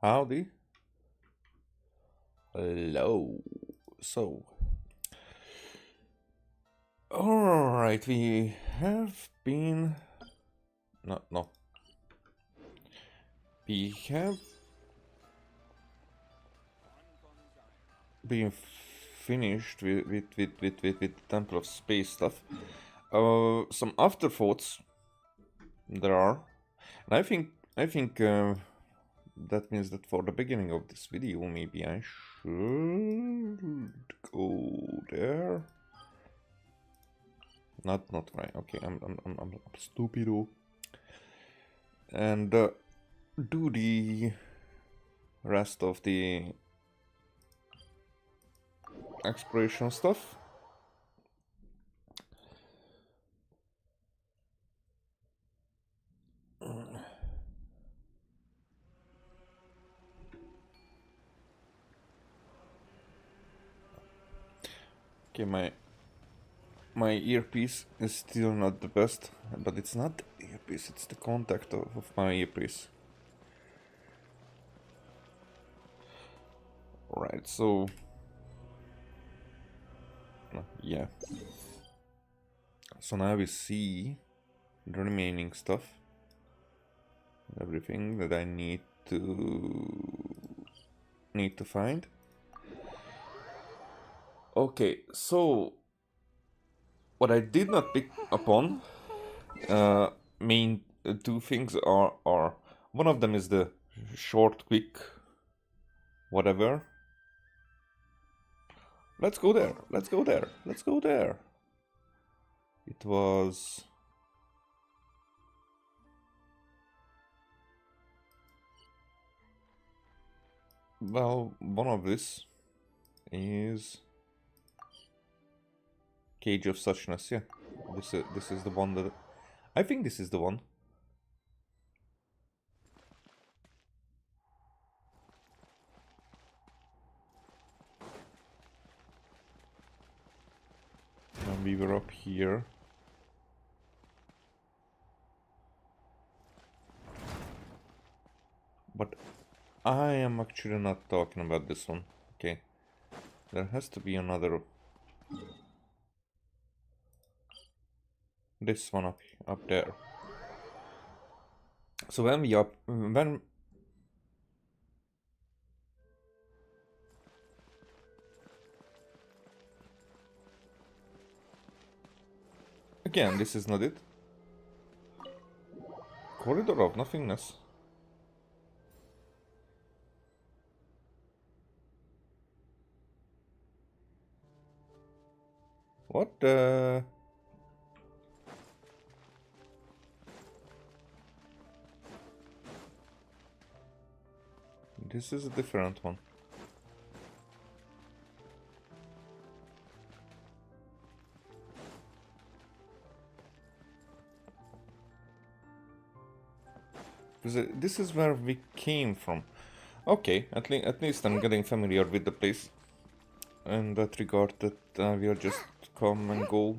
Howdy. Hello. So, alright, we have been. No. We have been finished with Temple of Space stuff. Some afterthoughts there are. And I think that means that for the beginning of this video, maybe I should go there. Not right. Okay, I'm stupido. And do the rest of the exploration stuff. Okay, my earpiece is still not the best, but it's not the earpiece, it's the contact of my earpiece. Alright, so yeah. So now we see the remaining stuff. Everything that I need to find. Okay, so what I did not pick upon main two things are one of them is the short, quick, whatever. Let's go there. Let's go there. Let's go there. It was. Well, one of this is Cage of Suchness. Yeah, this is the one that I think this is the one. And we were up here. But I am actually not talking about this one. Okay. There has to be another. This one up there. So when again, this is not it. Corridor of Nothingness. What the? This is a different one. This is where we came from. Okay, at least I'm getting familiar with the place. In that regard, that we'll just come and go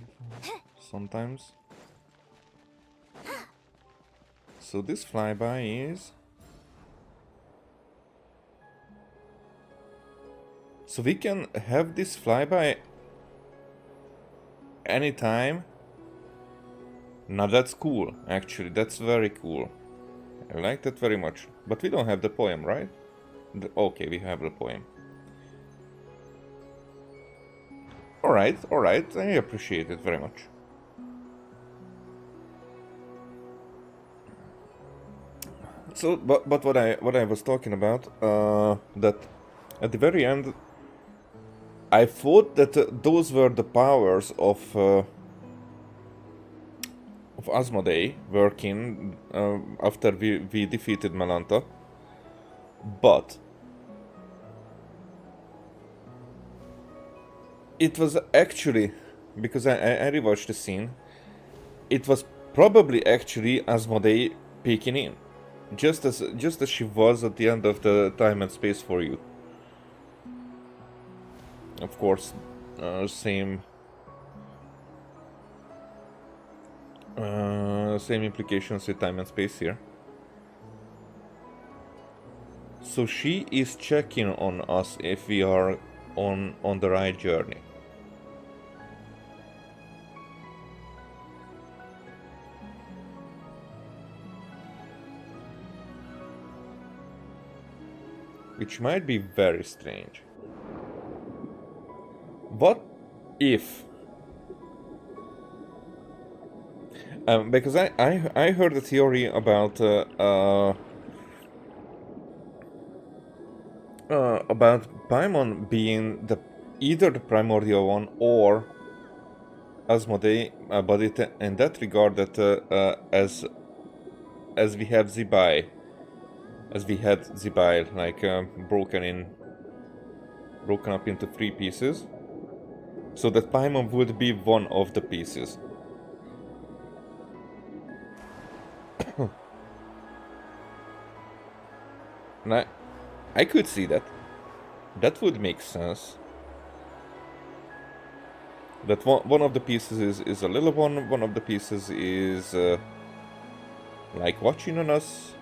sometimes. So this flyby is. So we can have this flyby anytime. Now that's cool, actually, that's very cool. I like that very much. But we don't have the poem, right? Okay, we have the poem. Alright, I appreciate it very much. So, but what I was talking about, that at the very end, I thought that those were the powers of Asmodee working after we defeated Malanta, but it was actually, because I rewatched the scene, it was probably actually Asmodee peeking in, just as she was at the end of the Time and Space for You. Of course, same implications with Time and Space here. So she is checking on us if we are on the right journey. Which might be very strange. What if... because I heard a theory about Paimon being either the primordial one or Asmodee, but in that regard that as we have Zibai, as we had Zibai like broken up into 3 pieces, so that Paimon would be one of the pieces. And I could see that. That would make sense. That one of the pieces is a little one of the pieces is like watching on us.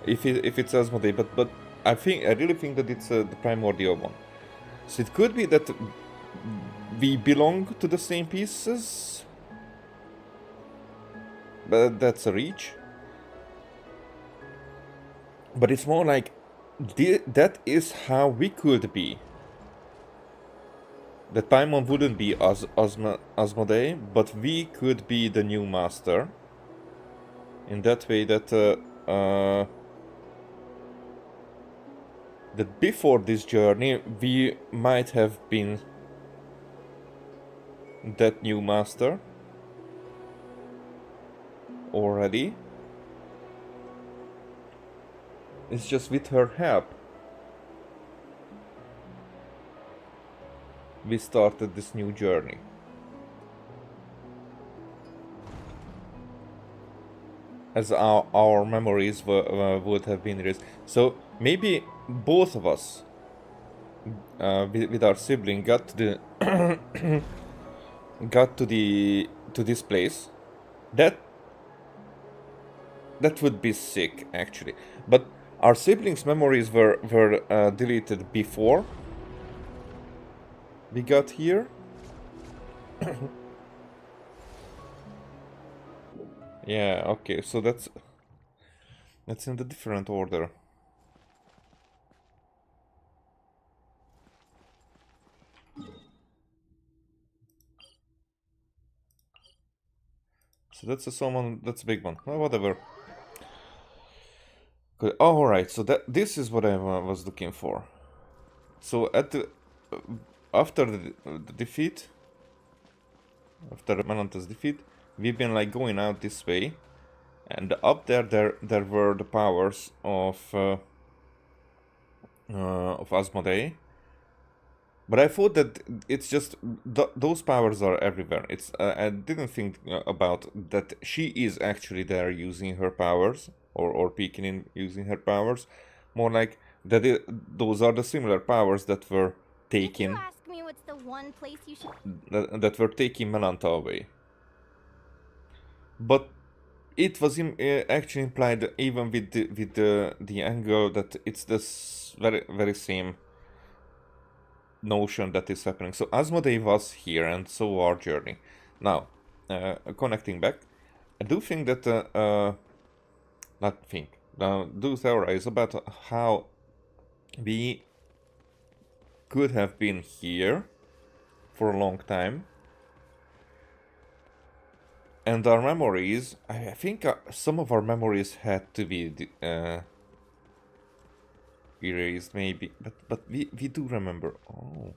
If it's Asmodee, but I really think that it's the primordial one. So it could be that we belong to the same pieces, but that's a reach. But it's more like that is how we could be. That Paimon wouldn't be Asmodee, but we could be the new master. In that way that that before this journey we might have been that new master already. It's just with her help we started this new journey. As our memories would have been erased. So maybe both of us with our sibling got to the to this place. That would be sick actually. But our siblings' memories were deleted before we got here. Yeah, okay, so that's in the different order. So that's that's a big one. Well, whatever. Good. Oh, alright, so this is what I was looking for. So at the after the defeat, after Menanta's defeat, we've been like going out this way, and up there were the powers of Asmodee. But I thought that it's just those powers are everywhere. It's I didn't think about that she is actually there using her powers or peeking in using her powers. More like that those are the similar powers that were taken. If you ask me what's the one place you should That were taking Menanta away. But it was actually implied even with the angle that it's this very same notion that is happening. So Asmodee was here, and so our journey. Now, connecting back, I do think that do theorize about how we could have been here for a long time, and our memories. I think some of our memories had to be erased, maybe, but we do remember. Oh,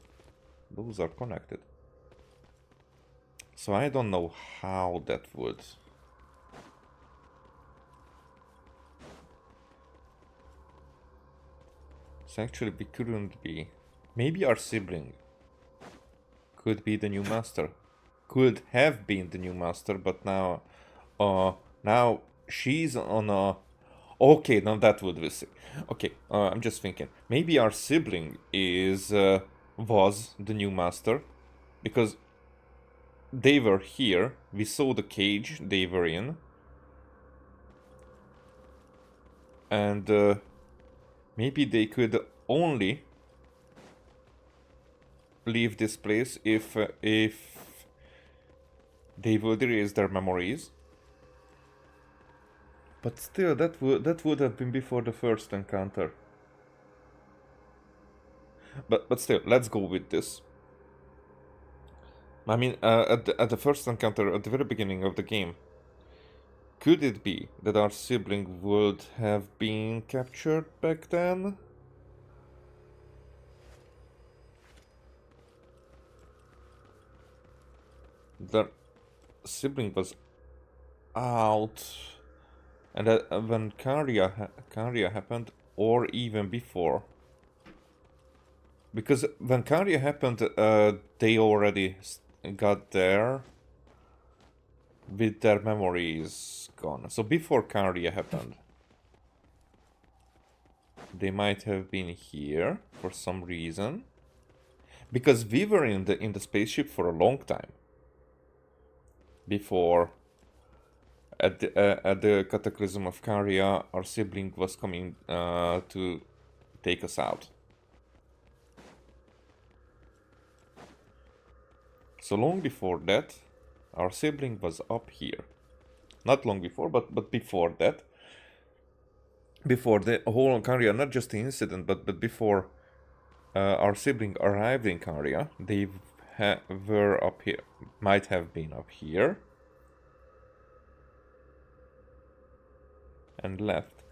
those are connected. So I don't know how that would. So actually we couldn't be. Maybe our sibling could be the new master. Could have been the new master, but now now she's on a... Okay, now that would be sick. Okay, I'm just thinking. Maybe our sibling was the new master, because they were here. We saw the cage they were in, and Maybe they could only leave this place if they would erase their memories. But still, that would have been before the first encounter. But still, let's go with this. I mean, at the first encounter, at the very beginning of the game, could it be that our sibling would have been captured back then? The sibling was out, and when Karia happened, or even before. Because when Karia happened, they already got there with their memories gone. So before Karia happened, they might have been here for some reason. Because we were in the spaceship for a long time before, at the cataclysm of Karia, our sibling was coming to take us out. So long before that, our sibling was up here. Not long before, but before that. Before the whole Karia, not just the incident, but before our sibling arrived in Karia, they were up here. Might have been up here. And left.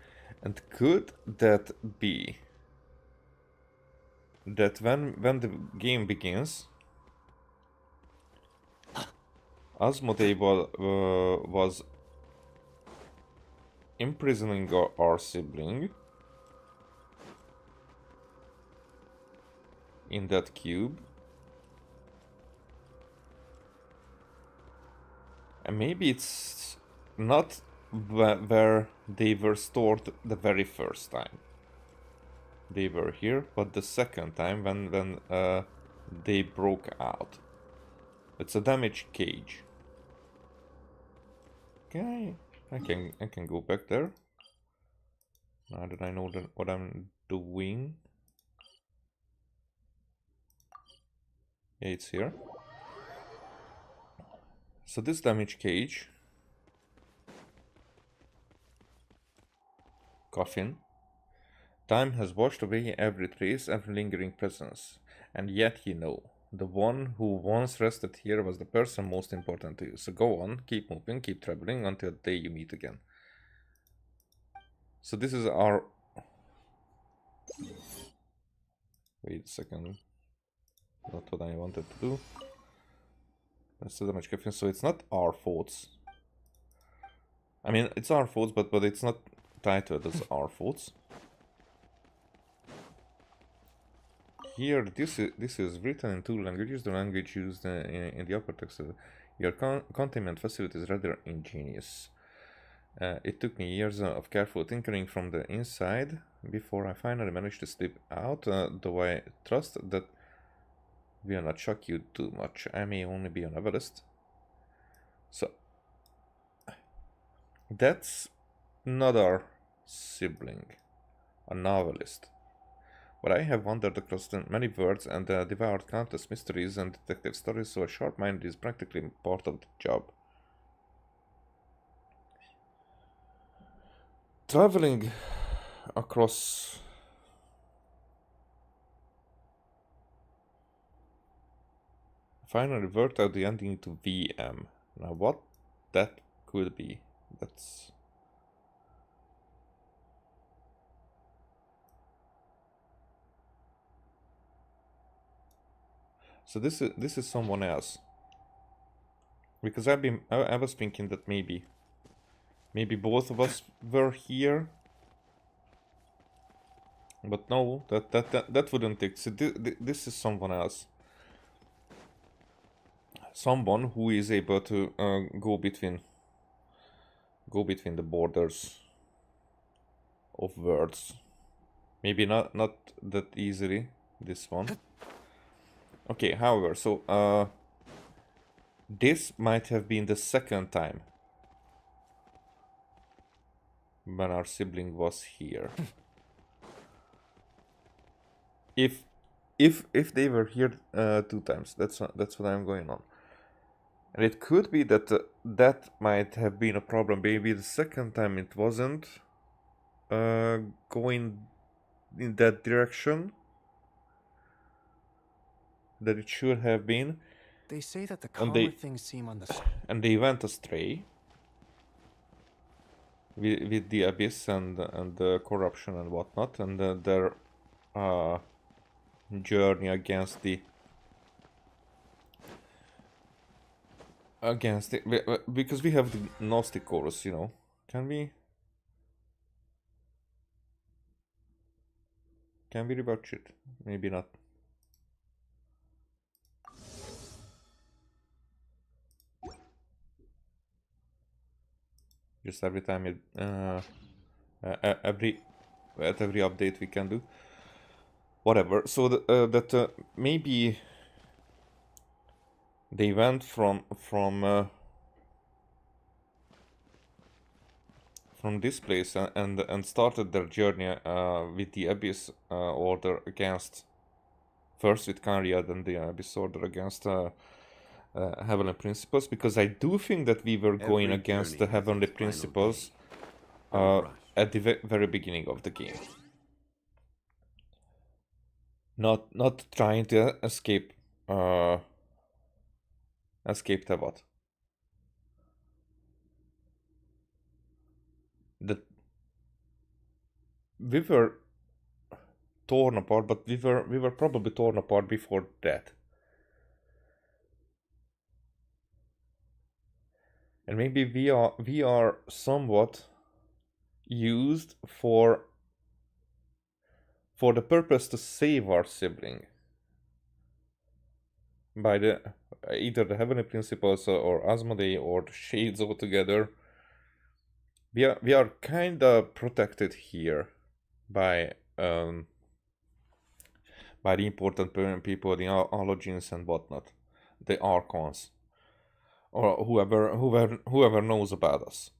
And could that be that when the game begins, Asmodee was imprisoning our sibling in that cube, and maybe it's not where they were stored the very first time they were here, but the second time when they broke out. It's a damaged cage. Okay, I can go back there. Now that I know what I'm doing. Yeah, it's here. So this damaged cage. Coffin. Time has washed away every trace, every lingering presence. And yet you know, the one who once rested here was the person most important to you. So go on, keep moving, keep traveling until the day you meet again. So this is our... Wait a second. Not what I wanted to do. That's the damage coffin, so it's not our faults. I mean, it's our faults, but it's not titled as our faults. Here, this is written in two languages. The language used in the upper text. Your containment facility is rather ingenious. It took me years of careful tinkering from the inside before I finally managed to slip out, though I trust that will not shock you too much. I may only be on Everest. So, that's another sibling, a novelist. But I have wandered across many worlds and devoured countless mysteries and detective stories, so a sharp mind is practically part of the job. Traveling across... Finally worked out the ending to VM. Now what that could be, that's... So this is someone else. Because I was thinking that maybe both of us were here. But no, that wouldn't exist. This is someone else. Someone who is able to go between the borders of worlds. Maybe not that easily, this one. Okay, however, so this might have been the second time when our sibling was here. if if they were here 2 times, that's what I'm going on. And it could be that that might have been a problem. Maybe the second time it wasn't going in that direction that it should have been. They say that the And calmer things seem on the and they went astray with the abyss and the corruption and whatnot, and their journey against the because we have the Gnostic chorus, you know. Can we rebutch it? Maybe not. Just every time it at every update we can do whatever. So that maybe they went from this place and started their journey with the Abyss Order against, first with Kanria, then the Abyss Order against Heavenly Principles, because I do think that we were going against the Heavenly Principles at the very beginning of the game. Not trying to escape Tevat. That we were torn apart, but we were probably torn apart before that. And maybe we are somewhat used for the purpose to save our sibling by the either the Heavenly Principles or Asmodee or the Shades altogether. We are kinda protected here by the important people, the Ologians and whatnot, the Archons, or whoever knows about us.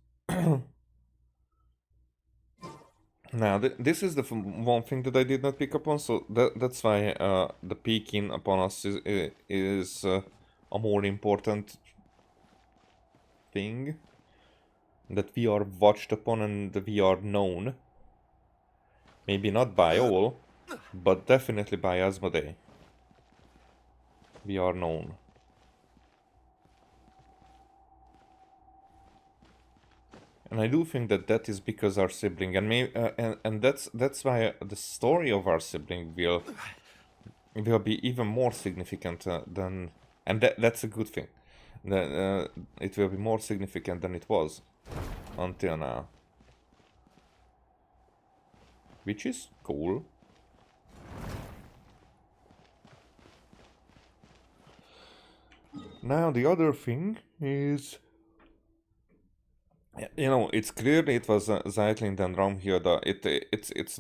Now, this is the one thing that I did not pick up on, so that's why the peeking upon us is a more important thing. That we are watched upon and that we are known. Maybe not by all, but definitely by Asmodee. We are known. And I do think that is because our sibling, and and that's why the story of our sibling will be even more significant than, and that's a good thing. That it will be more significant than it was until now, which is cool. Now the other thing is, you know, it's clearly it was Zeitlin and Ramhilda. It's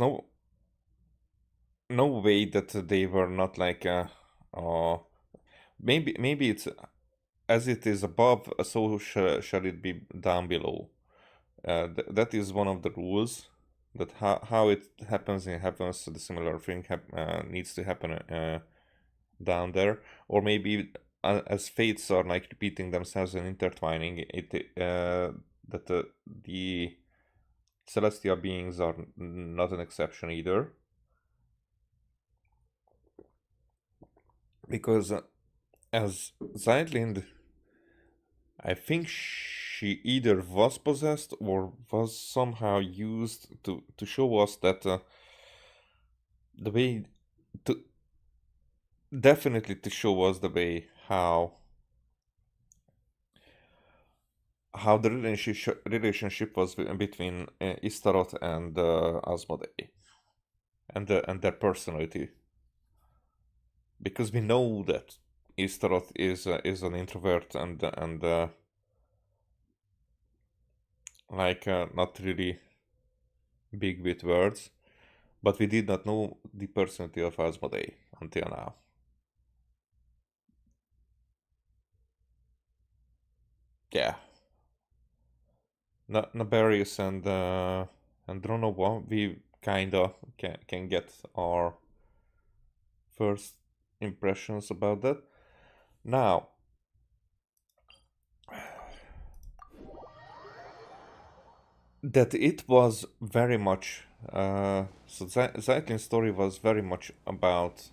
no way that they were not like maybe it's as it is above, so shall it be down below. That is one of the rules. That how it happens, the similar thing needs to happen down there, or maybe as fates are like repeating themselves and intertwining, that the celestial beings are not an exception either, because as Zeitlind, I think she either was possessed or was somehow used to show us that the way to definitely to show us the way how the relationship was between Istaroth and Asmodee and their personality, because we know that Istaroth is an introvert and like not really big with words, but we did not know the personality of Asmodee until now. Yeah. Nabarius and Dronova, we kinda can get our first impressions about that. Now, that it was very much so Zeitlin's story was very much about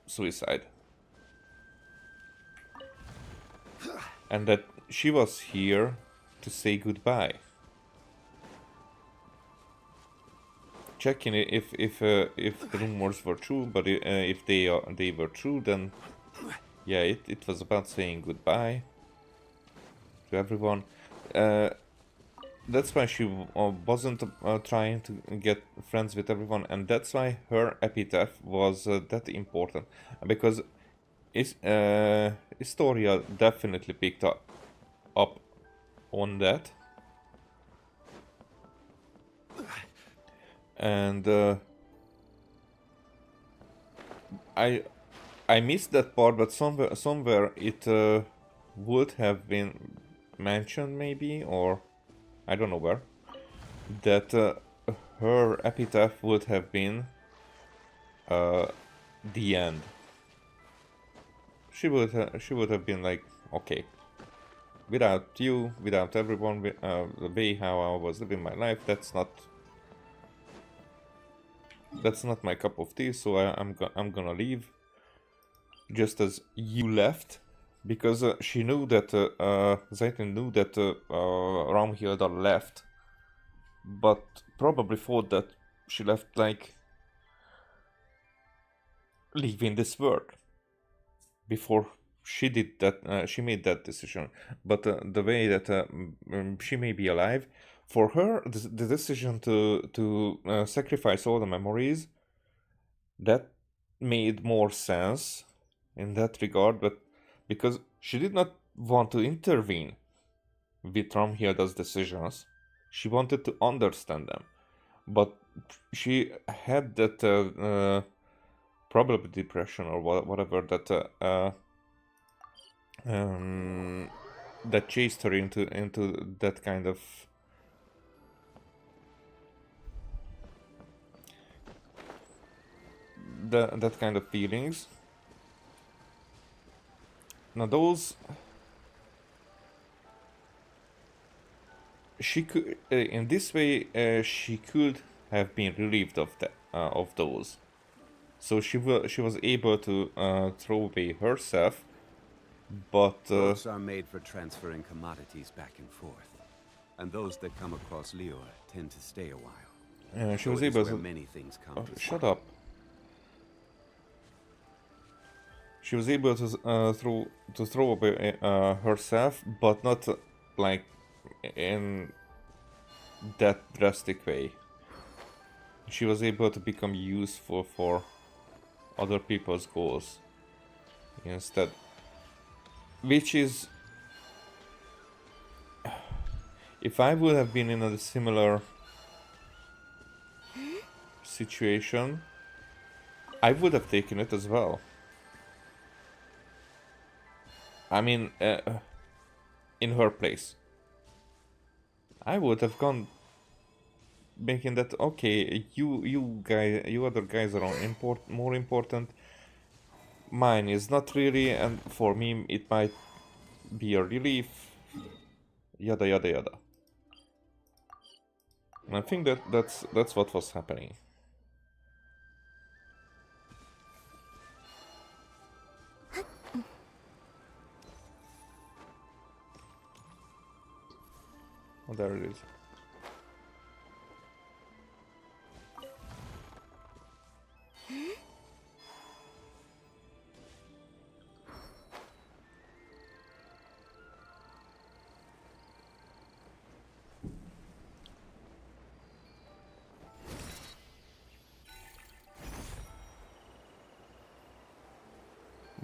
suicide, and that she was here to say goodbye, checking if the rumors were true. But if they were true, then yeah, it was about saying goodbye to everyone. That's why she wasn't trying to get friends with everyone, and that's why her epitaph was that important, because Historia definitely picked up on that, and I missed that part, but somewhere it would have been mentioned, maybe, or I don't know where, that her epitaph would have been the end. She would have been like, okay, without you, without everyone, the way how I was living my life, that's not my cup of tea. So I'm gonna leave, just as you left, because she knew that Zeitlin knew that Raumhilda left, but probably thought that she left like leaving this world before she did that. She made that decision, but the way that she may be alive, for her, the decision to sacrifice all the memories, that made more sense in that regard. But because she did not want to intervene with Ramhilda's decisions, she wanted to understand them, but she had that probably depression or whatever that chased her into that kind of that kind of feelings. Now those, she could in this way she could have been relieved of those. So she was able to throw away herself, but Boats are made for transferring commodities back and forth, and those that come across Lior tend to stay a while. she was able to. Many things come to Shut up. She was able to throw away herself, but not like in that drastic way. She was able to become useful for other people's goals instead, which is, if I would have been in a similar situation, I would have taken it as well. I mean, in her place, I would have gone, making that, okay, you other guys are more important. Mine is not really, and for me it might be a relief. Yada yada yada. And I think that's what was happening. Oh, there it is.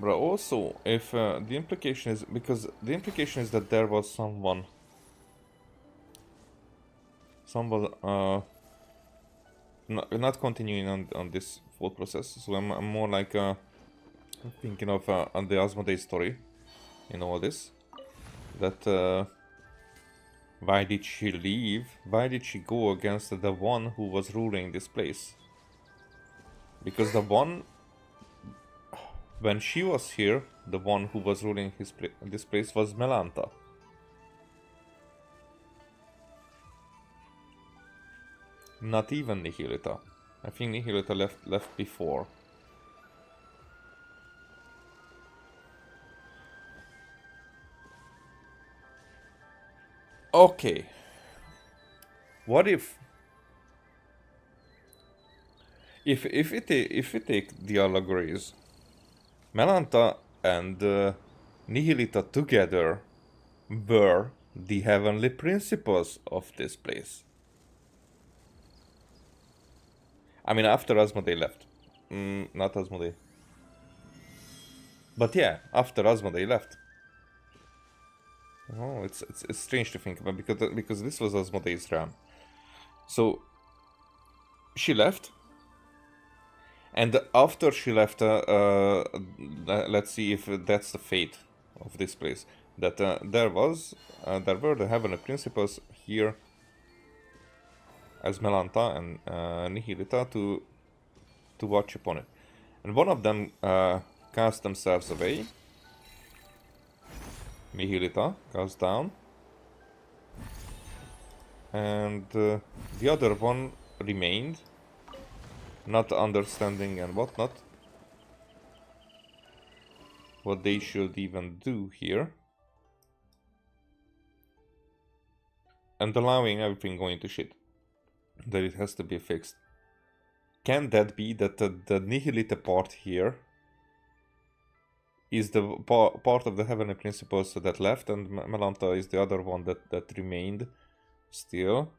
But also, if the implication is, because the implication is that there was someone not continuing on this full process. So I'm more like thinking of on the Asmodee story in all this. That why did she leave? Why did she go against the one who was ruling this place? Because the one... When she was here, the one who was ruling this place was Melanta. Not even Nihilita. I think Nihilita left before. Okay. What if we take the allegories, Melanta and Nihilita together were the heavenly principles of this place. I mean, after Asmodee left. Not Asmodee. But yeah, after Asmodee left. Oh, it's strange to think about because this was Asmodee's realm. So she left, and after she left, let's see if that's the fate of this place. That there were the heavenly principles here as Melanta and Nihilita to watch upon it, and one of them cast themselves away. Nihilita goes down, and the other one remained, not understanding and whatnot what they should even do here, and allowing everything going to shit, that it has to be fixed. Can that be that the Nihilita part here is the part of the heavenly principles that left, and Melanta is the other one that remained still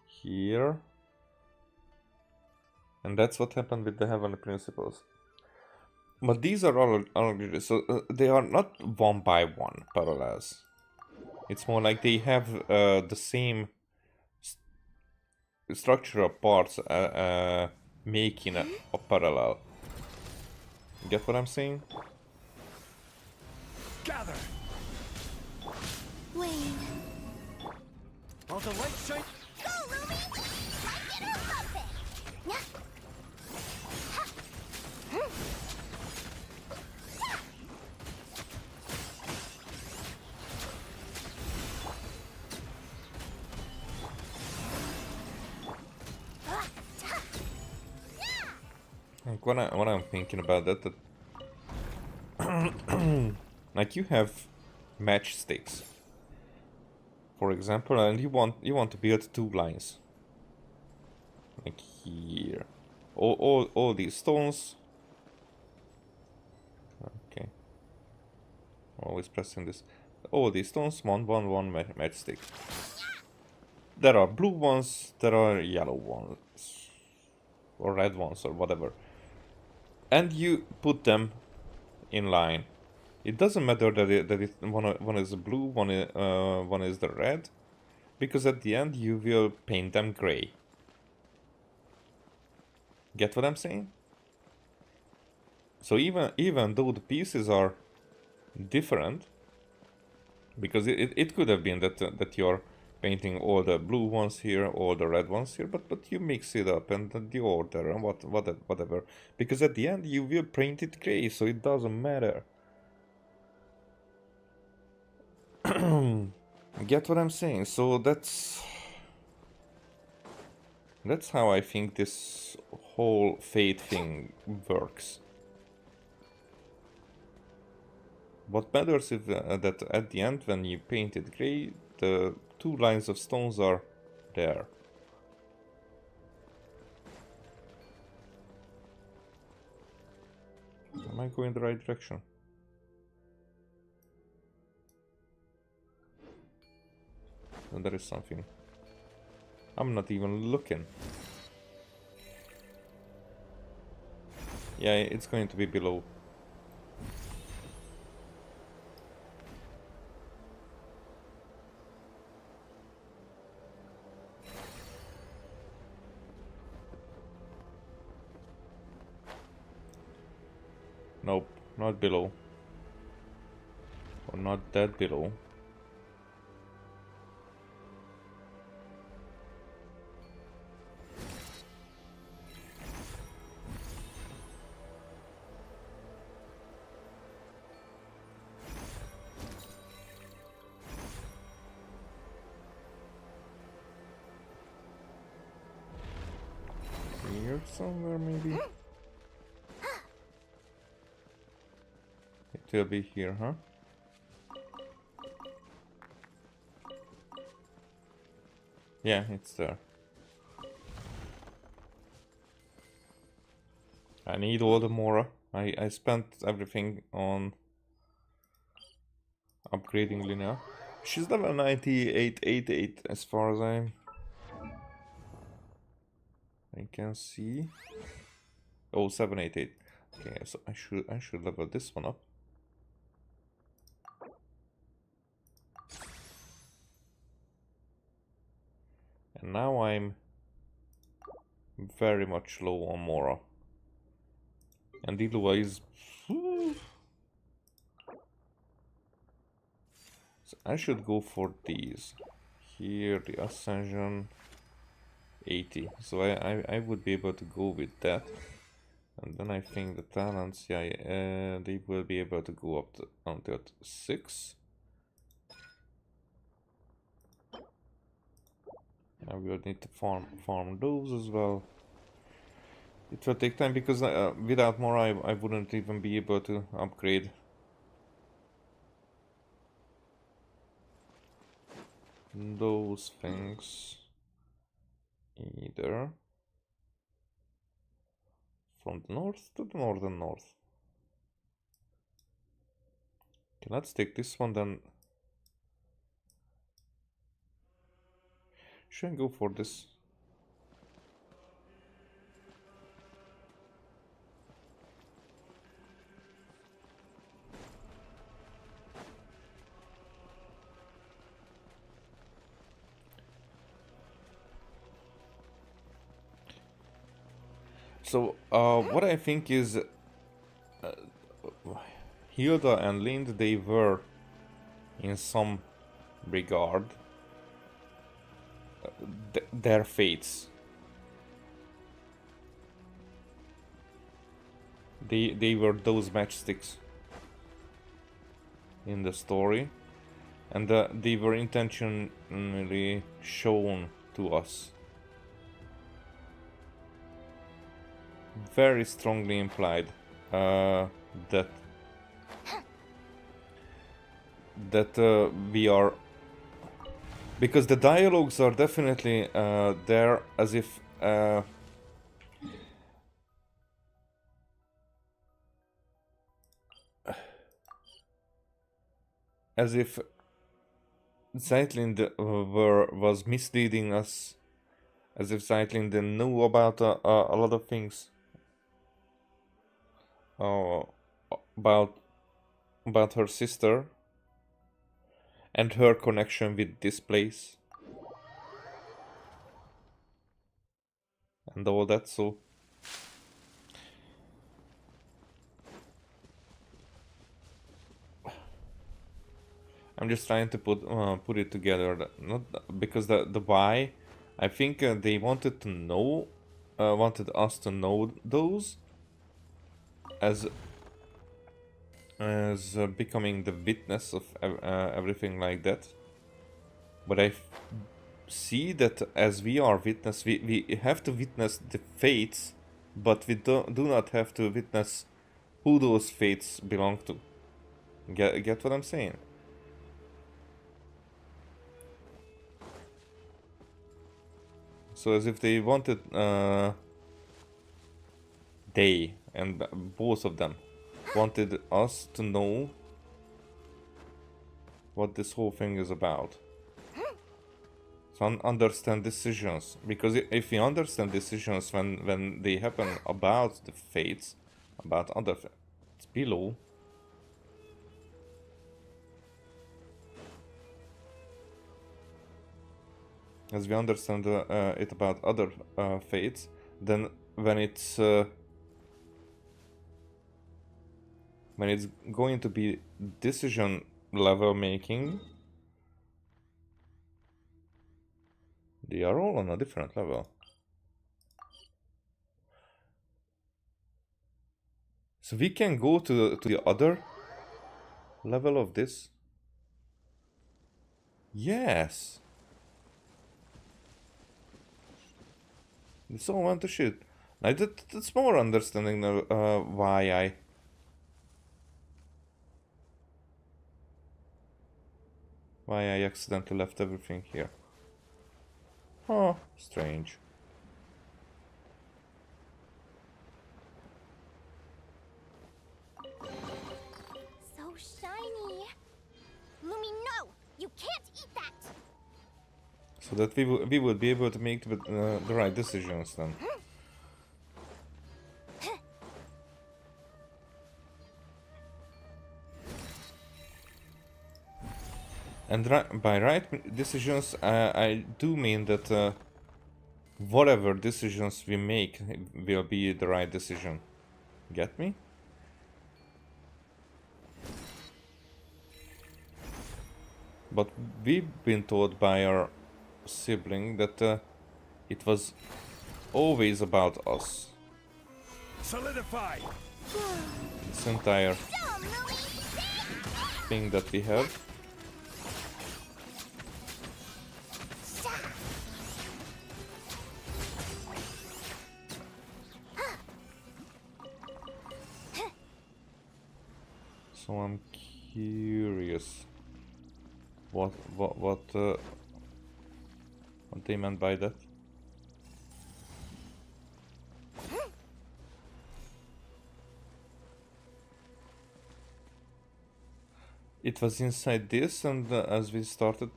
here? And that's what happened with the heavenly principles. But these are all so they are not one by one parallels. It's more like they have the same structural parts making a parallel. Get what I'm saying? Gather. Wait. All the light shine. Go, Ruby! Like it or lump it! Yeah. Ha. Like what I'm thinking about that like you have matchsticks, for example, and you want to build two lines, like here, all these stones. Okay, always pressing this. All these stones, one matchstick. There are blue ones, there are yellow ones, or red ones, or whatever, and you put them in line. It doesn't matter that one is the blue, one is the red, because at the end you will paint them gray. Get what I'm saying? So even though the pieces are different, because it could have been that you're painting all the blue ones here, all the red ones here, but you mix it up and the order and whatever, because at the end you will paint it gray, so it doesn't matter. Get what I'm saying? So that's how I think this whole fate thing works. What matters is that at the end, when you paint it gray, the two lines of stones are there. Am I going the right direction? And there is something. I'm not even looking. Yeah, it's going to be below. Nope, not below. Or not that below. here somewhere, maybe? It will be here, huh? Yeah, it's there. I need all the Mora. I spent everything on upgrading Linnea. She's level 9888 as far as I can see. Oh, 788. Okay, so I should level this one up. And now I'm very much low on Mora. And Ilua is... So I should go for these. Here, the Ascension 80. So I would be able to go with that. And then I think the talents, yeah, they will be able to go up to until 6. I will need to farm those as well. It will take time because without more I wouldn't even be able to upgrade those things either. From the north to the northern north. Okay, let's take this one then. Should I go for this? So, what I think is Hilda and Lind, they were in some regard their fates. They were those matchsticks in the story, and they were intentionally shown to us. Very strongly implied that we are, because the dialogues are definitely there as if Zeitlin was misleading us, as if Zeitlin knew about a lot of things about her sister and her connection with this place and all that. So I'm just trying to put it together. Not because the why. I think they wanted to know, wanted us to know those as becoming the witness of everything like that. But I see that as we are witness, we have to witness the fates, but we do not have to witness who those fates belong to. Get what I'm saying? So as if they wanted, they and both of them wanted us to know what this whole thing is about. So understand decisions, because if we understand decisions when they happen about the fates, about other fates below, as we understand it about other fates, then when it's going to be decision level making, they are all on a different level. So we can go to the other level of this. Yes. This all went to shit. That's more understanding of, why I accidentally left everything here. Oh, strange. So shiny. Lumi, no! You can't eat that! So that we would be able to make the right decisions then. And by right decisions, I do mean that whatever decisions we make will be the right decision. Get me? But we've been told by our sibling that it was always about us. Solidify! This entire Dumb, Lumi! thing that we have. So I'm curious what they meant by that. It was inside this, and as we started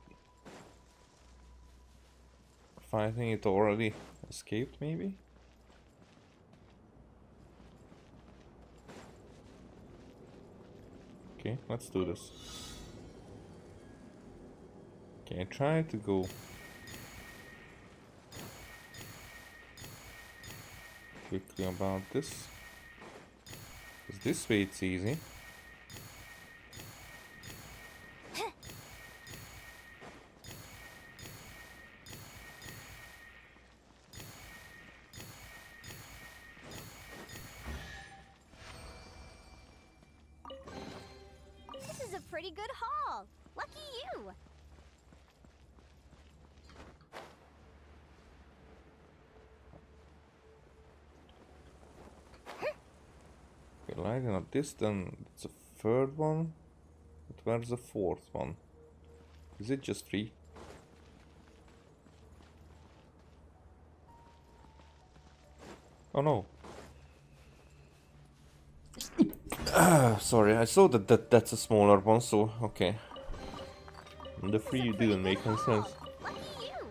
fighting, it already escaped, maybe? Okay, let's do this. Okay, try to go quickly about this. 'Cause this way it's easy. This is a pretty good haul. Lucky you. Okay, lighting up this, then it's a third one. But where's the fourth one? Is it just 3? Oh no. Sorry, I saw that's a smaller one, so okay. And the 3 didn't make any sense. Lucky you.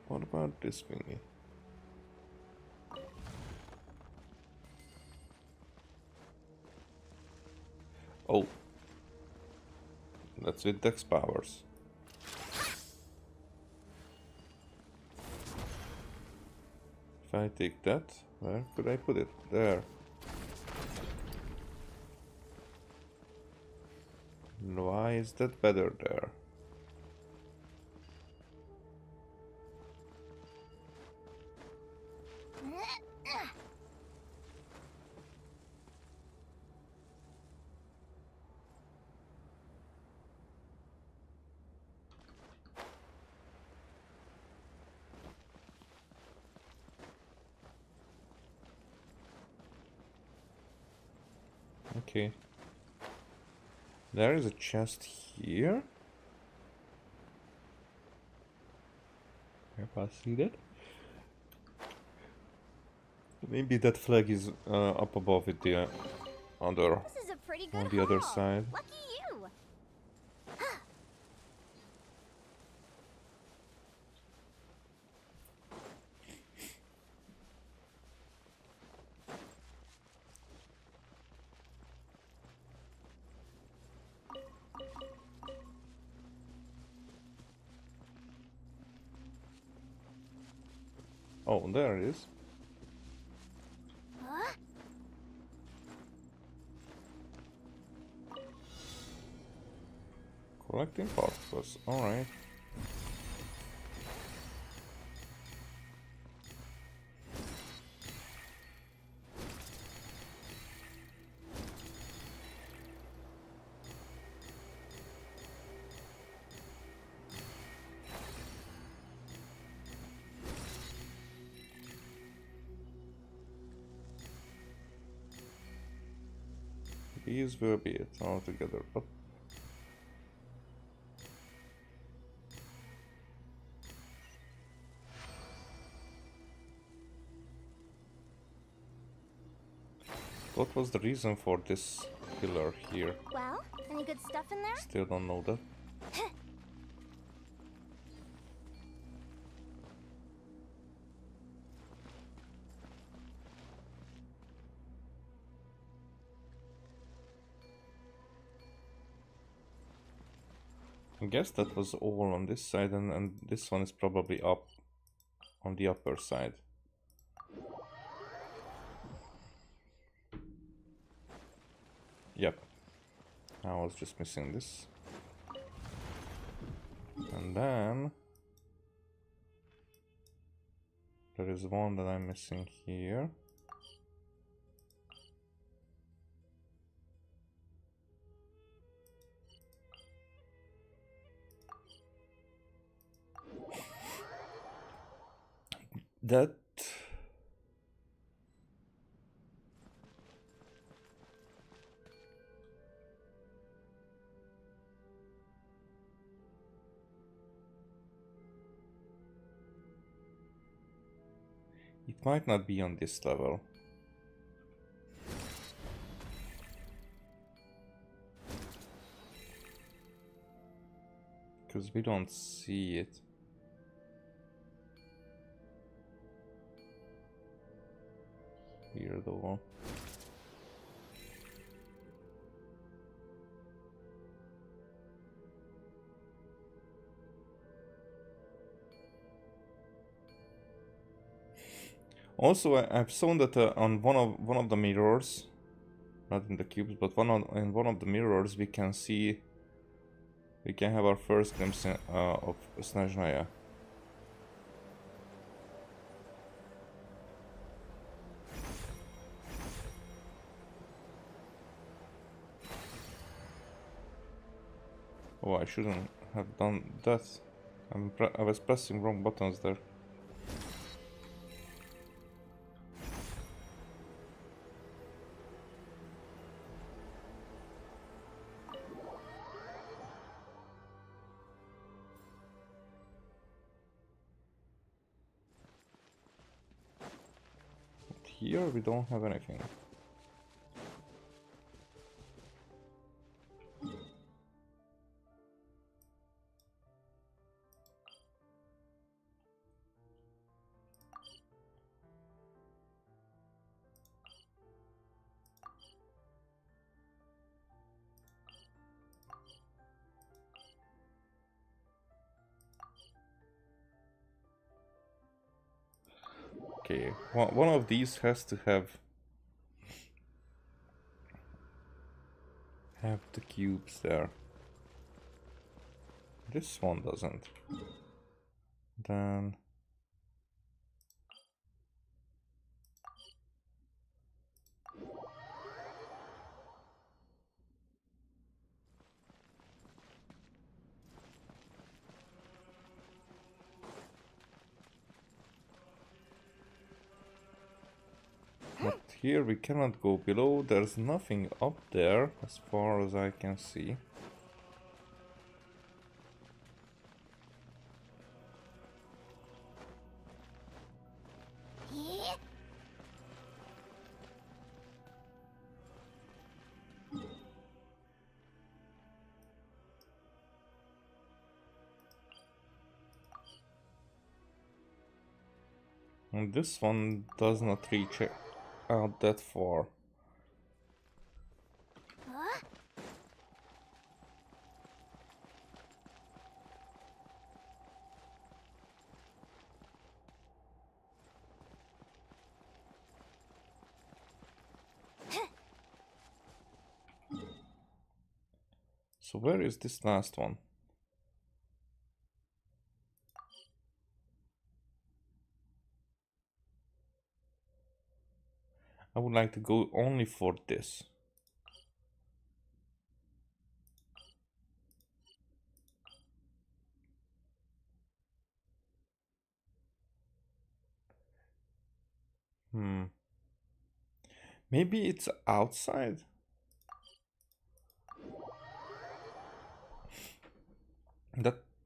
What about this thingy? Oh. That's with Dex powers. If I take that, where could I put it? There. Why is that better there? Okay. There is a chest here. If I see that. Maybe that flag is up above with the other, This is a pretty good on the other haul. side. Lucky you. Oh, there it is. Huh? Collecting particles, alright. These will be it all together. Up. What was the reason for this pillar here? Well, any good stuff in there? Still don't know that. I guess that was all on this side, and this one is probably up on the upper side. Yep. I was just missing this. And then there is one that I'm missing here. That it might not be on this level. Because we don't see it. Here though. Also, I've shown that on one of the mirrors, not in the cubes, but in one of the mirrors, we can have our first glimpse of Snezhnaya. Oh, I shouldn't have done that. I was pressing wrong buttons there. Here we don't have anything. Okay, one of these has to have the cubes there. This one doesn't. Then but here we cannot go below. There's nothing up there as far as I can see. Yeah. And this one does not reach out that far. Huh? So where is this last one? I would like to go only for this. Maybe it's outside?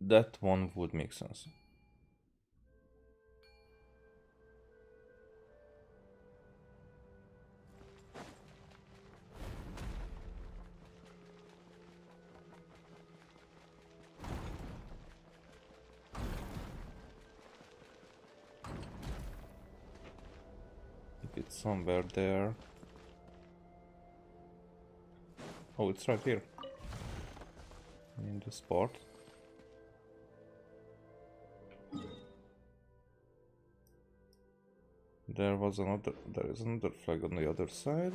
That one would make sense. If it's somewhere there. Oh, it's right here. In this part. There is another flag on the other side.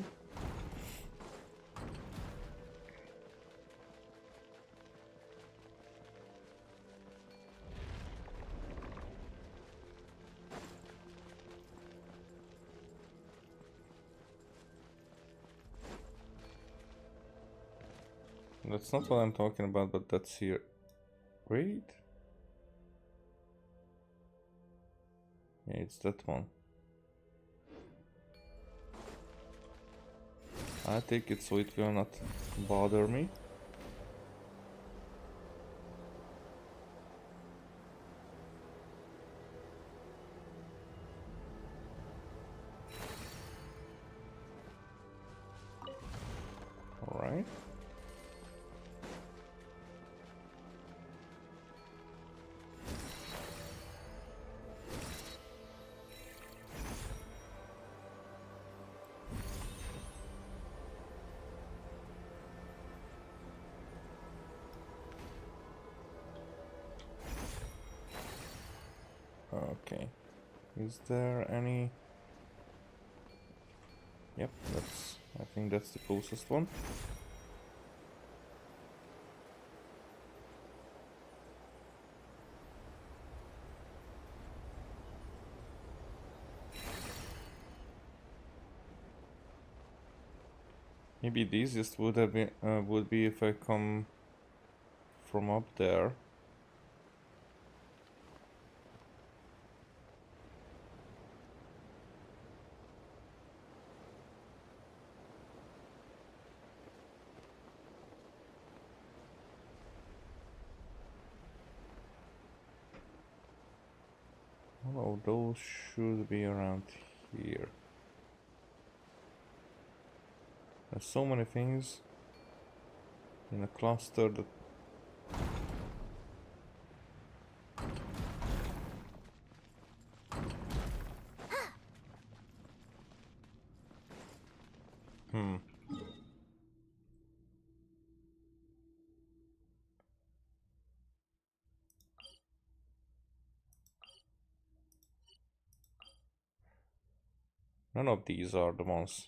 That's not what I'm talking about, but that's here. Wait. Yeah, it's that one. I take it so it will not bother me. Alright. Okay. Is there any... Yep, I think that's the closest one. Maybe the easiest would have been would be if I come from up there. Oh, those should be around here. There's so many things in a cluster that... None of these are the ones.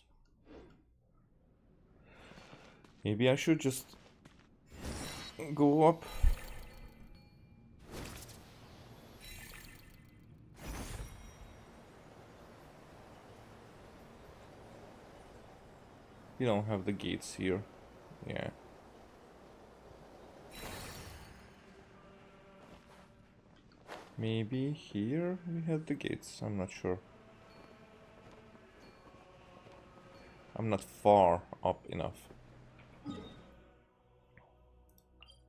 Maybe I should just go up. We don't have the gates here. Yeah. Maybe here we have the gates. I'm not sure. I'm not far up enough.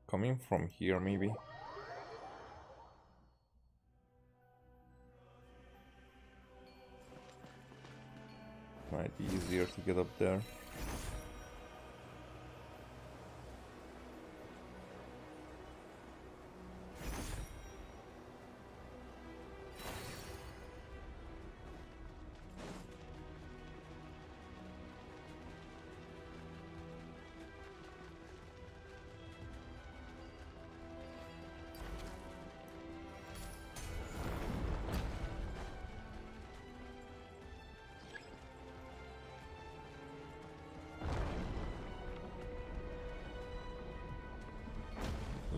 Coming from here, maybe. Might be easier to get up there.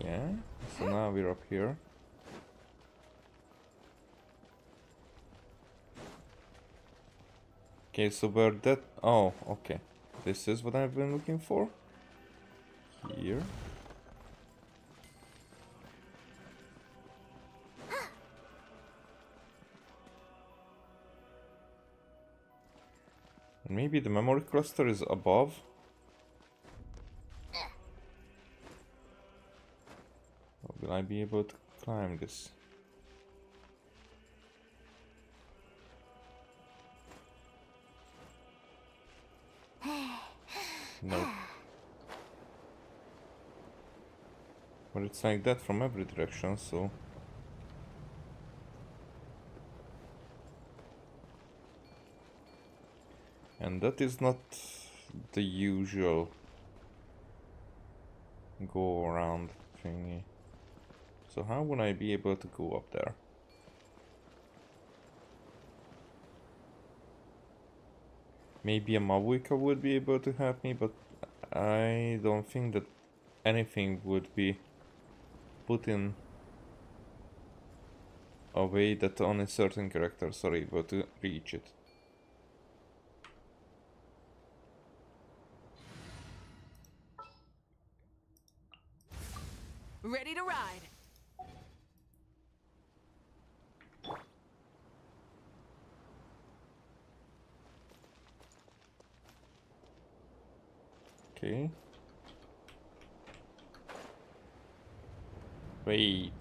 Yeah, so now we're up here. Okay, so where that... Oh, okay. This is what I've been looking for. Here. And maybe the memory cluster is above. I be able to climb this? Nope. But it's like that from every direction, so... And that is not the usual go around thingy. So how would I be able to go up there? Maybe a Mavuika would be able to help me, but I don't think that anything would be put in a way that only certain characters are able to reach it. Ready to ride. Okay. Wait.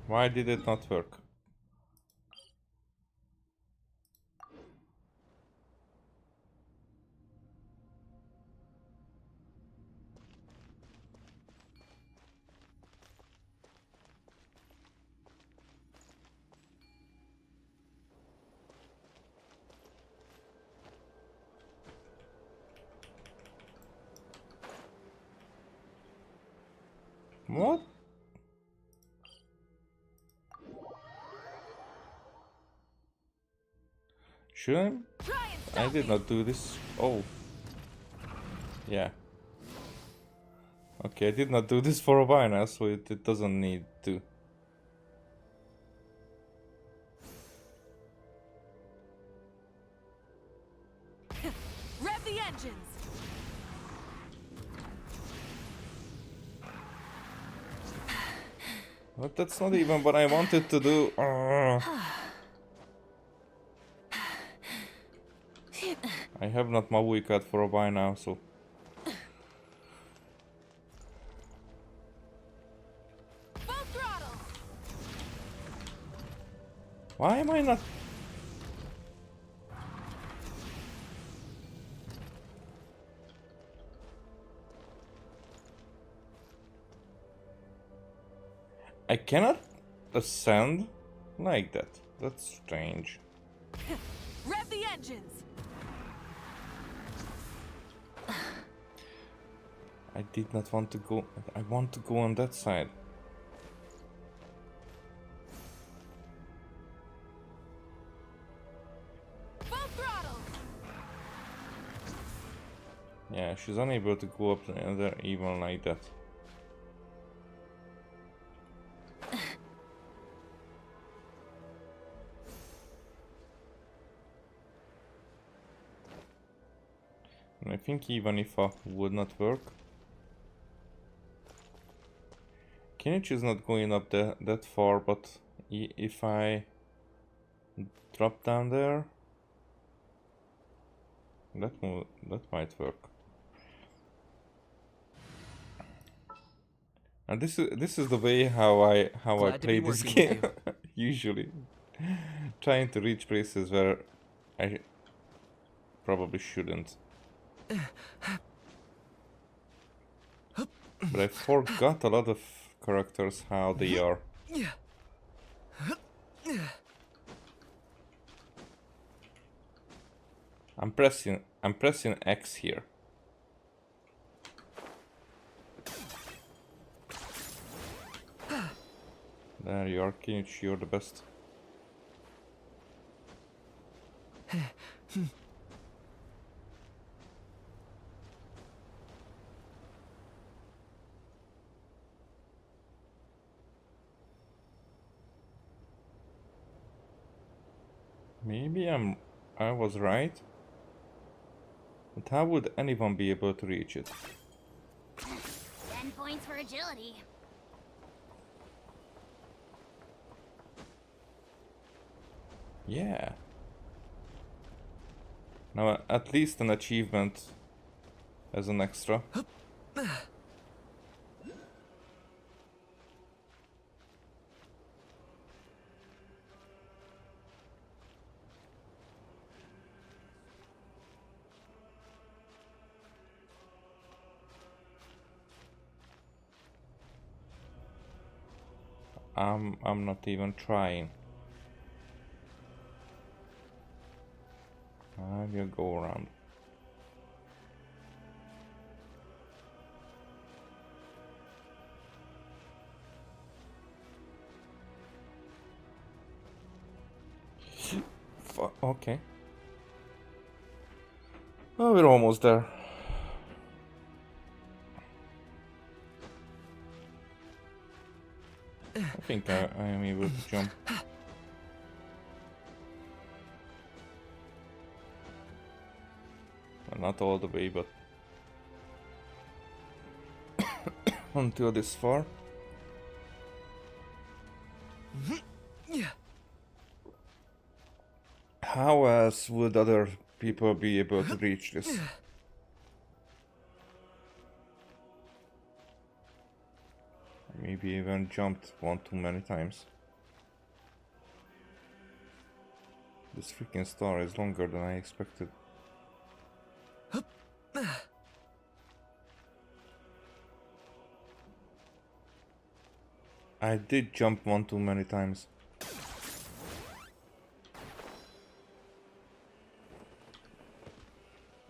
Why did it not work? What? Should I? Try and I stop did me. not do this. Oh. Yeah. Okay, I did not do this for a while now, so it doesn't need to. Rev the engines. But that's not even what I wanted to do. I have not Maui cut for a while now, so... Full throttle. Why am I not... I cannot ascend like that. That's strange. Rev the engines. I did not want to go... I want to go on that side. Full throttle. Yeah, she's unable to go up there even like that. And I think even if I would not work... Kenichi is not going up that far, but if I drop down there, that might work. And this is the way how I Glad to play be this working game with usually, trying to reach places where I probably shouldn't. But I forgot a lot of characters how they are. I'm pressing X here. There you are, Kenichi, you're the best. Maybe I was right. But how would anyone be able to reach it? 10 points for agility. Yeah. Now at least an achievement as an extra. I'm not even trying. I will go around. Okay. Oh, we're almost there. I think I am able to jump. Well, not all the way, but until this far. How else would other people be able to reach this? Maybe even jumped one too many times. This freaking star is longer than I expected. I did jump one too many times.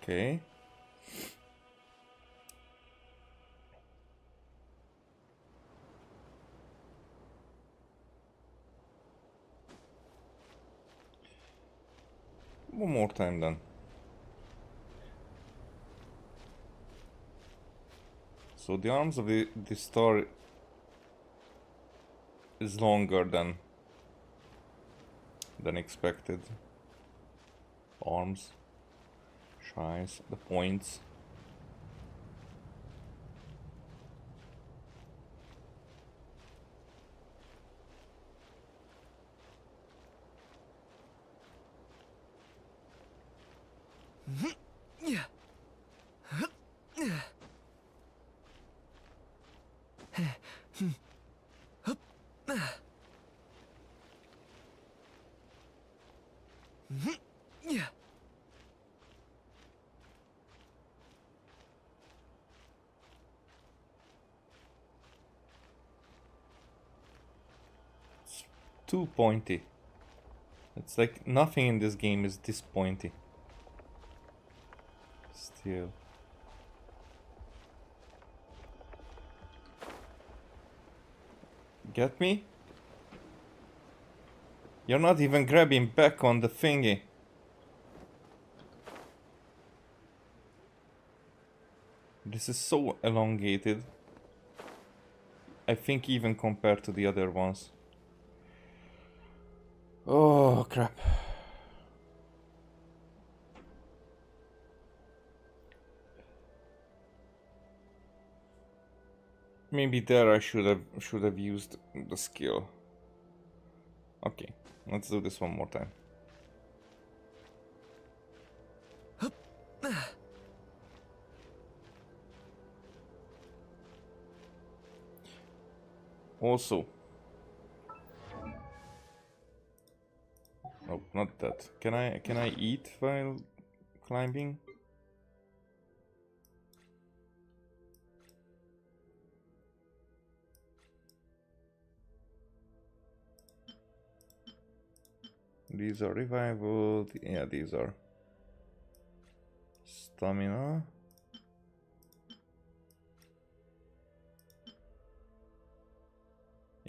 Okay. One more time then. So the arms of the star is longer than expected. Arms, shines, the points. It's too pointy. It's like nothing in this game is this pointy. Still. Get me? You're not even grabbing back on the thingy. This is so elongated. I think even compared to the other ones. Oh crap. Maybe there I should have used the skill. Okay, let's do this one more time. Also, oh, not that. Can I eat while climbing? These are revival. Yeah, these are stamina.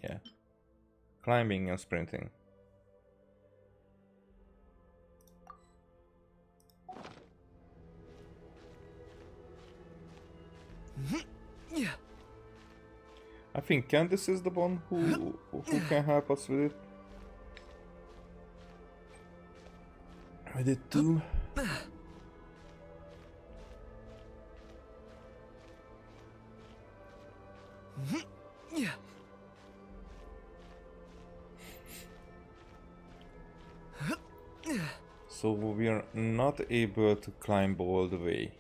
Yeah, climbing and sprinting. I think Candice is the one who can help us with it. With it too. So we are not able to climb all the way.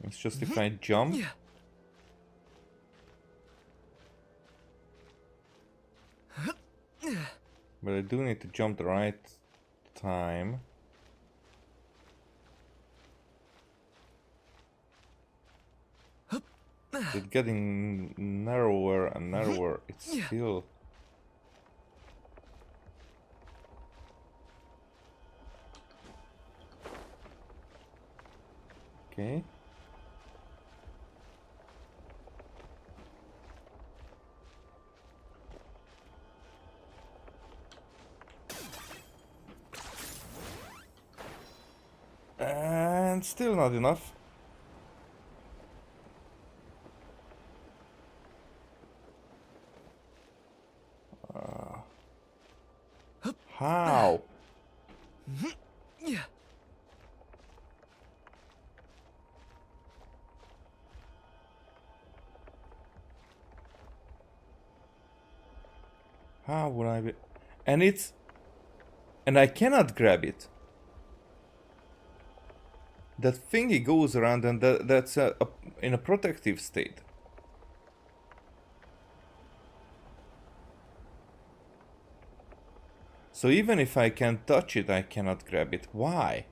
It's just if I jump. But I do need to jump the right time. It's getting narrower and narrower. It's still... Okay. And still not enough. How? How would I be... And it's... And I cannot grab it. That thingy goes around and that's in a protective state. So even if I can touch it, I cannot grab it. Why?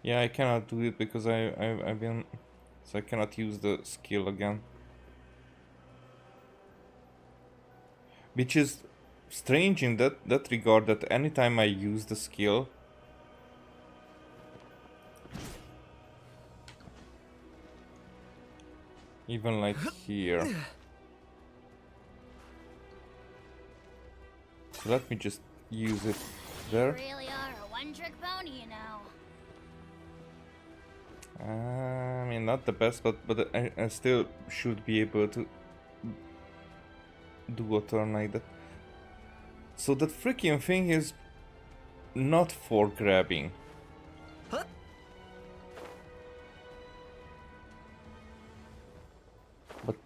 Yeah, I cannot do it because I've been... So I cannot use the skill again. Which is strange in that regard, that anytime I use the skill... Even like here. So let me just use it there. Really are a one-trick pony, you know. I mean, not the best, but I still should be able to do a turn like that. So that freaking thing is not for grabbing. But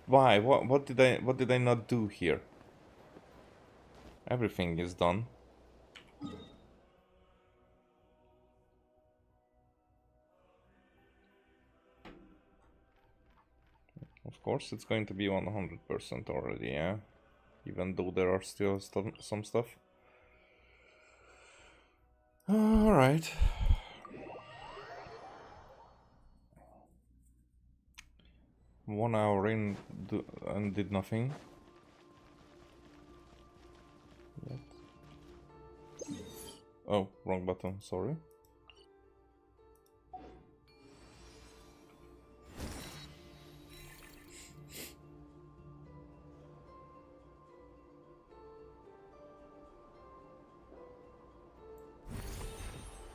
why? What did I not do here? Everything is done. Of course, it's going to be 100% already, yeah. Even though there are still some stuff. Alright. One hour in and did nothing. Yet. Oh, wrong button, sorry.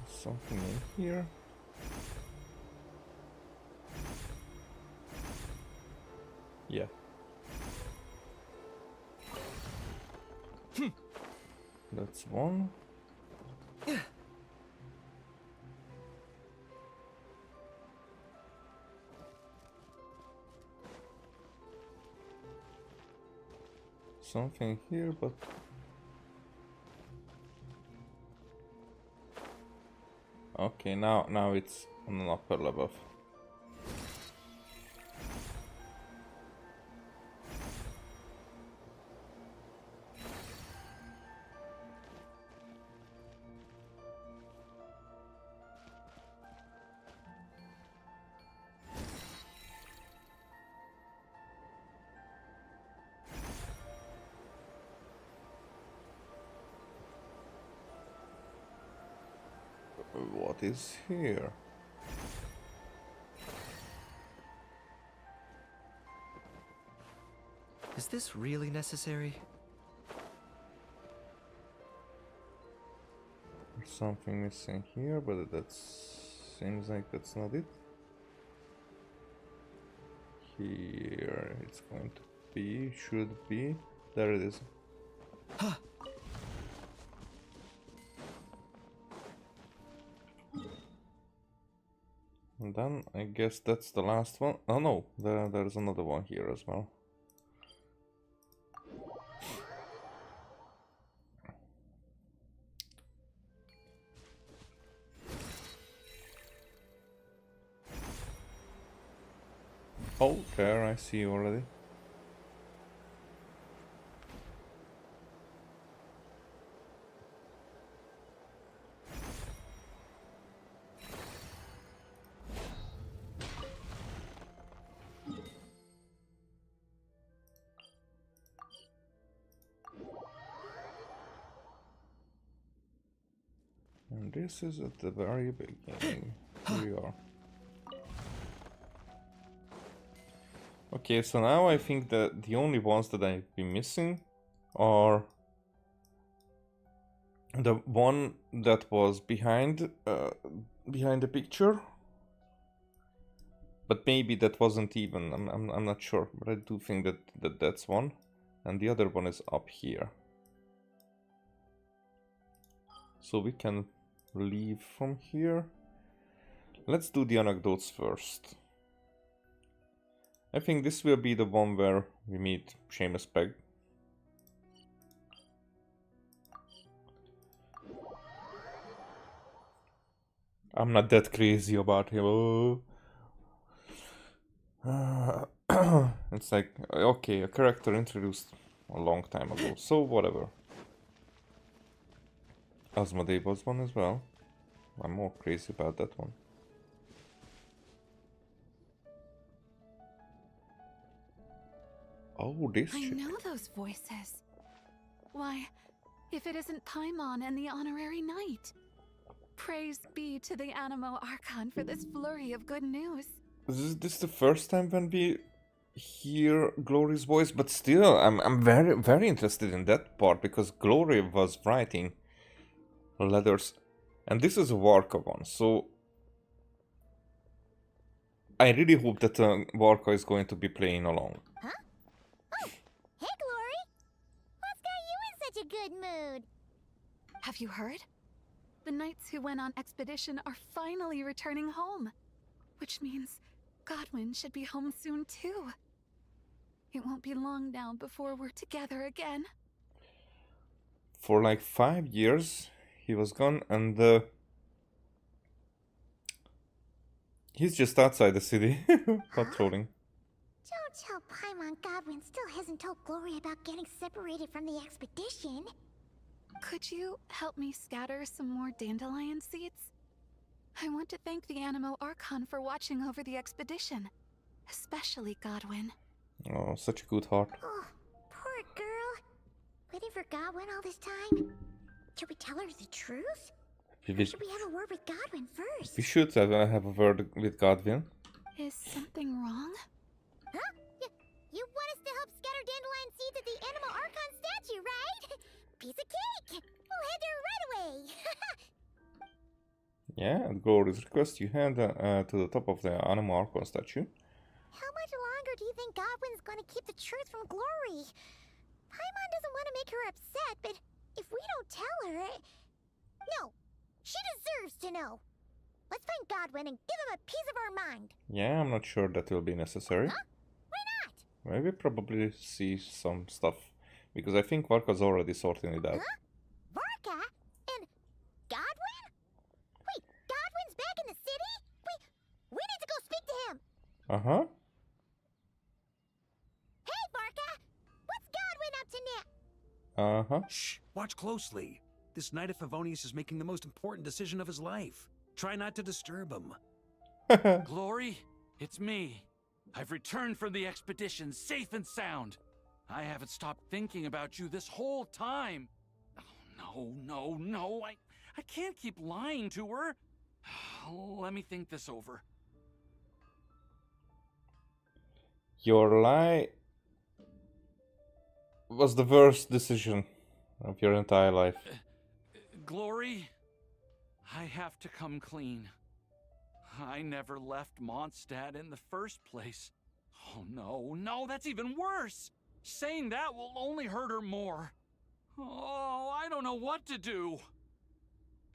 Something in here. Yeah. That's one. Something here, but... Okay, now it's on an upper level. What is here? Is this really necessary? There's something missing here, but that seems like that's not it. Here it's going to be, should be. There it is. Huh. And then I guess that's the last one. Oh no, there's another one here as well. Oh, there, I see you already. And this is at the very beginning. Here we are. Okay, so now I think that the only ones that I've been missing are the one that was behind the picture, but maybe that wasn't even. I'm not sure, but I do think that that's one, and the other one is up here. So we can leave from here. Let's do the anecdotes first. I think this will be the one where we meet Seamus Pegg. I'm not that crazy about him. It's like, okay, a character introduced a long time ago, so whatever. Asmodee was one as well. I'm more crazy about that one. Oh, this I chick. know those voices. Why, if it isn't Paimon and the Honorary Knight. Praise be to the Animo Archon for this flurry of good news. Is this the first time when we hear Glory's voice? But still, I'm very interested in that part, because Glory was writing letters, and this is a Warka one, so I really hope that Warka is going to be playing along. Huh? Oh, hey, Glory. What's got you in such a good mood? Have you heard? The knights who went on expedition are finally returning home. Which means Godwin should be home soon too. It won't be long now before we're together again. For like 5 years he was gone, and he's just outside the city patrolling. Don't tell Paimon Godwin still hasn't told Glory about getting separated from the expedition. Could you help me scatter some more dandelion seeds? I want to thank the Animo Archon for watching over the expedition. Especially Godwin. Oh, such a good heart. Oh, poor girl. Waiting for Godwin all this time? Should we tell her the truth? Or should we have a word with Godwin first? We should have a word with Godwin. Is something wrong? Huh? You want us to help scatter dandelion seeds at the Animo Archon statue, right? Piece of cake! We'll head there right away! Yeah, at Glory's request, you head to the top of the Animo Archon statue. How much longer do you think Godwin's gonna keep the truth from Glory? Paimon doesn't want to make her upset, but if we don't tell her... No, she deserves to know. Let's find Godwin and give him a piece of our mind. Yeah, I'm not sure that will be necessary. Huh? Why not? Maybe probably see some stuff, because I think Varka's already sorting it out. Huh? Varka? And Godwin? Wait, Godwin's back in the city? We need to go speak to him. Uh-huh. Hey, Varka! What's Godwin up to now? Uh-huh. Shh! Watch closely. This Knight of Favonius is making the most important decision of his life. Try not to disturb him. Glory, it's me. I've returned from the expedition safe and sound. I haven't stopped thinking about you this whole time. Oh, no. I can't keep lying to her. Let me think this over. Your lie was the worst decision of your entire life. Glory, I have to come clean. I never left Mondstadt in the first place. Oh, no, that's even worse. Saying that will only hurt her more. Oh, I don't know what to do.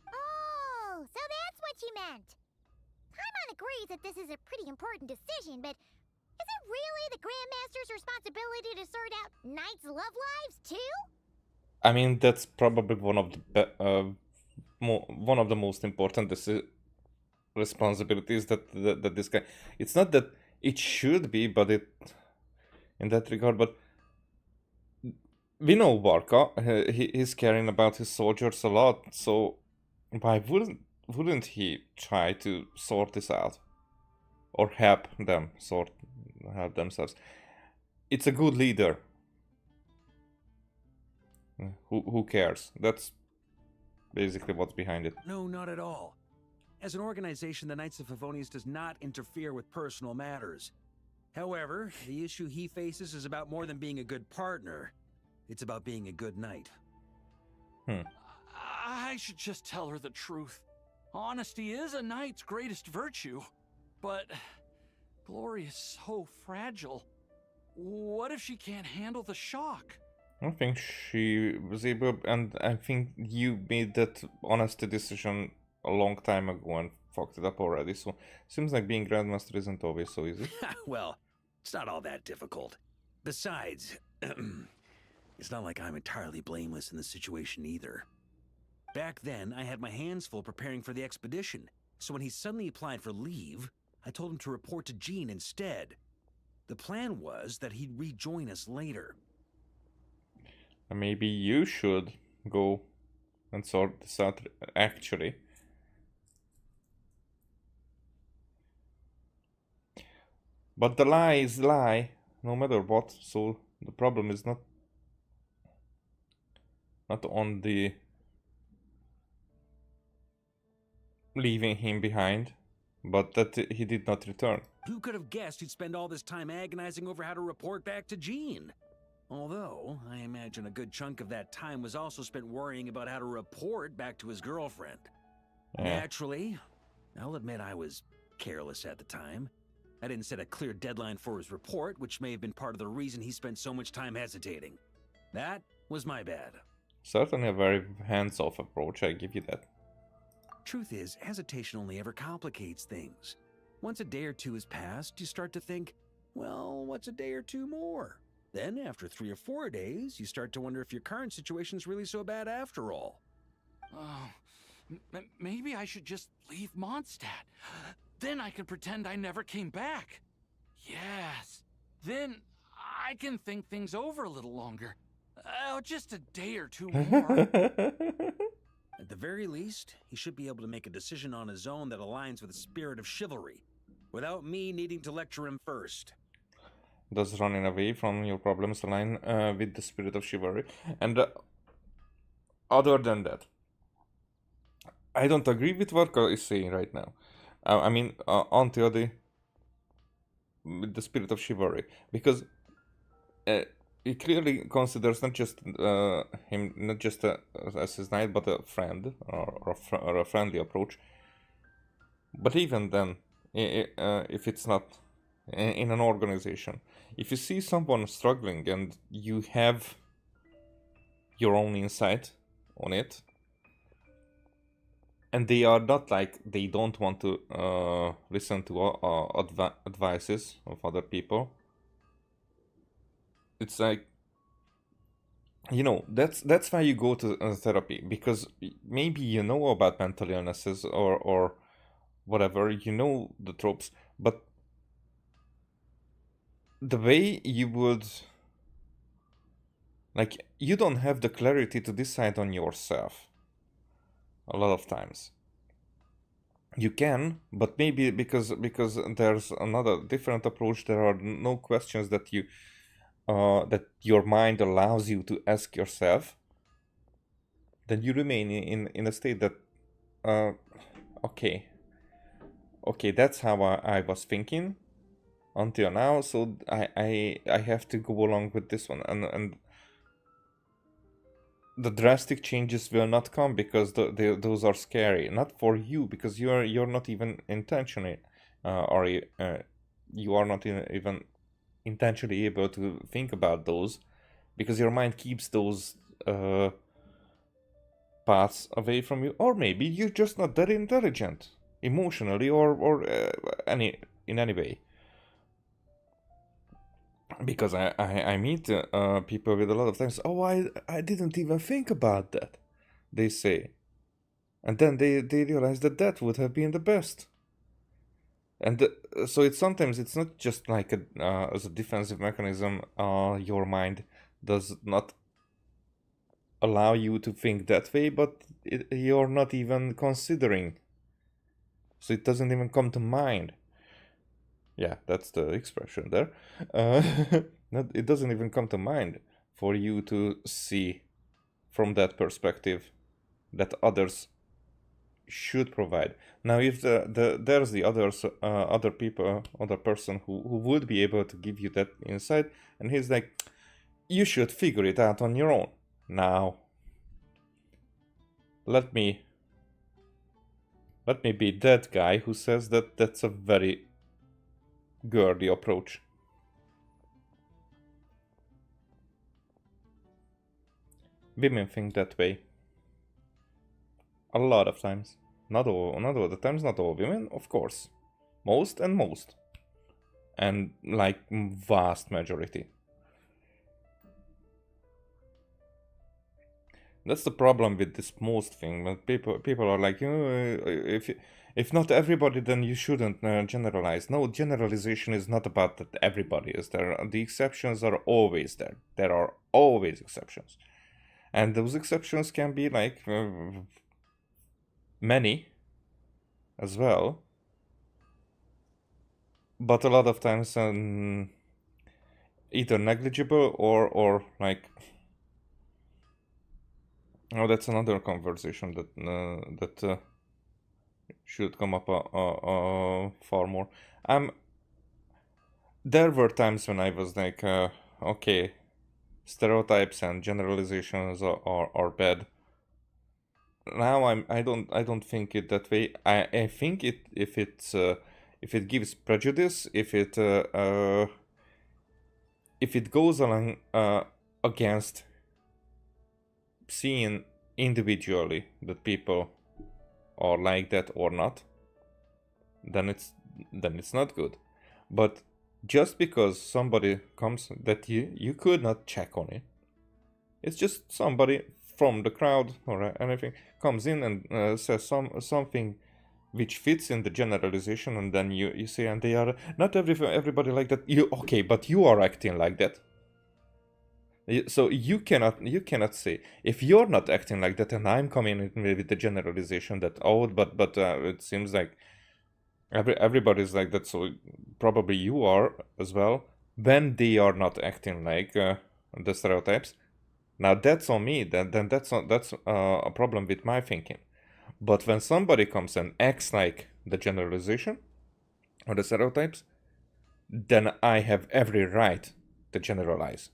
Oh, so that's what you meant. Paimon agrees that this is a pretty important decision, but is it really the Grandmaster's responsibility to sort out knights' love lives, too? I mean, that's probably one of the most important responsibilities that this guy. It's not that it should be, but it in that regard. But we know Barca. He's caring about his soldiers a lot. So why wouldn't he try to sort this out or help themselves? It's a good leader. Who cares? That's basically what's behind it. No, not at all. As an organization, the Knights of Favonius does not interfere with personal matters. However, the issue he faces is about more than being a good partner. It's about being a good knight. I should just tell her the truth. Honesty is a knight's greatest virtue. But Glory is so fragile. What if she can't handle the shock? I don't think she was able, and I think you made that honesty decision a long time ago and fucked it up already, so seems like being Grandmaster isn't always so easy. Well, it's not all that difficult. Besides, it's not like I'm entirely blameless in the situation either. Back then, I had my hands full preparing for the expedition, so when he suddenly applied for leave, I told him to report to Jean instead. The plan was that he'd rejoin us later. Maybe you should go and sort this out, actually. But the lie is lie, no matter what, so the problem is not on the leaving him behind, but that he did not return. Who could have guessed he'd spend all this time agonizing over how to report back to Jean? Although, I imagine a good chunk of that time was also spent worrying about how to report back to his girlfriend. Yeah. Naturally, I'll admit I was careless at the time. I didn't set a clear deadline for his report, which may have been part of the reason he spent so much time hesitating. That was my bad. Certainly a very hands-off approach, I give you that. Truth is, hesitation only ever complicates things. Once a day or two has passed, you start to think, well, what's a day or two more? Then, after 3 or 4 days, you start to wonder if your current situation's really so bad after all. Maybe I should just leave Mondstadt. Then I can pretend I never came back. Yes. Then I can think things over a little longer. Just a day or two more. At the very least, he should be able to make a decision on his own that aligns with the spirit of chivalry, without me needing to lecture him first. Does running away from your problems align with the spirit of chivalry? And other than that, I don't agree with what Varka is saying right now. I mean, with the spirit of chivalry, because he clearly considers not just him, not just as his knight, but a friend or a friendly approach. But even then, if it's not in an organization, if you see someone struggling and you have your own insight on it, and they are not like, they don't want to listen to advices of other people, it's like, you know, that's why you go to therapy, because maybe you know about mental illnesses or whatever, you know the tropes, but the way you would, like, you don't have the clarity to decide on yourself a lot of times. You can, but maybe because there's another different approach, there are no questions that you that your mind allows you to ask yourself, then you remain in a state that okay, that's how I was thinking until now, so I have to go along with this one, and the drastic changes will not come because those are scary, not for you, because you're not even intentionally you are not even intentionally able to think about those, because your mind keeps those paths away from you, or maybe you're just not that intelligent emotionally or in any way. Because I meet people with a lot of things. Oh, I didn't even think about that, they say. And then they realize that would have been the best. And so it's sometimes it's not just like as a defensive mechanism. Your mind does not allow you to think that way, but you're not even considering. So it doesn't even come to mind. Yeah, that's the expression there. It doesn't even come to mind for you to see from that perspective that others should provide. Now, if there's the other people, other person who would be able to give you that insight, and he's like, you should figure it out on your own. Now, let me be that guy who says that that's a very girly approach. Women think that way. A lot of times. Not all the times, not all women, of course. Most. And like vast majority. That's the problem with this most thing. But people are like, if not everybody, then you shouldn't generalize. No, generalization is not about that everybody is there. The exceptions are always there. There are always exceptions. And those exceptions can be like many as well. But a lot of times either negligible or like... Oh, that's another conversation that should come up far more. There were times when I was like, okay, stereotypes and generalizations are bad. Now I don't think it that way. I think if it gives prejudice, if it goes along against seeing individually that people are like that or not, then it's not good. But just because somebody comes that you could not check on it, it's just somebody from the crowd or anything comes in and says something which fits in the generalization, and then you say, and they are not everybody like that. Okay, but you are acting like that. So you cannot say, if you're not acting like that and I'm coming in with the generalization that but it seems like everybody's like that, so probably you are as well, when they are not acting like the stereotypes. Now that's on me. Then that's a problem with my thinking. But when somebody comes and acts like the generalization or the stereotypes, then I have every right to generalize.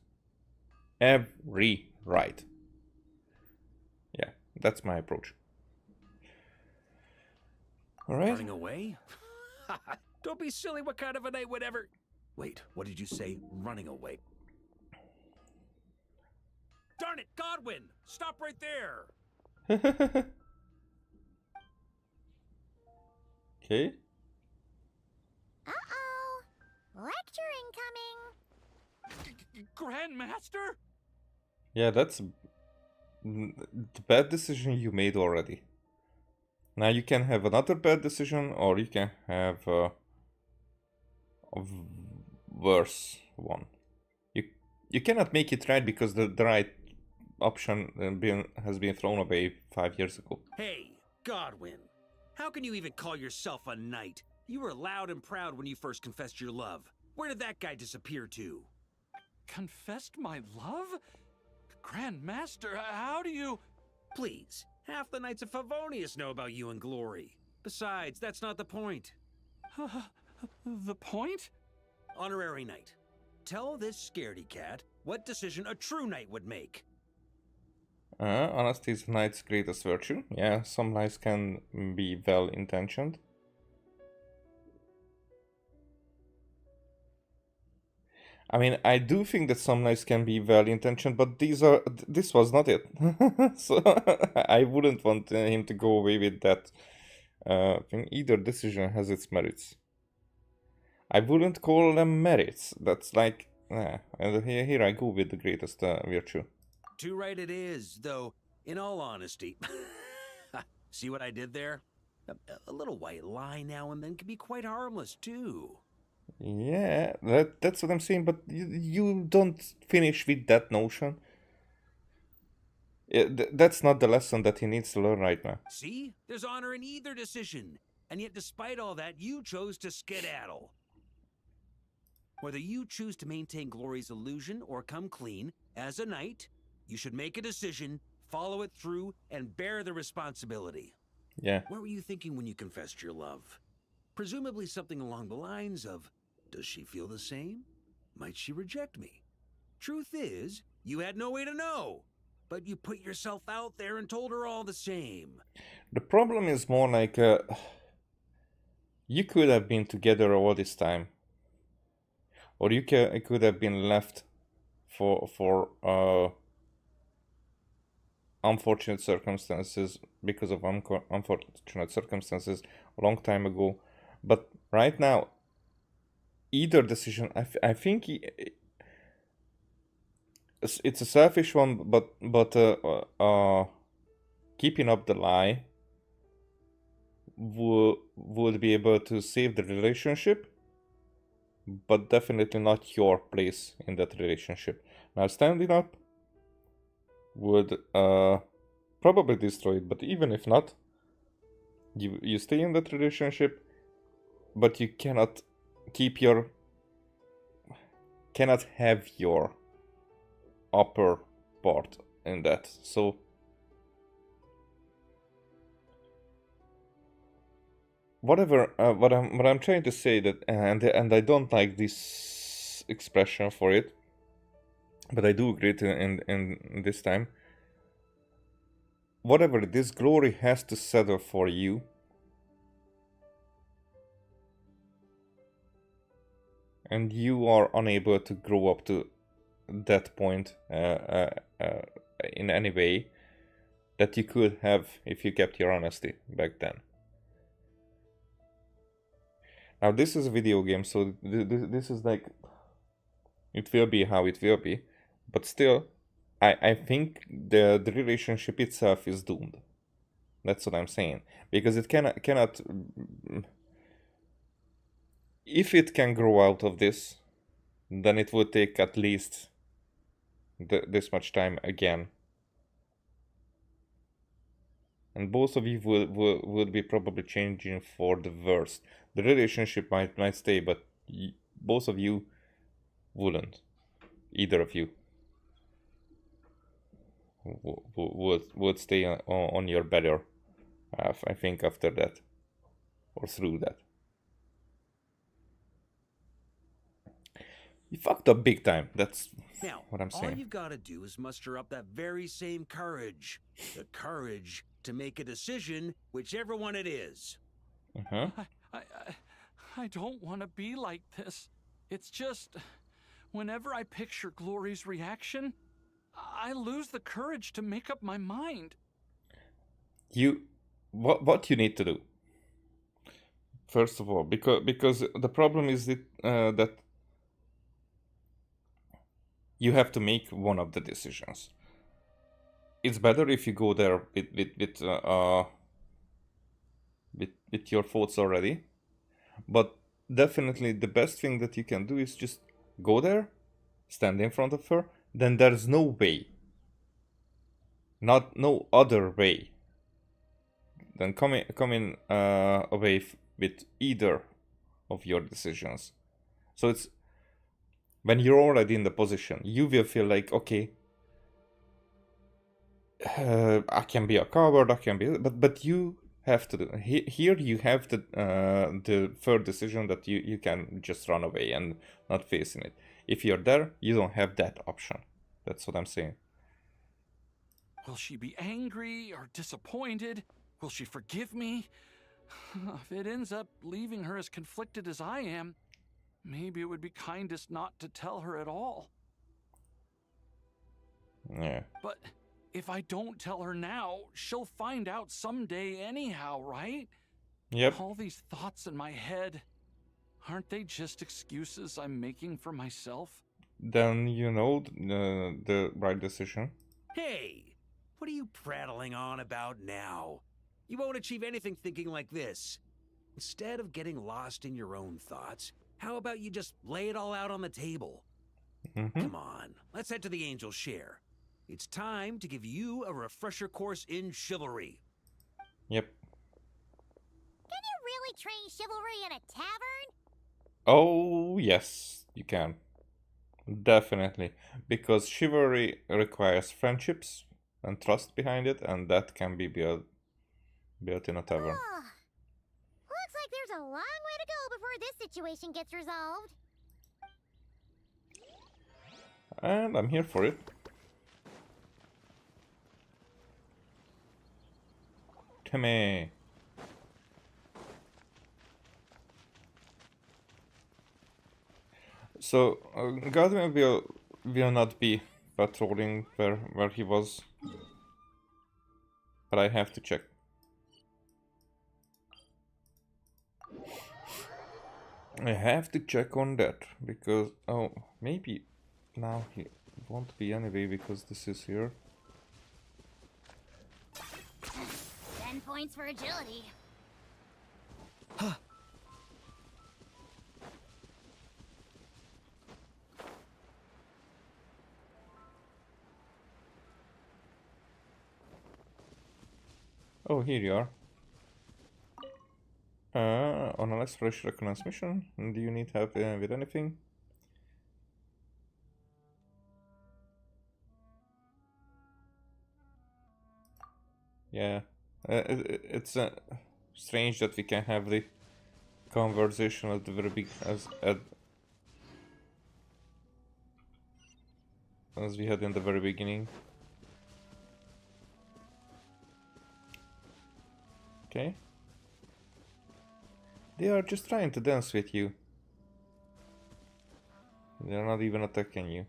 Every right. Yeah, that's my approach. All right. Running away? Don't be silly. What kind of a night would ever... Wait, what did you say? Running away? Darn it, Godwin! Stop right there! Okay. Uh-oh. Lecture incoming. Grandmaster? Yeah, that's the bad decision you made already. Now you can have another bad decision, or you can have a worse one. You cannot make it right because the right option has been thrown away 5 years ago. Hey, Godwin. How can you even call yourself a knight? You were loud and proud when you first confessed your love. Where did that guy disappear to? Confessed my love? Grandmaster, how do you... Please, half the Knights of Favonius know about you and Glory. Besides, that's not the point. The point? Honorary Knight, tell this scaredy cat what decision a true knight would make. Honesty is a knight's greatest virtue. Yeah, some lies can be well-intentioned. I mean, I do think that some lies can be well-intentioned, but this was not it. So I wouldn't want him to go away with that thing. Either decision has its merits. I wouldn't call them merits. That's like, and here I go with the greatest virtue. Too right it is, though, in all honesty. See what I did there? A little white lie now and then can be quite harmless, too. Yeah, that's what I'm saying, but you don't finish with that notion. That's not the lesson that he needs to learn right now. See? There's honor in either decision. And yet, despite all that, you chose to skedaddle. Whether you choose to maintain Glory's illusion or come clean, as a knight, you should make a decision, follow it through, and bear the responsibility. Yeah. What were you thinking when you confessed your love? Presumably something along the lines of, does she feel the same? Might she reject me? Truth is, you had no way to know. But you put yourself out there and told her all the same. The problem is more like you could have been together all this time, or you could have been left for unfortunate circumstances because of unfortunate circumstances a long time ago. But right now, either decision, I think it's a selfish one, but keeping up the lie would be able to save the relationship, but definitely not your place in that relationship. Now, standing up would probably destroy it, but even if not, you stay in that relationship, but you cannot have your upper part in that. So whatever, what I'm trying to say, that and I don't like this expression for it, but I do agree to in this time. Whatever this Glory has to settle for you, and you are unable to grow up to that point in any way that you could have if you kept your honesty back then. Now this is a video game, so this is like, it will be how it will be, but still, I think the relationship itself is doomed. That's what I'm saying, because it cannot. If it can grow out of this, then it would take at least this much time again, and both of you would be probably changing for the worse. The relationship might stay, but both of you wouldn't. Either of you would stay on your better half, I think, after that, or through that. You fucked up big time. That's what I'm saying. All you've got to do is muster up that very same courage. The courage to make a decision, whichever one it is. Uh-huh. I don't want to be like this. It's just, whenever I picture Glory's reaction, I lose the courage to make up my mind. What you need to do, first of all, because the problem is that you have to make one of the decisions. It's better if you go there with your thoughts already, but definitely the best thing that you can do is just go there, stand in front of her. Then there's no way, no other way than coming away with either of your decisions. So it's when you're already in the position, you will feel like, okay, I can be a coward, but you have to do here. You have the third decision that you can just run away and not facing it. If you're there, you don't have that option. That's what I'm saying. Will she be angry or disappointed? Will she forgive me? If it ends up leaving her as conflicted as I am, maybe it would be kindest not to tell her at all. Yeah. But if I don't tell her now, she'll find out someday anyhow, right? Yep. All these thoughts in my head, aren't they just excuses I'm making for myself? Then you know the right decision. Hey, what are you prattling on about now? You won't achieve anything thinking like this. Instead of getting lost in your own thoughts, how about you just lay it all out on the table? Come on, let's head to the Angel's Share. It's time to give you a refresher course in chivalry. Yep. Can you really train chivalry in a tavern? Oh, yes, you can. Definitely. Because chivalry requires friendships and trust behind it, and that can be built in a tavern. Ugh. Looks like there's a long way to go before this situation gets resolved. And I'm here for it. Come here. So, Godwin will not be patrolling where he was. But I have to check. I have to check on that, because... Oh, maybe now he won't be anyway, because this is here. 10 points for agility. Oh, here you are. On an exploration reconnaissance mission. Do you need help with anything? Yeah. It's strange that we can have the conversation at the very big as we had in the very beginning. Okay. They are just trying to dance with you. They're not even attacking you.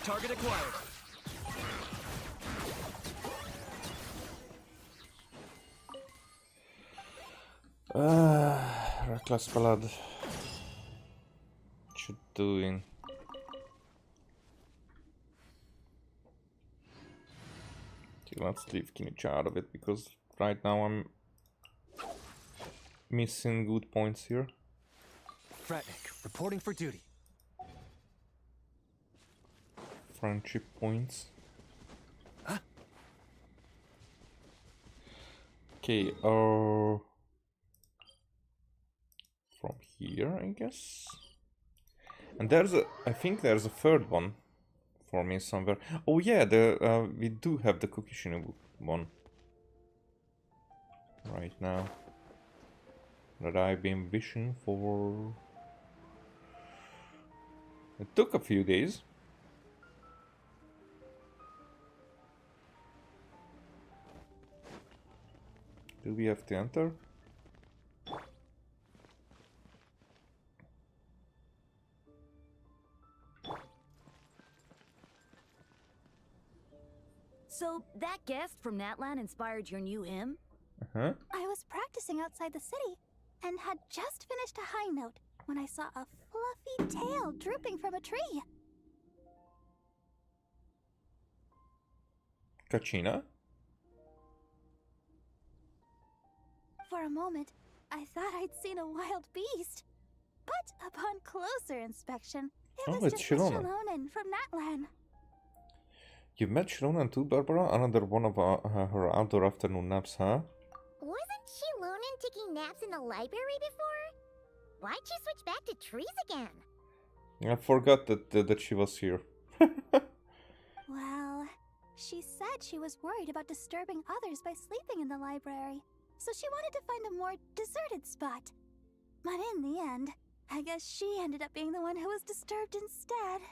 Target acquired. Reckless blood. What you doing? Okay, let's leave Kinich out of it, because right now I'm missing good points here. Fratnik, reporting for duty. Friendship points. Huh? Okay, from here, I guess. And I think there's a third one for me somewhere. Oh yeah, we do have the Kokishino one right now that I've been wishing for. It took a few days. Do we have to enter? So, that guest from Natlan inspired your new hymn? Uh-huh. I was practicing outside the city and had just finished a high note when I saw a fluffy tail drooping from a tree. Kachina? For a moment, I thought I'd seen a wild beast. But upon closer inspection, it Oh, was it's just Shilonen. Shilonen from Natlan. You met Shilonen too, Barbara? Another one of her outdoor afternoon naps, huh? Wasn't Shilonen taking naps in the library before? Why'd she switch back to trees again? I forgot that she was here. Well, she said she was worried about disturbing others by sleeping in the library, so she wanted to find a more deserted spot. But in the end, I guess she ended up being the one who was disturbed instead.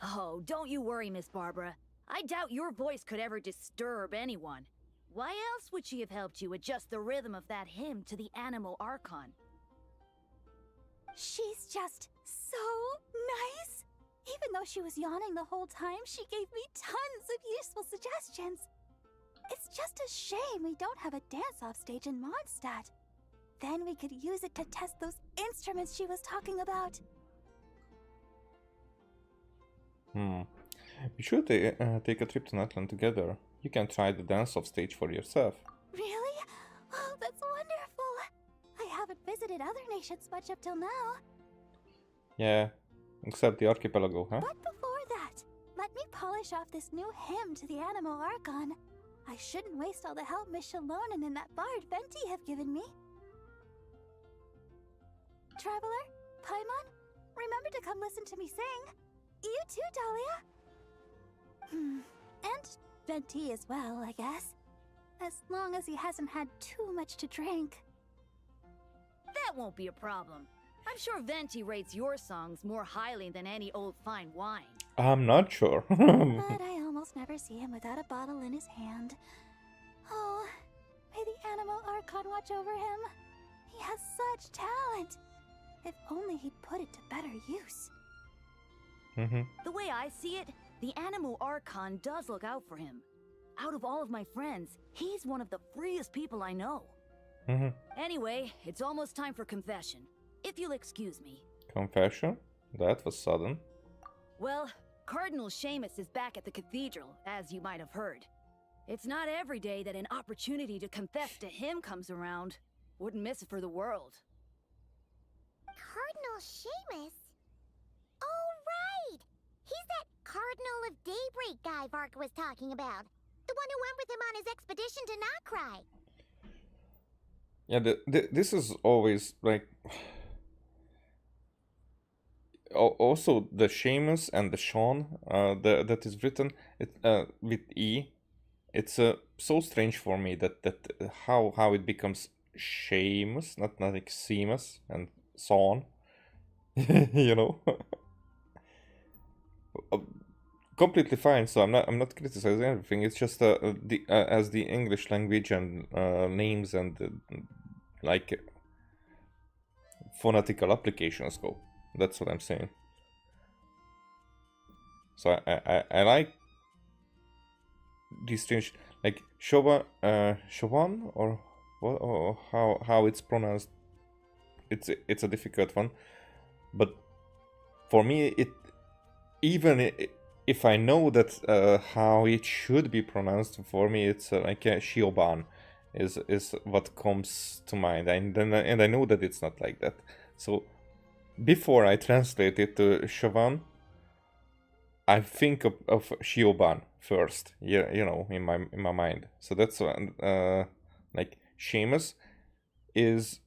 Oh, don't you worry, Miss Barbara. I doubt your voice could ever disturb anyone. Why else would she have helped you adjust the rhythm of that hymn to the animal archon? She's just so nice. Even though she was yawning the whole time, she gave me tons of useful suggestions. It's just a shame we don't have a dance-off stage in Mondstadt. Then we could use it to test those instruments she was talking about. We should take a trip to Natlan together. You can try the dance-off stage for yourself. Really? Oh, that's wonderful. I haven't visited other nations much up till now. Yeah, except the archipelago, huh? But before that, let me polish off this new hymn to the Animo Archon. I shouldn't waste all the help Miss Shalonen and that bard Venti have given me. Traveler, Paimon, remember to come listen to me sing. You too, Dahlia. And Venti as well, I guess. As long as he hasn't had too much to drink. That won't be a problem. I'm sure Venti rates your songs more highly than any old fine wine. I'm not sure. But I almost never see him without a bottle in his hand. Oh, may the Animo Archon watch over him. He has such talent. If only he'd put it to better use. The way I see it, the Animo Archon does look out for him. Out of all of my friends, he's one of the freest people I know. Anyway, it's almost time for confession. If you'll excuse me. Confession? That was sudden. Well, Cardinal Seamus is back at the cathedral, as you might have heard. It's not every day that an opportunity to confess to him comes around. Wouldn't miss it for the world. Cardinal Seamus? Oh, right! He's that Cardinal of Daybreak guy Varka was talking about. The one who went with him on his expedition to Notcry. Yeah, this is always like... Also, the Seamus and the Sean that is written with E, it's so strange for me that how it becomes Seamus, not like Seamus and Sean, you know. Completely fine. So I'm not criticizing everything. It's just as the English language and names and like phonetical applications go. That's what I'm saying. So I like these strange, like Shovan or what, or how it's pronounced. It's a difficult one, but for me if I know that how it should be pronounced, for me it's like Shioban is what comes to mind, and I know that it's not like that. So before I translate it to Shovan, I think of Shioban first. Yeah, you know, in my mind. So that's like Seamus is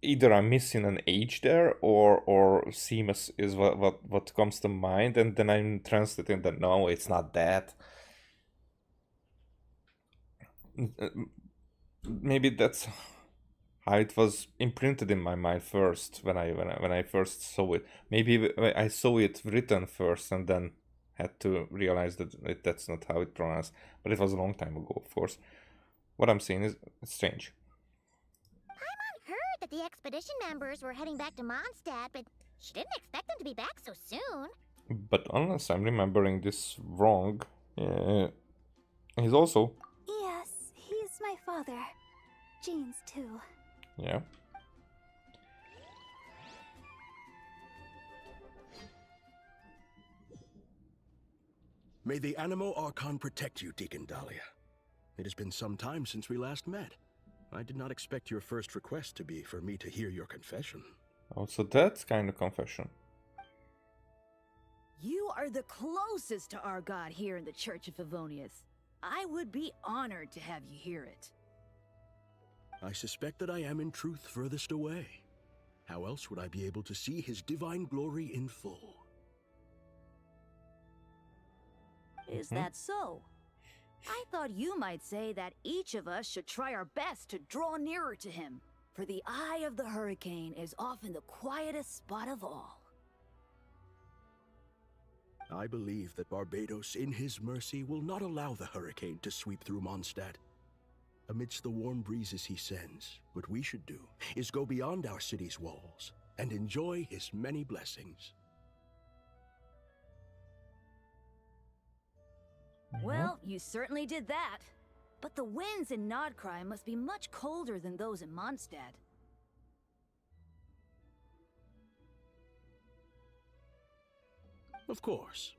either I'm missing an H there, or Seamus is what comes to mind, and then I'm translating that no, it's not that. Maybe that's how it was imprinted in my mind first when I first saw it. Maybe I saw it written first and then had to realize that that's not how it's pronounced. But it was a long time ago, of course. What I'm saying is it's strange. Paimon heard that the expedition members were heading back to Mondstadt, but she didn't expect them to be back so soon. But unless I'm remembering this wrong, he's also... Yes, he's my father. Jean's too. Yeah. May the Animo Archon protect you, Deacon Dahlia. It has been some time since we last met. I did not expect your first request to be for me to hear your confession. Oh, so that's kind of confession. You are the closest to our god here in the Church of Favonius. I would be honored to have you hear it. I suspect that I am in truth furthest away. How else would I be able to see his divine glory in full? Is that so? I thought you might say that each of us should try our best to draw nearer to him, for the eye of the hurricane is often the quietest spot of all. I believe that Barbados, in his mercy, will not allow the hurricane to sweep through Mondstadt. Amidst the warm breezes he sends, what we should do is go beyond our city's walls and enjoy his many blessings. Well, you certainly did that. But the winds in Nodcry must be much colder than those in Mondstadt. Of course.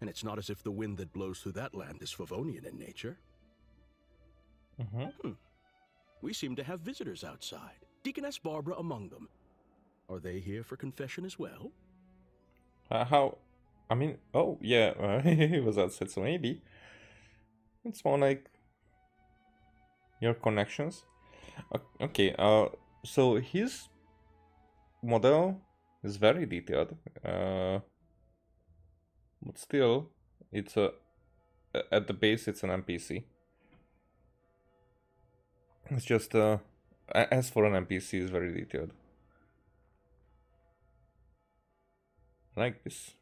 And it's not as if the wind that blows through that land is Favonian in nature. We seem to have visitors outside. Deaconess Barbara among them. Are they here for confession as well? How? I mean, oh yeah, he was outside, so maybe it's more like your connections. Okay. So his model is very detailed. But still, it's at the base, it's an NPC. It's just as for an NPC, it's very detailed. Like this.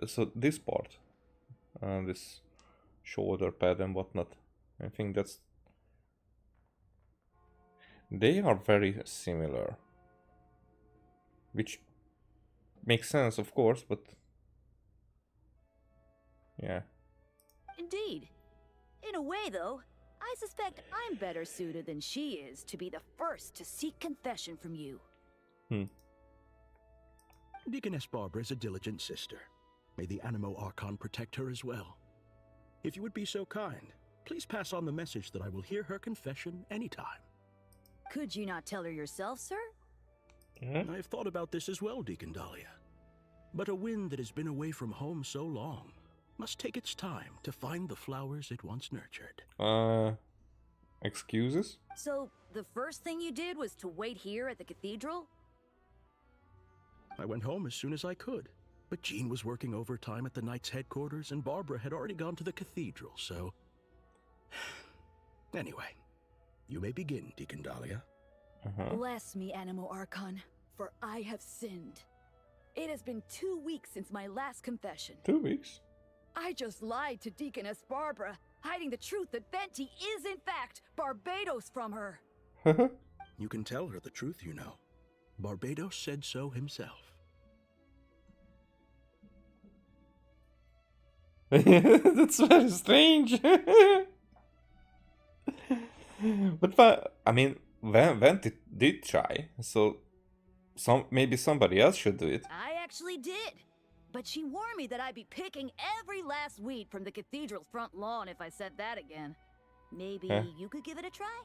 So this part, this shoulder pad and whatnot, I think they are very similar, which makes sense, of course, but yeah. Indeed. In a way, though, I suspect I'm better suited than she is to be the first to seek confession from you. Deaconess Barbara is a diligent sister. May the Animo Archon protect her as well. If you would be so kind, please pass on the message that I will hear her confession anytime. Could you not tell her yourself, sir? I have thought about this as well, Deacon Dahlia. But a wind that has been away from home so long must take its time to find the flowers it once nurtured. Excuses? So, the first thing you did was to wait here at the cathedral? I went home as soon as I could, but Jean was working overtime at the Knights' headquarters and Barbara had already gone to the cathedral, so... Anyway, you may begin, Deacon Dahlia. Bless me, Animo Archon, for I have sinned. It has been 2 weeks since my last confession. 2 weeks? I just lied to Deaconess Barbara, hiding the truth that Venti is in fact Barbados from her. You can tell her the truth, you know. Barbados said so himself. That's very strange. But I mean, Venti did try, so maybe somebody else should do it. I actually did. But she warned me that I'd be picking every last weed from the cathedral's front lawn if I said that again. Maybe you could give it a try?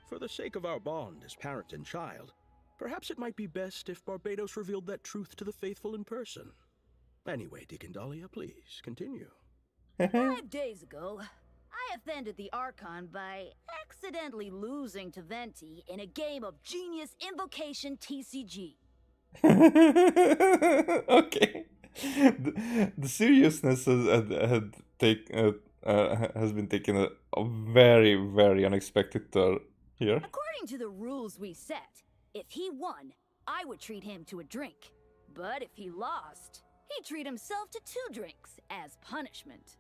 For the sake of our bond as parent and child, perhaps it might be best if Barbados revealed that truth to the faithful in person. Anyway, Deacon Dahlia, please, continue. 5 days ago, I offended the Archon by accidentally losing to Venti in a game of Genius Invocation TCG. Okay. The seriousness has been taken a very, very unexpected turn here. According to the rules we set, if he won, I would treat him to a drink. But if he lost, he'd treat himself to 2 drinks as punishment.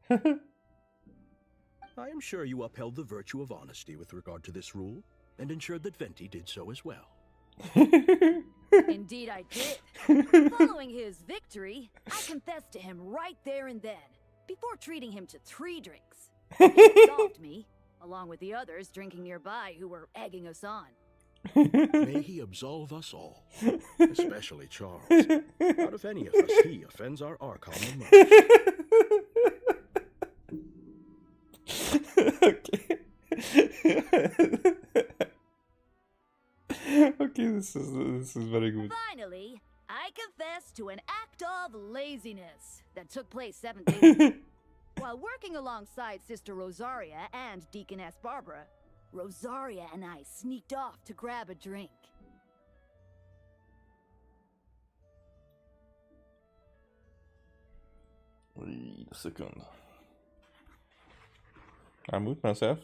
I am sure you upheld the virtue of honesty with regard to this rule, and ensured that Venti did so as well. Indeed I did. Following his victory, I confessed to him right there and then, before treating him to 3 drinks. He absolved me, along with the others drinking nearby who were egging us on. May he absolve us all, especially Charles. Out of any of us, he offends our Archon the most. Okay. Okay, this is very good. Finally, I confessed to an act of laziness that took place 7 days ago. While working alongside Sister Rosaria and Deaconess Barbara, Rosaria and I sneaked off to grab a drink. Wait a second. I moved myself.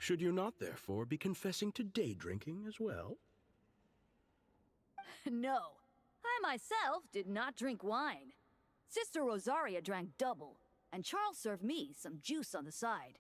Should you not, therefore, be confessing to day drinking as well? No, I myself did not drink wine. Sister Rosaria drank double, and Charles served me some juice on the side.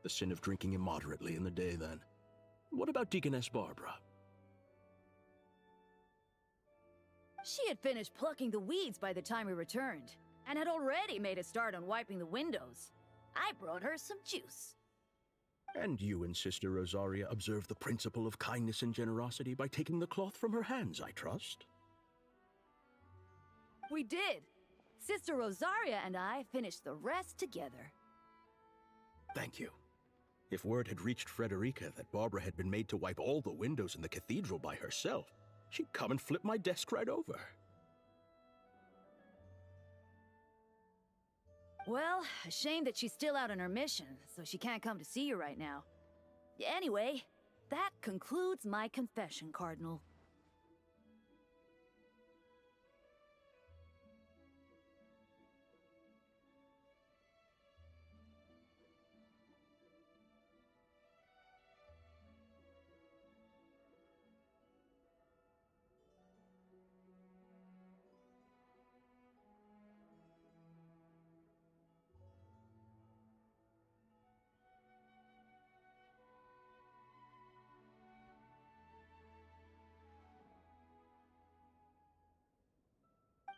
The sin of drinking immoderately in the day, then. What about Deaconess Barbara? She had finished plucking the weeds by the time we returned, and had already made a start on wiping the windows. I brought her some juice. And you and Sister Rosaria observed the principle of kindness and generosity by taking the cloth from her hands, I trust? We did. Sister Rosaria and I finished the rest together. Thank you. If word had reached Frederica that Barbara had been made to wipe all the windows in the cathedral by herself, she'd come and flip my desk right over. Well, a shame that she's still out on her mission, so she can't come to see you right now. Anyway, that concludes my confession, Cardinal.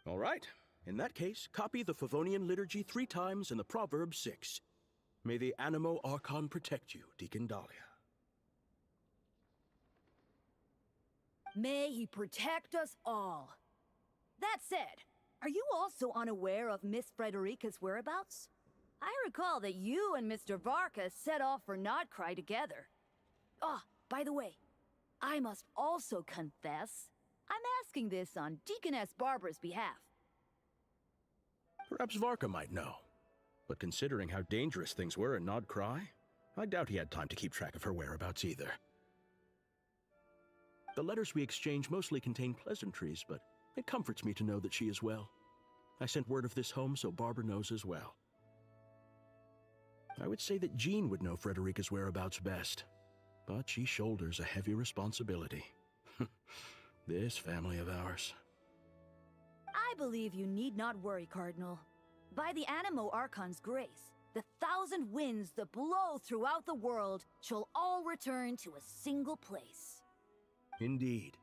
All right. In that case, copy the Favonian liturgy 3 times and the proverb 6. May the Animo Archon protect you, Deacon Dahlia. May he protect us all. That said, are you also unaware of Miss Frederica's whereabouts? I recall that you and Mr. Varka set off for Nodcry together. By the way, I must also confess, I'm asking this on Deaconess Barbara's behalf. Perhaps Varka might know. But considering how dangerous things were in Nodcry, I doubt he had time to keep track of her whereabouts either. The letters we exchanged mostly contain pleasantries, but it comforts me to know that she is well. I sent word of this home so Barbara knows as well. I would say that Jean would know Frederica's whereabouts best, but she shoulders a heavy responsibility. This family of ours. I believe you need not worry, Cardinal. By the Animo Archon's grace, the 1,000 winds that blow throughout the world shall all return to a single place. Indeed.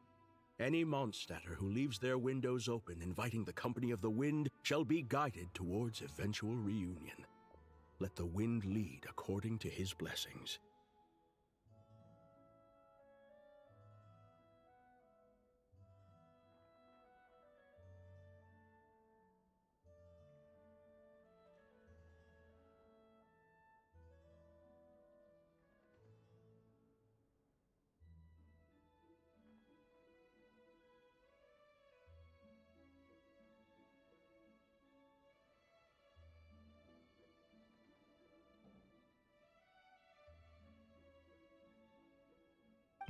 Any Mondstadter who leaves their windows open inviting the company of the wind shall be guided towards eventual reunion. Let the wind lead according to his blessings.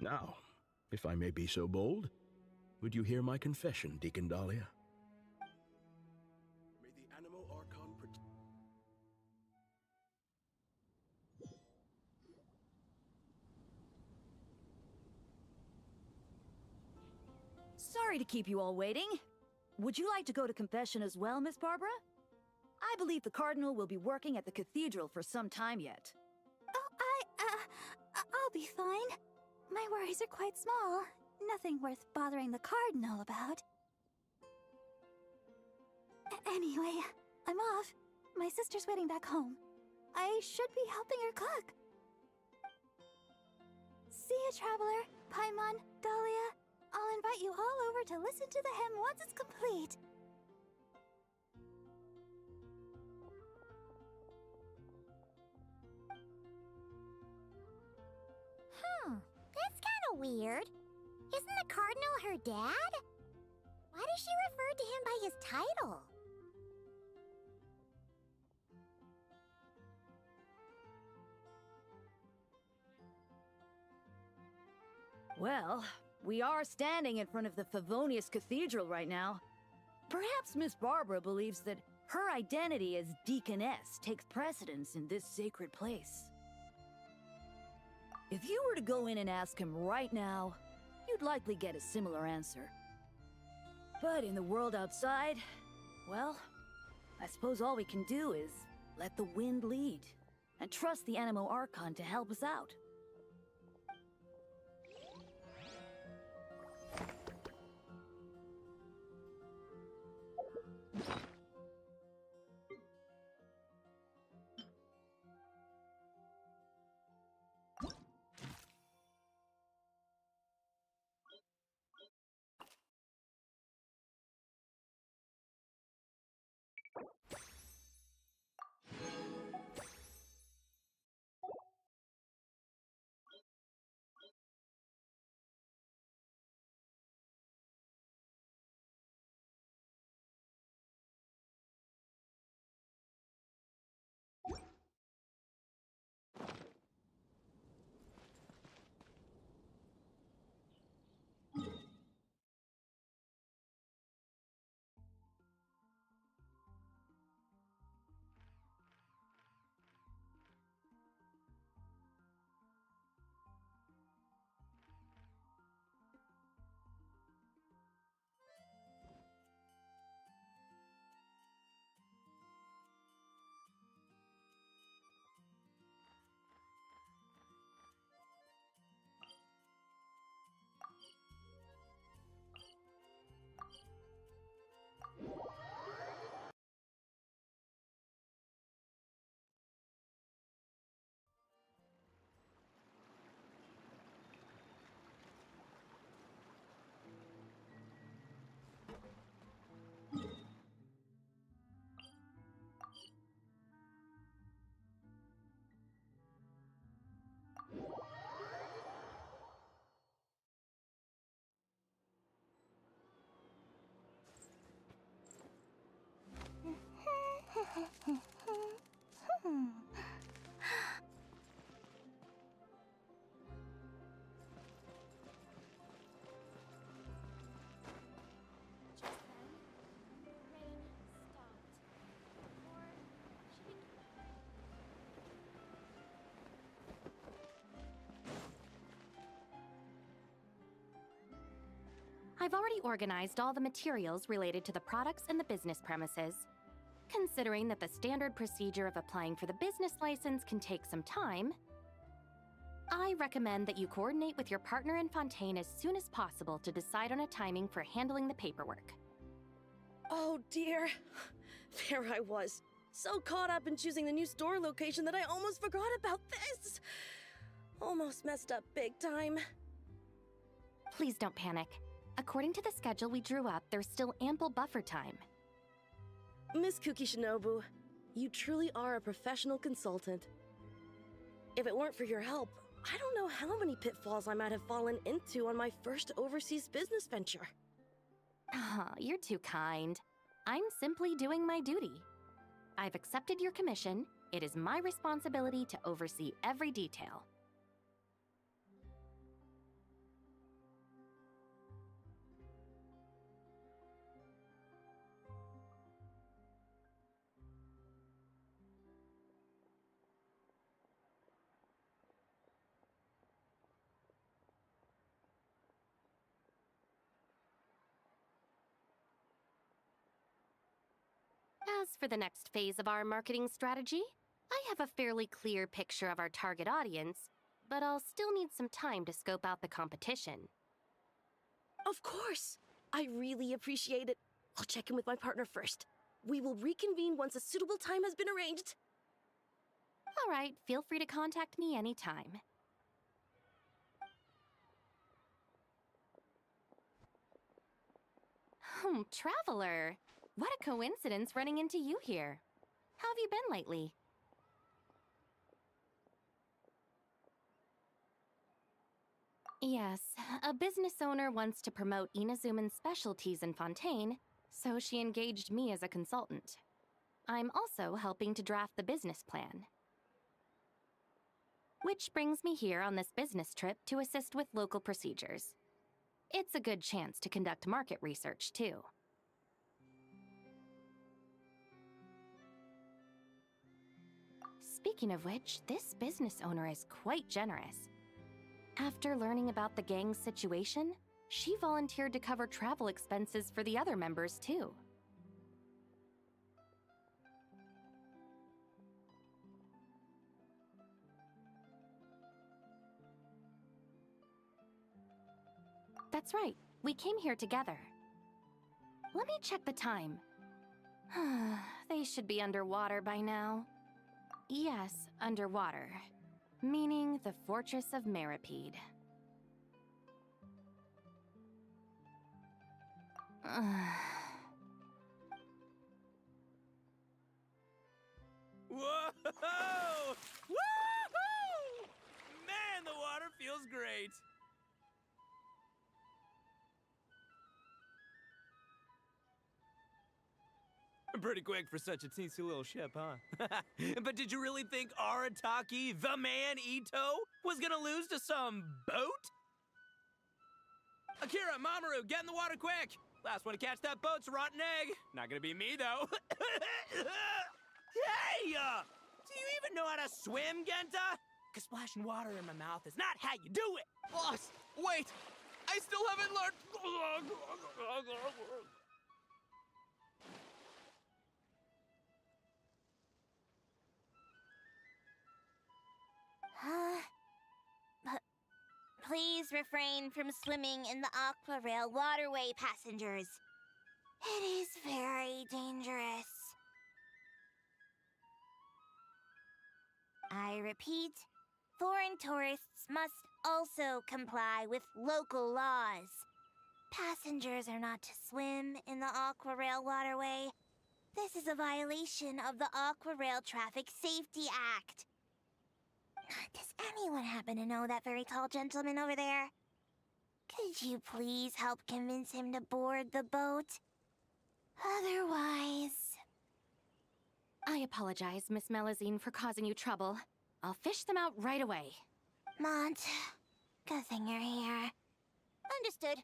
Now, if I may be so bold, would you hear my confession, Deacon Dahlia? May the Animo Archon protect... Sorry to keep you all waiting. Would you like to go to confession as well, Miss Barbara? I believe the Cardinal will be working at the cathedral for some time yet. Oh, I'll be fine. My worries are quite small. Nothing worth bothering the Cardinal about. Anyway, I'm off. My sister's waiting back home. I should be helping her cook. See you, Traveler, Paimon, Dahlia. I'll invite you all over to listen to the hymn once it's complete. weird. Isn't the Cardinal her dad? Why does she refer to him by his title? Well, we are standing in front of the Favonius Cathedral right now. Perhaps Miss Barbara believes that her identity as Deaconess takes precedence in this sacred place. If you were to go in and ask him right now, you'd likely get a similar answer. But in the world outside, well, I suppose all we can do is let the wind lead and trust the Animo Archon to help us out. I've already organized all the materials related to the products and the business premises. Considering that the standard procedure of applying for the business license can take some time, I recommend that you coordinate with your partner in Fontaine as soon as possible to decide on a timing for handling the paperwork. Oh dear. There I was, so caught up in choosing the new store location that I almost forgot about this. Almost messed up big time. Please don't panic. According to the schedule we drew up, there's still ample buffer time. Miss Kuki Shinobu, you truly are a professional consultant. If it weren't for your help, I don't know how many pitfalls I might have fallen into on my first overseas business venture. You're too kind. I'm simply doing my duty. I've accepted your commission. It is my responsibility to oversee every detail. As for the next phase of our marketing strategy, I have a fairly clear picture of our target audience, but I'll still need some time to scope out the competition. Of course! I really appreciate it. I'll check in with my partner first. We will reconvene once a suitable time has been arranged. All right, feel free to contact me anytime. Traveler! What a coincidence running into you here. How have you been lately? Yes, a business owner wants to promote Inazuman's specialties in Fontaine, so she engaged me as a consultant. I'm also helping to draft the business plan. Which brings me here on this business trip to assist with local procedures. It's a good chance to conduct market research, too. Speaking of which, this business owner is quite generous. After learning about the gang's situation, she volunteered to cover travel expenses for the other members, too. That's right, we came here together. Let me check the time. They should be underwater by now. Yes, underwater. Meaning the Fortress of Meripede. Whoa! Woohoo! Man, the water feels great. Pretty quick for such a teensy little ship, huh? But did you really think Arataki, the man Ito, was gonna lose to some boat? Akira, Mamoru, get in the water quick! Last one to catch that boat's a rotten egg. Not gonna be me, though. Hey! Do you even know how to swim, Genta? Cause splashing water in my mouth is not how you do it! Boss, wait! I still haven't learned... Please refrain from swimming in the Aqua Rail waterway, passengers. It is very dangerous. I repeat, foreign tourists must also comply with local laws. Passengers are not to swim in the Aqua Rail waterway. This is a violation of the Aqua Rail Traffic Safety Act. Does anyone happen to know that very tall gentleman over there? Could you please help convince him to board the boat? Otherwise... I apologize, Miss Melazine, for causing you trouble. I'll fish them out right away. Mont, good thing you're here. Understood.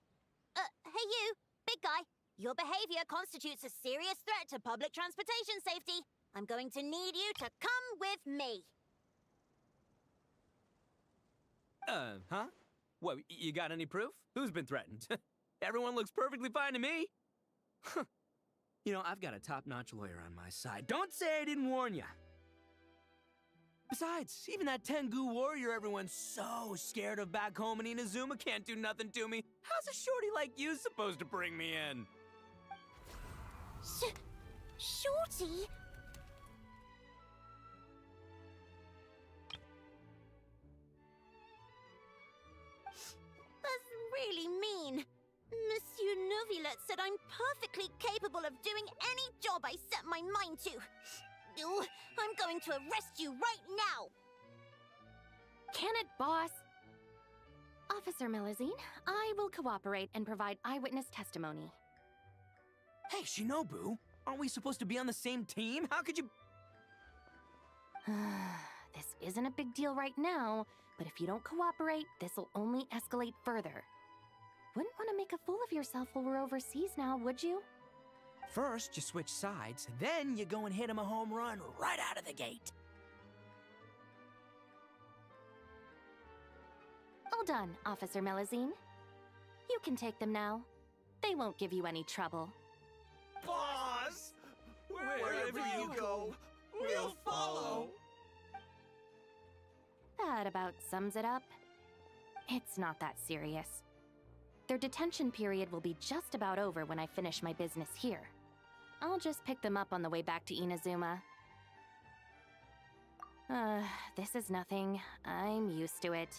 Hey you, big guy. Your behavior constitutes a serious threat to public transportation safety. I'm going to need you to come with me. Huh? What, you got any proof? Who's been threatened? Everyone looks perfectly fine to me. You know, I've got a top-notch lawyer on my side. Don't say I didn't warn you. Besides, even that Tengu warrior everyone's so scared of back home in Inazuma can't do nothing to me. How's a shorty like you supposed to bring me in? Shorty? That's really mean. Monsieur Neuvillette said I'm perfectly capable of doing any job I set my mind to. I'm going to arrest you right now! Can it, boss? Officer Melazine, I will cooperate and provide eyewitness testimony. Hey, Shinobu, aren't we supposed to be on the same team? How could you... This isn't a big deal right now, but if you don't cooperate, this'll only escalate further. Wouldn't want to make a fool of yourself while we're overseas now, would you? First, you switch sides, then you go and hit him a home run right out of the gate. All done, Officer Melazine. You can take them now. They won't give you any trouble. Boss! Wherever you go, we'll follow. That about sums it up. It's not that serious. Their detention period will be just about over when I finish my business here. I'll just pick them up on the way back to Inazuma. This is nothing. I'm used to it.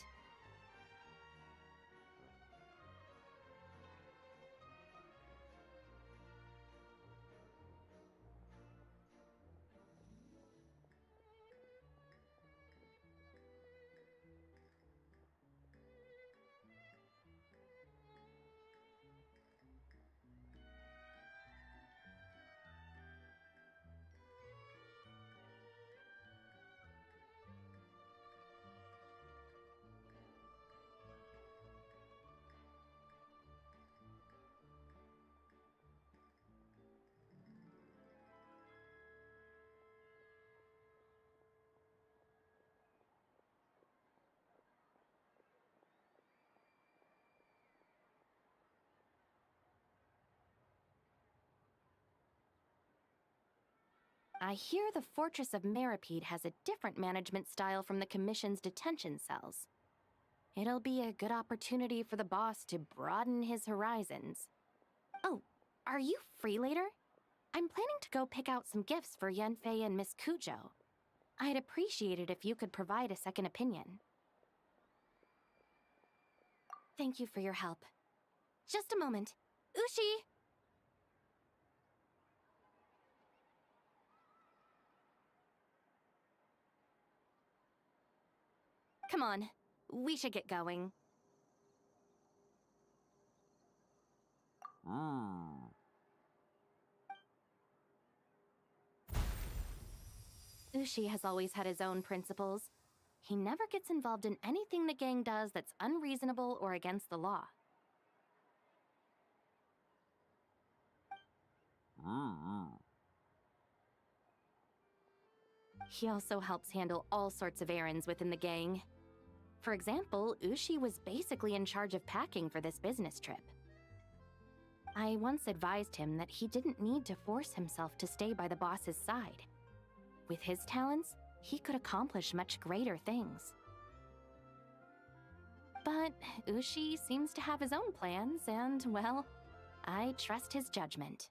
I hear the Fortress of Meripede has a different management style from the Commission's detention cells. It'll be a good opportunity for the boss to broaden his horizons. Oh, are you free later? I'm planning to go pick out some gifts for Yanfei and Miss Kujo. I'd appreciate it if you could provide a second opinion. Thank you for your help. Just a moment. Ushi! Come on, we should get going. Ushi has always had his own principles. He never gets involved in anything the gang does that's unreasonable or against the law. He also helps handle all sorts of errands within the gang. For example, Ushi was basically in charge of packing for this business trip. I once advised him that he didn't need to force himself to stay by the boss's side. With his talents, he could accomplish much greater things. But Ushi seems to have his own plans, and, well, I trust his judgment.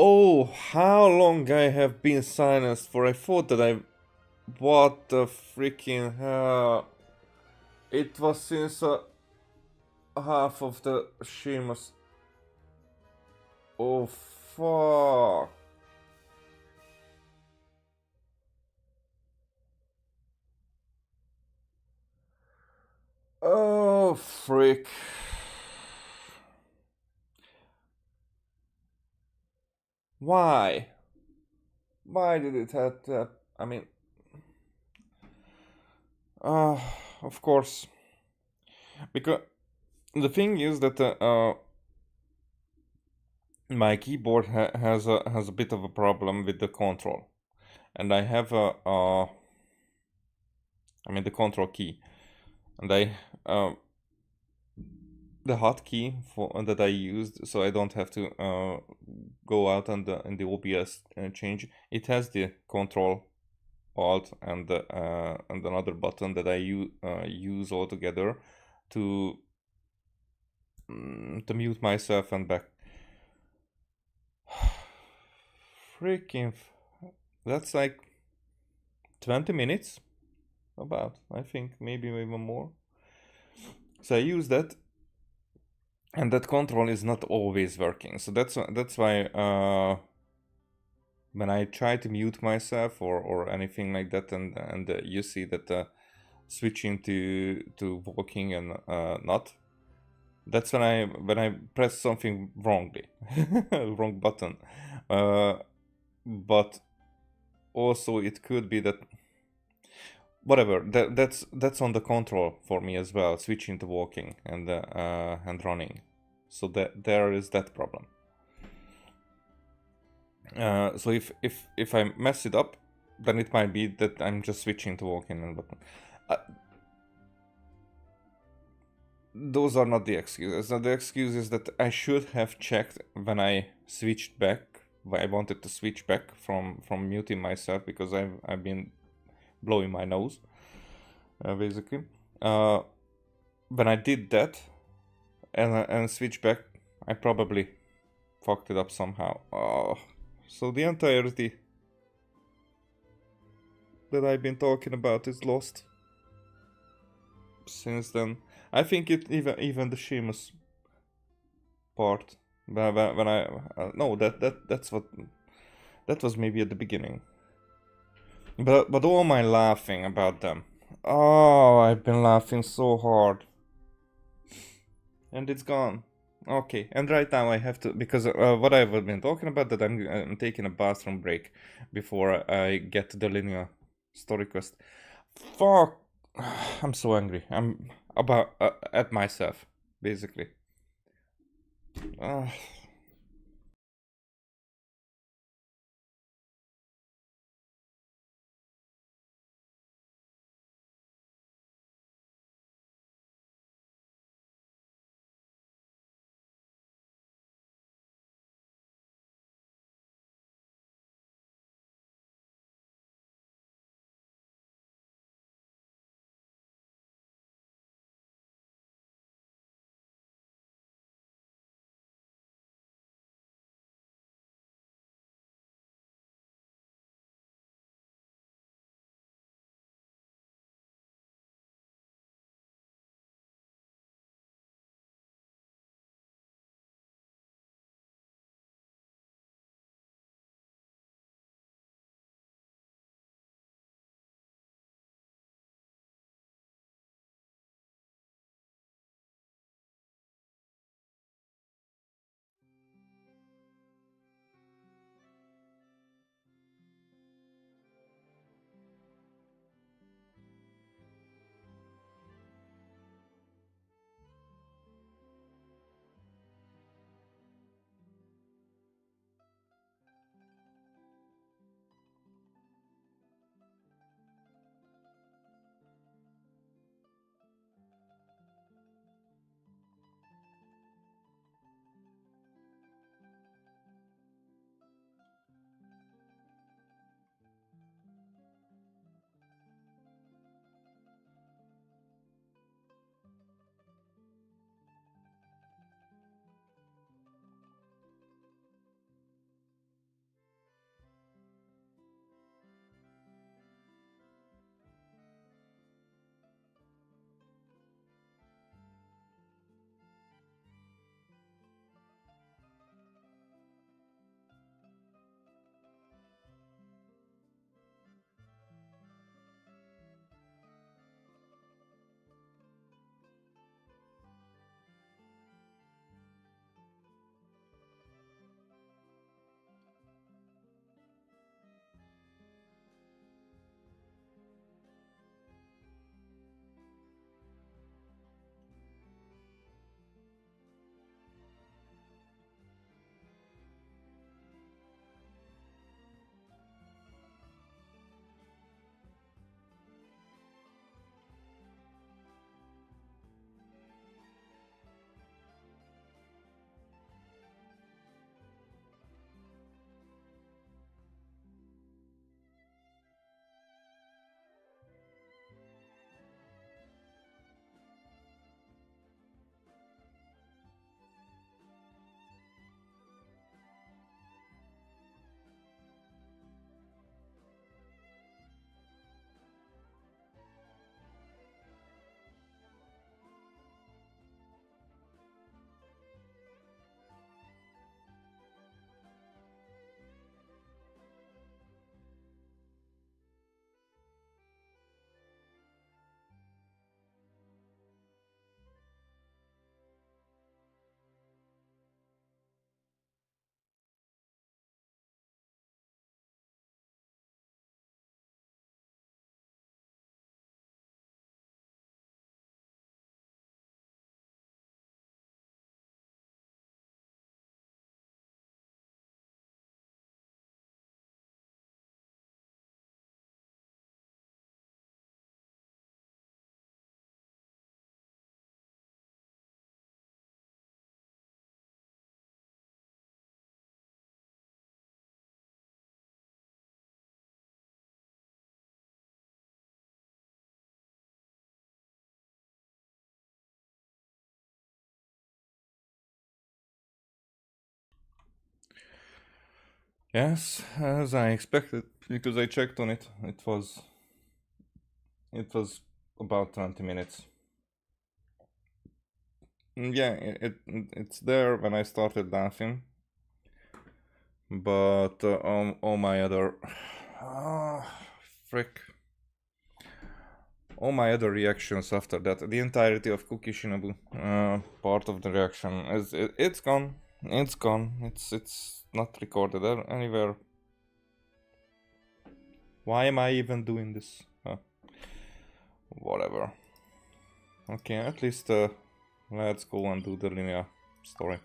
Oh, how long I have been silenced for? I thought that I... What the freaking hell? It was since half of the Sheamus. Oh, fuck. Oh, frick. Why? Why did it have to... I mean... of course. Because the thing is that my keyboard has a bit of a problem with the control. And I have I mean the control key. And I... the hotkey that I used, so I don't have to go out in the OBS and change. It has the Control, Alt, and another button that I use all together to mute myself and back. Freaking, that's like 20 minutes, about, I think, maybe even more. So I use that. And that control is not always working, so that's why when I try to mute myself or anything like that, and you see that switching to walking and not, that's when I press something wrongly, wrong button. But also it could be that whatever, that's on the control for me as well, switching to walking and running. So that there is that problem. So if I mess it up, then it might be that I'm just switching to walking and button. Those are not the excuses. The excuse is that I should have checked when I switched back. I wanted to switch back from muting myself, because I've been blowing my nose, basically. When I did that and switched back, I probably fucked it up somehow. So the entirety that I've been talking about is lost since then. I think it even the Seamus part when I no that's what that was maybe at the beginning. But all my laughing about them. Oh, I've been laughing so hard. And it's gone. Okay, and right now I have to, because what I've been talking about, that I'm taking a bathroom break before I get to the Linnea story quest. Fuck, I'm so angry. I'm about at myself, basically. Yes, as I expected, because I checked on it. It was about 20 minutes. Yeah, it's there when I started laughing, but all my other frick, all my other reactions after that, the entirety of Cookie Shinobu, part of the reaction is it's gone. It's gone. It's not recorded anywhere. Why am I even doing this? Whatever. Okay, at least let's go and do the Linnea story.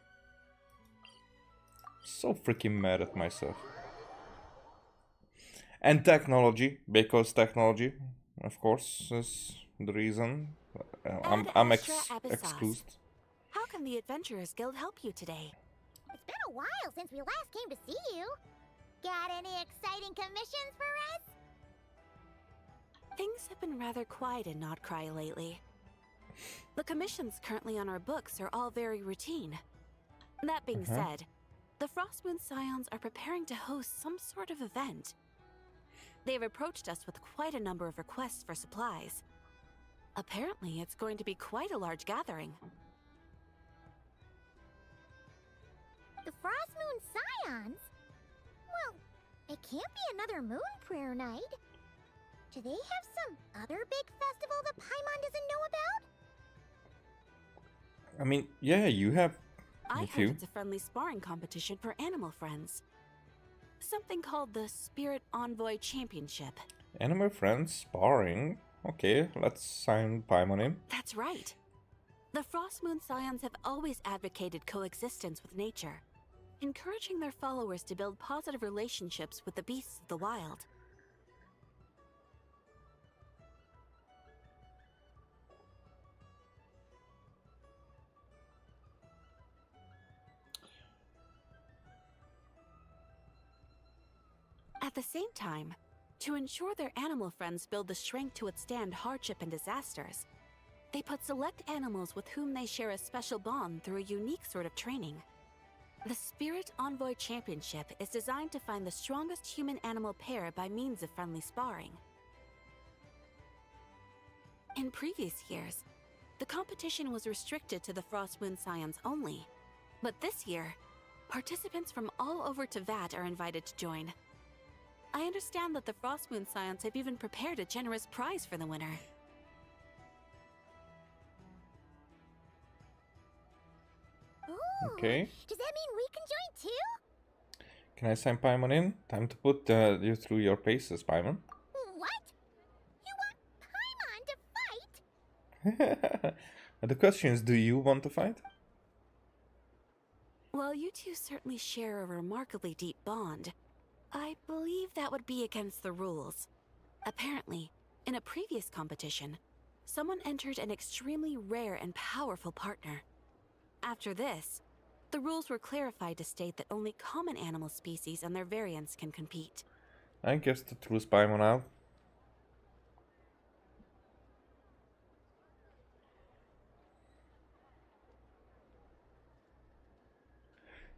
So freaking mad at myself. And technology, because technology, of course, is the reason. I'm excused. How can the Adventurers Guild help you today? It's been a while since we last came to see you. Got any exciting commissions for us? Things have been rather quiet in Nodcry lately. The commissions currently on our books are all very routine. That being said, the Frostmoon Scions are preparing to host some sort of event. They've approached us with quite a number of requests for supplies. Apparently, it's going to be quite a large gathering. The Frostmoon Scions? Well, it can't be another Moon Prayer Night. Do they have some other big festival that Paimon doesn't know about? I mean, yeah, you have I heard it's a friendly sparring competition for animal friends. Something called the Spirit Envoy Championship. Animal friends sparring. Okay, let's sign Paimon in. That's right. The Frostmoon Scions have always advocated coexistence with nature, encouraging their followers to build positive relationships with the beasts of the wild. At the same time, to ensure their animal friends build the strength to withstand hardship and disasters, they put select animals with whom they share a special bond through a unique sort of training. The Spirit Envoy Championship is designed to find the strongest human-animal pair by means of friendly sparring. In previous years, the competition was restricted to the Frostmoon Scions only, but this year, participants from all over Teyvat are invited to join. I understand that the Frostmoon Scions have even prepared a generous prize for the winner. Ooh, Okay. Does that mean we can join too? Can I sign Paimon in? Time to put you through your paces, Paimon. What? You want Paimon to fight? The question is, do you want to fight? Well, you two certainly share a remarkably deep bond. I believe that would be against the rules. Apparently, in a previous competition, someone entered an extremely rare and powerful partner. After this, the rules were clarified to state that only common animal species and their variants can compete. I guess the truth Paimon out.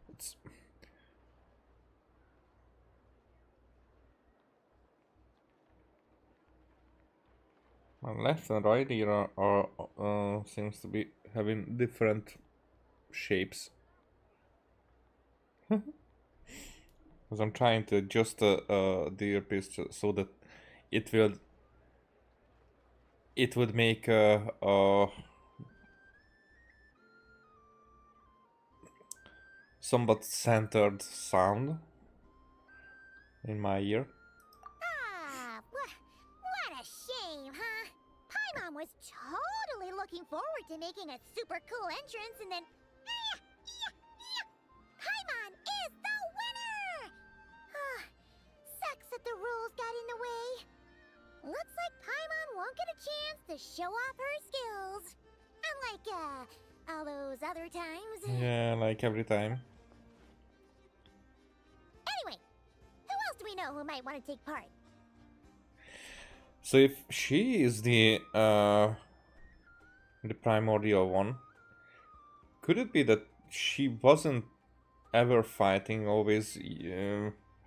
It's... My left and right ear are seems to be having different shapes. Because I'm trying to adjust the earpiece so that it would make a somewhat centered sound in my ear. Ah, what a shame, huh? Paimon was totally looking forward to making a super cool entrance and then... Paimon is the winner! Sucks that the rules got in the way. Looks like Paimon won't get a chance to show off her skills. Unlike, all those other times. Yeah, like every time. Anyway, who else do we know who might want to take part? So if she is the primordial one, could it be that she wasn't ever fighting, always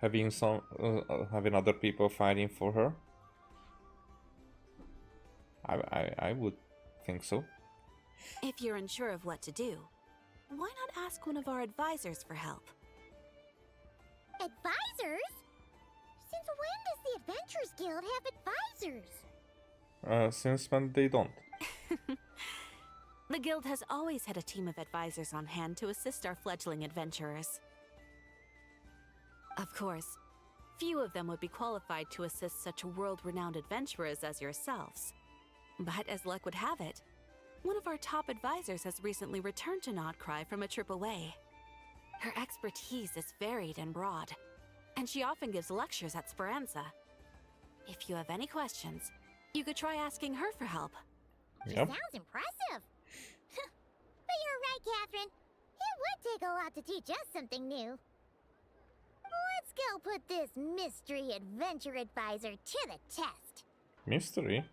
having having other people fighting for her. I would think so. If you're unsure of what to do, why not ask one of our advisors for help? Advisors? Since when does the Adventurers Guild have advisors? Since when they don't. The guild has always had a team of advisors on hand to assist our fledgling adventurers. Of course, few of them would be qualified to assist such world-renowned adventurers as yourselves. But as luck would have it, one of our top advisors has recently returned to Nodcry from a trip away. Her expertise is varied and broad, and she often gives lectures at Speranza. If you have any questions, you could try asking her for help. She sounds impressive. But you're right, Catherine. It would take a lot to teach us something new. Let's go put this mystery adventure advisor to the test. Mystery?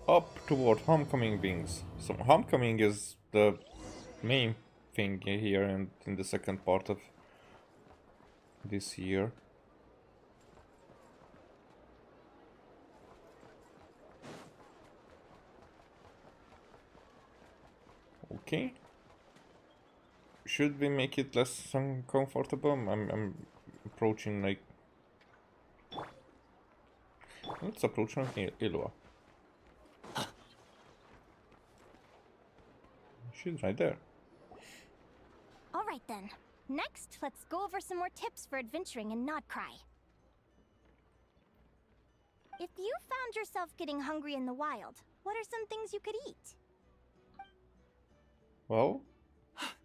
Up toward homecoming wings. So homecoming is the main thing here in the second part of this year. Okay. Should we make it less uncomfortable? I'm approaching like... Let's approach Ilua. She's right there. Alright then. Next, let's go over some more tips for adventuring in Nodcry. If you found yourself getting hungry in the wild, what are some things you could eat? Well,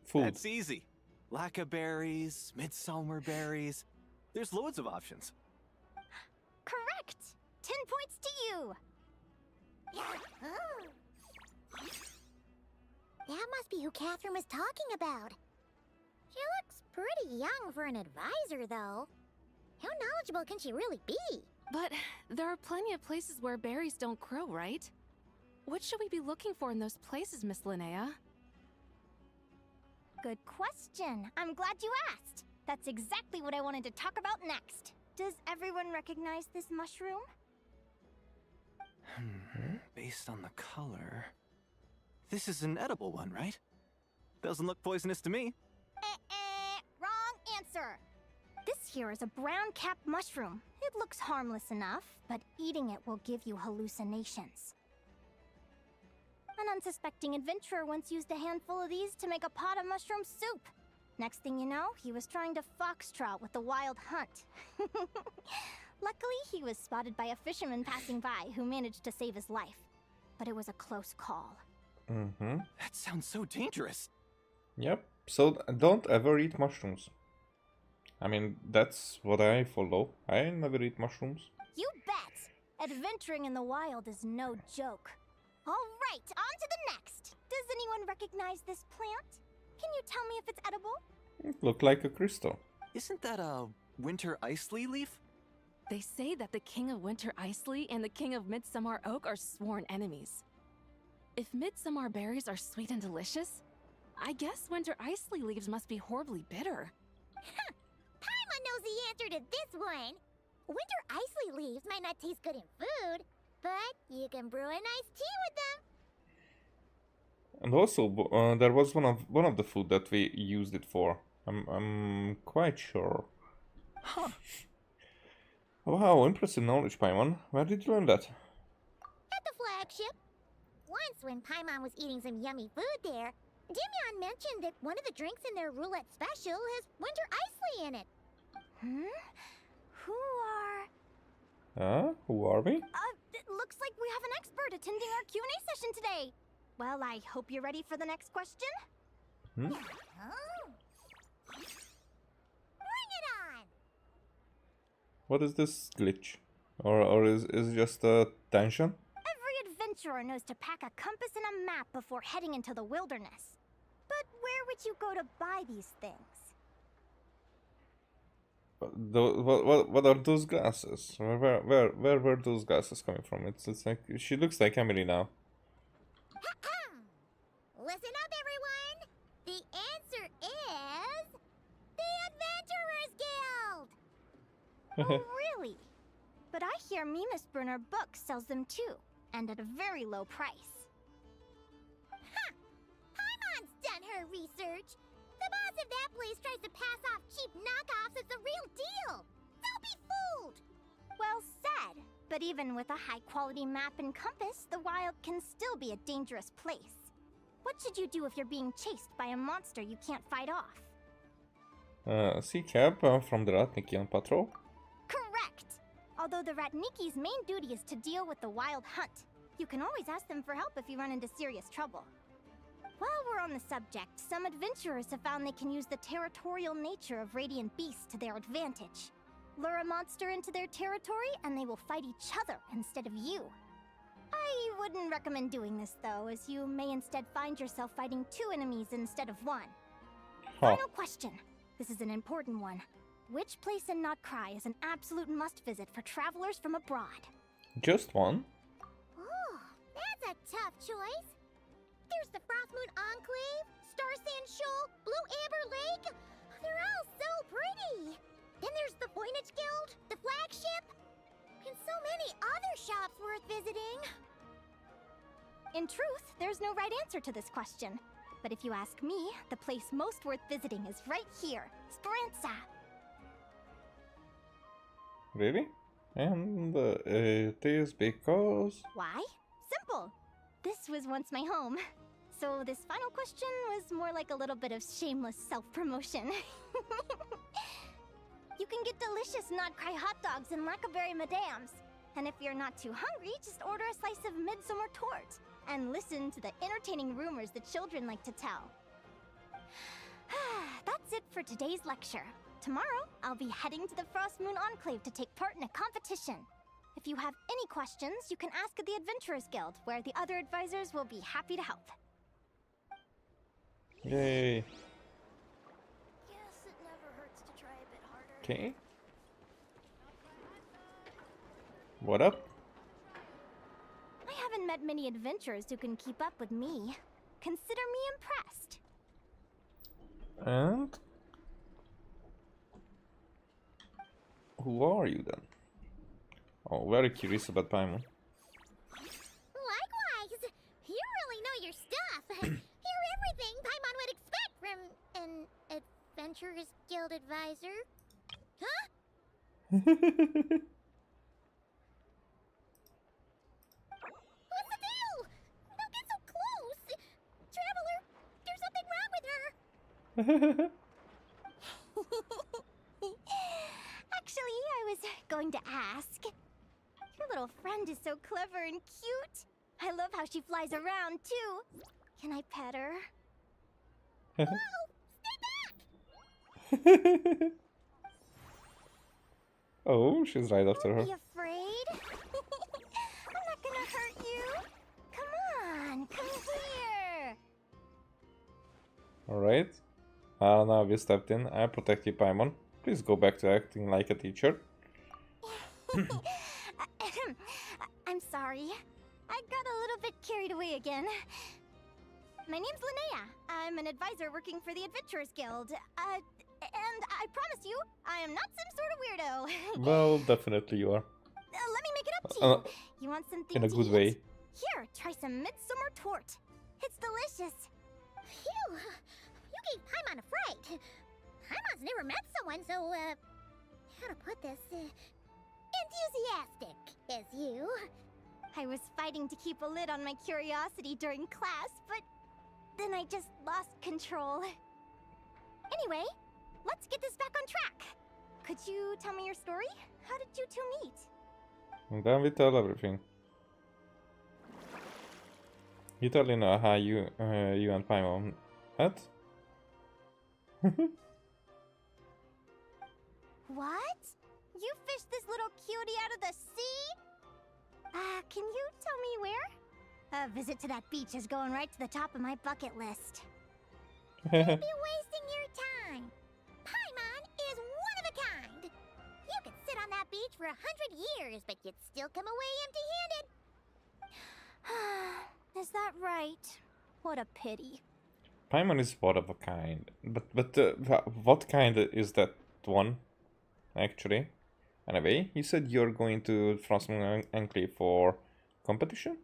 food. That's easy. Lacca berries, midsummer berries. There's loads of options. Correct! 10 points to you! That must be who Catherine was talking about. She looks pretty young for an advisor, though. How knowledgeable can she really be? But there are plenty of places where berries don't grow, right? What should we be looking for in those places, Miss Linnea? Good question. I'm glad you asked. That's exactly what I wanted to talk about next. Does everyone recognize this mushroom? Based on the color... This is an edible one, right? Doesn't look poisonous to me. Wrong answer. This here is a brown-capped mushroom. It looks harmless enough, but eating it will give you hallucinations. An unsuspecting adventurer once used a handful of these to make a pot of mushroom soup. Next thing you know, he was trying to foxtrot with the wild hunt. Luckily, he was spotted by a fisherman passing by who managed to save his life. But it was a close call. Mm-hmm. That sounds so dangerous. Yep. So don't ever eat mushrooms. I mean, that's what I follow. I never eat mushrooms. You bet! Adventuring in the wild is no joke. Alright, on to the next! Does anyone recognize this plant? Can you tell me if it's edible? It looked like a crystal. Isn't that a winter ice-lea leaf? They say that the King of Winter Icely and the King of Midsummer Oak are sworn enemies. If midsummer berries are sweet and delicious, I guess winter Icely leaves must be horribly bitter. Paimon knows the answer to this one. Winter Icely leaves might not taste good in food, but you can brew a nice tea with them. And also, there was one of the food that we used it for. I'm quite sure. Huh. Wow, impressive knowledge, Paimon. Where did you learn that? At the flagship. Once, when Paimon was eating some yummy food there, Dimyon mentioned that one of the drinks in their roulette special has winter Icely in it. Who are... Who are we? It looks like we have an expert attending our Q&A session today. Well, I hope you're ready for the next question. Bring it on! What is this glitch? Or is it just a tension? Every adventurer knows to pack a compass and a map before heading into the wilderness. But where would you go to buy these things? What are those glasses? Where were those glasses coming from? It's like she looks like Emily now. Listen up, everyone! The answer is... the Adventurers Guild! Oh, really? But I hear Mimas Brunner Book sells them too, and at a very low price. Ha! Paimon's done her research. The boss of that place tries to pass off cheap knockoffs as the real deal. Don't be fooled! Well said. But even with a high-quality map and compass, the wild can still be a dangerous place. What should you do if you're being chased by a monster you can't fight off? Seek help from the Ratnikian patrol. Correct! Although the Ratniki's main duty is to deal with the wild hunt. You can always ask them for help if you run into serious trouble. While we're on the subject, some adventurers have found they can use the territorial nature of radiant beasts to their advantage. Lure a monster into their territory and they will fight each other instead of you. I wouldn't recommend doing this though, as you may instead find yourself fighting 2 enemies instead of 1. Final question. This is an important one. Which place in Notcry is an absolute must-visit for travelers from abroad? Just one? Ooh, that's a tough choice. There's the Frostmoon Enclave, Star Sand Shoal, Blue Amber Lake. They're all so pretty. Then there's the Voynich Guild, the flagship, and so many other shops worth visiting. In truth, there's no right answer to this question. But if you ask me, the place most worth visiting is right here, Speranza. Really? And it is because... Why? Simple. This was once my home. So this final question was more like a little bit of shameless self-promotion. You can get delicious Notcry hot dogs and Lackberry Madams. And if you're not too hungry, just order a slice of midsummer tort. And listen to the entertaining rumors the children like to tell. That's it for today's lecture. Tomorrow, I'll be heading to the Frostmoon Enclave to take part in a competition. If you have any questions, you can ask at the Adventurers Guild, where the other advisors will be happy to help. Yay. Guess it never hurts to try a bit harder. Okay. What up? I haven't met many adventurers who can keep up with me. Consider me impressed. And? Who are you then? Oh, very curious about Paimon. Likewise! You really know your stuff. You're everything Paimon would expect from an Adventurers Guild advisor. Huh? What's the deal? Don't get so close! Traveler, there's something wrong with her! Actually, I was going to ask. Your little friend is so clever and cute. I love how she flies around, too. Can I pet her? Oh, she's right after her. Don't be afraid. I'm not gonna hurt you. Come on, come here. Alright. Now we stepped in. I protect you, Paimon. Please go back to acting like a teacher. I'm sorry. I got a little bit carried away again. My name's Linnea. I'm an advisor working for the Adventurers Guild. And I promise you, I am not some sort of weirdo. Well, definitely you are. Let me make it up to you. You want something in a to good eat? way. Here, try some midsummer tort. It's delicious. Phew! You gave Paimon a fright. Paimon's never met someone so, how to put this, enthusiastic as you. I was fighting to keep a lid on my curiosity during class, but then I just lost control. Anyway, let's get this back on track. Could you tell me your story? How did you two meet? And then we tell everything. You tell Linnea how you and Paimon met? What? You fished this little cutie out of the sea? Can you tell me where? A visit to that beach is going right to the top of my bucket list. You'd be wasting your time. Paimon is one of a kind. You could sit on that beach for 100 years, but you'd still come away empty-handed. Is that right? What a pity. Paimon is one of a kind. But what kind is that one, actually? Anyway, you said you're going to Frostmourne Enclave for competition?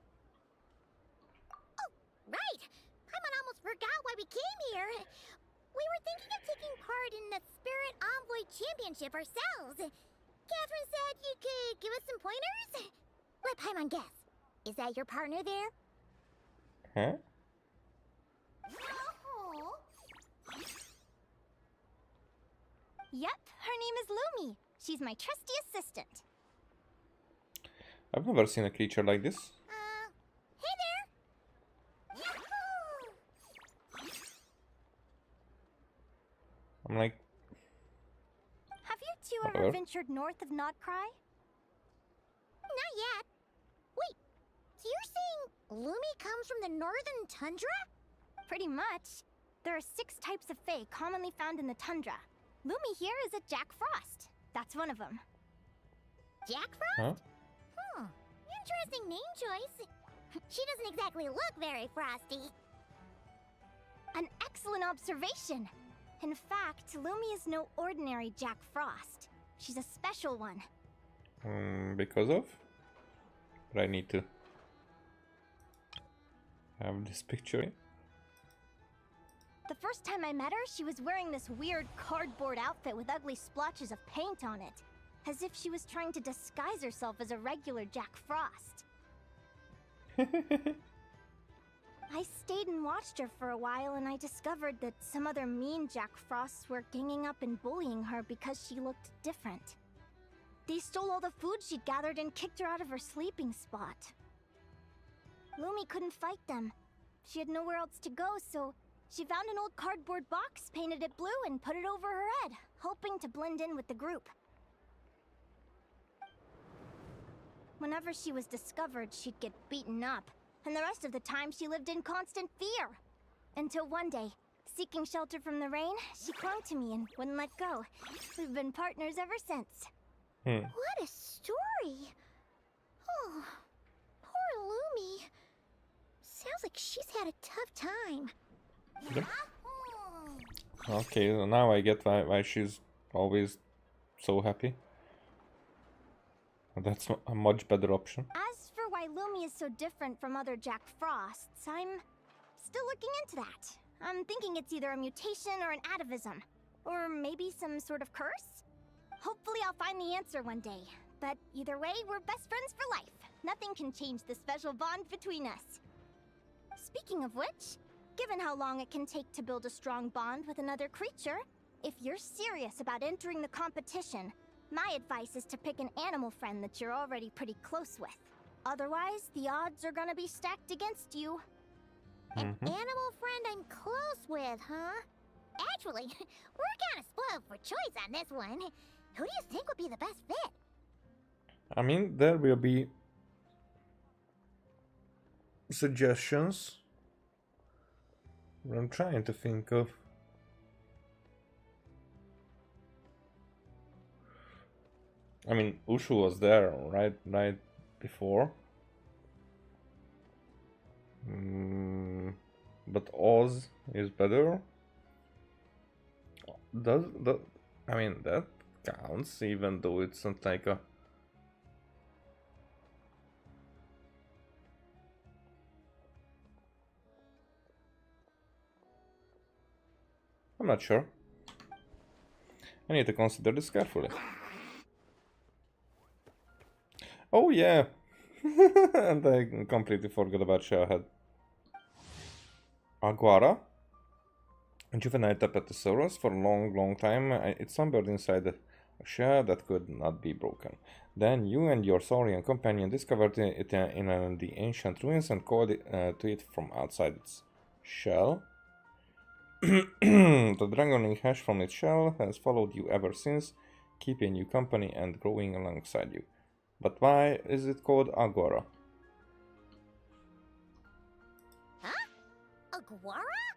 Oh, right! Paimon almost forgot why we came here. We were thinking of taking part in the Spirit Envoy Championship ourselves. Catherine said you could give us some pointers? Let Paimon guess. Is that your partner there? Huh? Yep, her name is Lumi. She's my trusty assistant. I've never seen a creature like this. Hey there! I'm like... Have you two Whatever. ever ventured north of Notcry? Not yet. Wait, so you're saying Lumi comes from the northern tundra? Pretty much. There are 6 types of fae commonly found in the tundra. Lumi here is a Jack Frost. That's one of them. Jack Frost? Interesting name choice. She doesn't exactly look very frosty. An excellent observation. In fact, Lumi is no ordinary Jack Frost. She's a special one. Because of? But I need to have this picture. The first time I met her, she was wearing this weird cardboard outfit with ugly splotches of paint on it, as if she was trying to disguise herself as a regular Jack Frost. I stayed and watched her for a while, and I discovered that some other mean Jack Frosts were ganging up and bullying her because she looked different. They stole all the food she'd gathered and kicked her out of her sleeping spot. Lumi couldn't fight them. She had nowhere else to go, so she found an old cardboard box, painted it blue, and put it over her head, hoping to blend in with the group. Whenever she was discovered, she'd get beaten up, and the rest of the time she lived in constant fear. Until one day, seeking shelter from the rain, she clung to me and wouldn't let go. We've been partners ever since. What a story! Oh, poor Lumi. Sounds like she's had a tough time. Yep. Okay, so now I get why she's always so happy. That's a much better option. As for why Lumi is so different from other Jack Frosts, I'm still looking into that. I'm thinking it's either a mutation or an atavism. Or maybe some sort of curse? Hopefully I'll find the answer one day. But either way, we're best friends for life. Nothing can change the special bond between us. Speaking of which, given how long it can take to build a strong bond with another creature, if you're serious about entering the competition, my advice is to pick an animal friend that you're already pretty close with. Otherwise, the odds are gonna be stacked against you. An animal friend I'm close with, huh? Actually, we're kind of spoiled for choice on this one. Who do you think would be the best fit? I mean, there will be suggestions. What I'm trying to think of. I mean, Ushu was there, right before. But Oz is better. I mean, that counts, even though it's not like a... I'm not sure. I need to consider this carefully. Oh yeah! And I completely forgot about Shellhead. Aguara? A juvenile Tapetosaurus for a long time. It's sunburned inside a shell that could not be broken. Then you and your saurian companion discovered it in the ancient ruins and called to it from outside its shell. The dragon hash from its shell has followed you ever since, keeping you company and growing alongside you. But why is it called Agora? Huh? Aguara?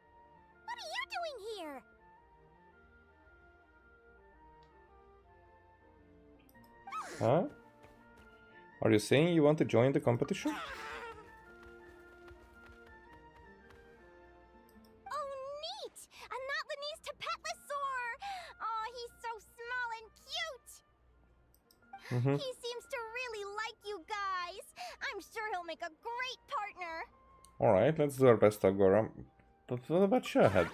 What are you doing here? Huh? Are you saying you want to join the competition? He seems to really like you guys. I'm sure he'll make a great partner. Alright, let's do our best, Agora. But what about Shahad?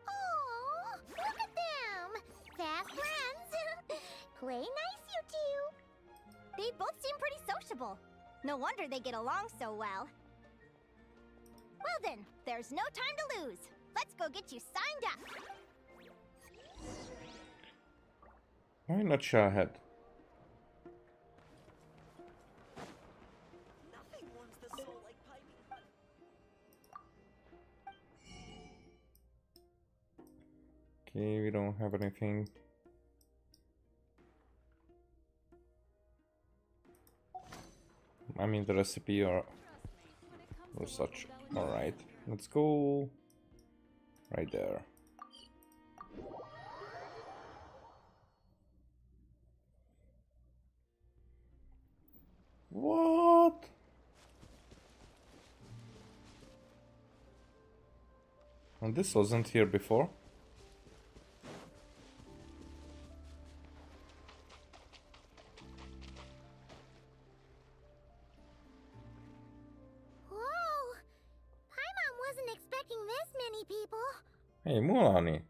Oh, look at them! Fast friends. Play nice, you two. They both seem pretty sociable. No wonder they get along so well. Well then, there's no time to lose. Let's go get you signed up. Why not Shahad? Okay, we don't have anything. I mean the recipe or such. Alright, let's go right there. What? And this wasn't here before. Hey, Mulani.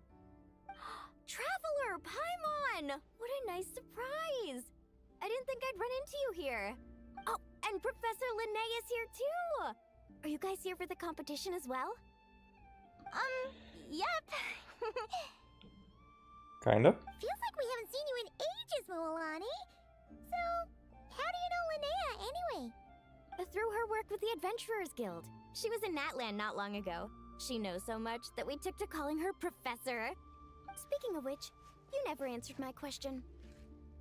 Traveler, Paimon! What a nice surprise! I didn't think I'd run into you here. Oh, and Professor Linnea is here too! Are you guys here for the competition as well? Yep. Kinda. Feels like we haven't seen you in ages, Mulani. So, how do you know Linnea anyway? Through her work with the Adventurers Guild. She was in Natland not long ago. She knows so much that we took to calling her Professor. Speaking of which, you never answered my question.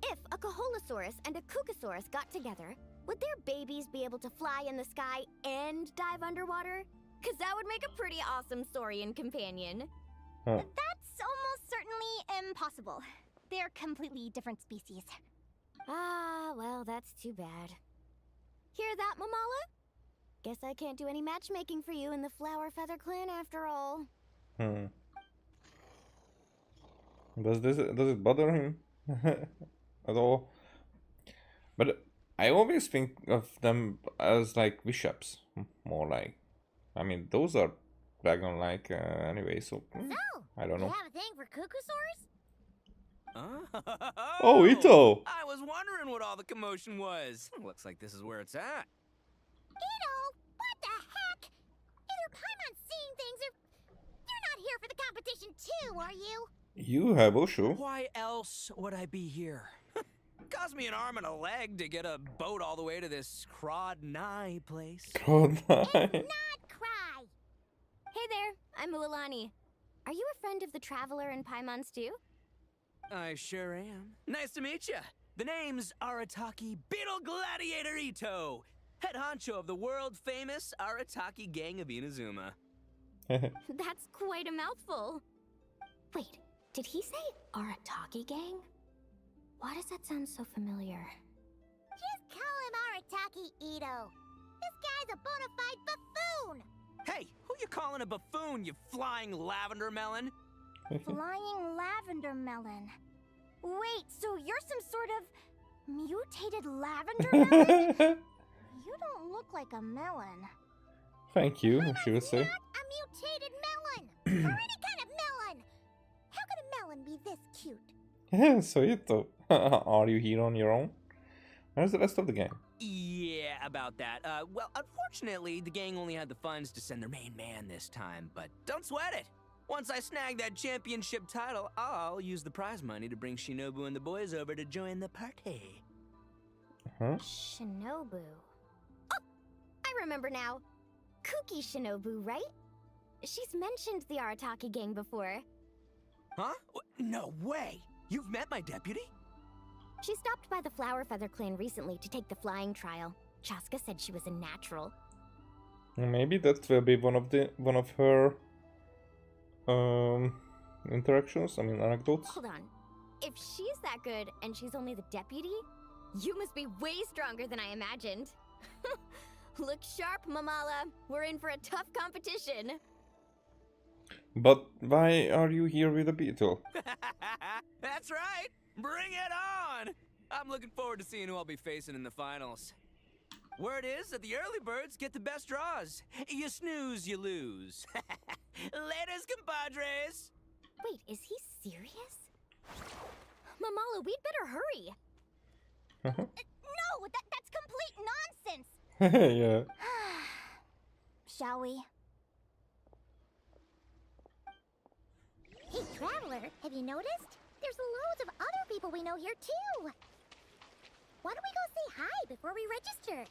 If a Kaholosaurus and a Kukasaurus got together, would their babies be able to fly in the sky and dive underwater? Cause that would make a pretty awesome Saurian companion. Huh. That's almost certainly impossible. They're completely different species. Ah, well, that's too bad. Hear that, Mamala? Guess I can't do any matchmaking for you in the Flower Feather clan after all. Does it bother him at all? But I always think of them as like bishops, more like. I mean, those are dragon-like anyway, so I don't know. You have a thing for Kukasaurs? Oh, Ito! I was wondering what all the commotion was. Looks like this is where it's at. Ito, what the heck? Either Paimon's seeing things or you're not here for the competition too, are you? You have Oshu. Why else would I be here? Cost me an arm and a leg to get a boat all the way to this Crodnai place. Crodnai. Not cry. Hey there, I'm Mualani. Are you a friend of the Traveler and Paimon stew? I sure am. Nice to meet you. The name's Arataki Beetle Gladiator Ito, head honcho of the world-famous Arataki gang of Inazuma. That's quite a mouthful. Wait, did he say Arataki gang? Why does that sound so familiar? Just call him Arataki Ito. This guy's a bona fide buffoon. Hey, who you calling a buffoon, you flying lavender melon? Flying lavender melon. Wait, so you're some sort of mutated lavender melon? You don't look like a melon. Thank you, she would say. Not a mutated melon, or any kind of melon. How could a melon be this cute? So Ito, are you here on your own? Where's the rest of the gang? Yeah, about that. Well, unfortunately, the gang only had the funds to send their main man this time, but don't sweat it. Once I snag that championship title, I'll use the prize money to bring Shinobu and the boys over to join the party. Shinobu. Oh, I remember now. Kuki Shinobu, right? She's mentioned the Arataki gang before. Huh? No way! You've met my deputy? She stopped by the Flower Feather clan recently to take the flying trial. Chaska said she was a natural. Maybe that will be one of her interactions. I mean, anecdotes. Hold on. If she's that good and she's only the deputy, you must be way stronger than I imagined. Look sharp, Mamala. We're in for a tough competition. But why are you here with a beetle? That's right! Bring it on! I'm looking forward to seeing who I'll be facing in the finals. Word is that the early birds get the best draws. You snooze, you lose. Laters, compadres! Wait, is he serious? Mamala, we'd better hurry. No, that's complete nonsense. Yeah. Shall we? Hey, Traveler, have you noticed? There's loads of other people we know here, too. Why don't we go say hi before we register?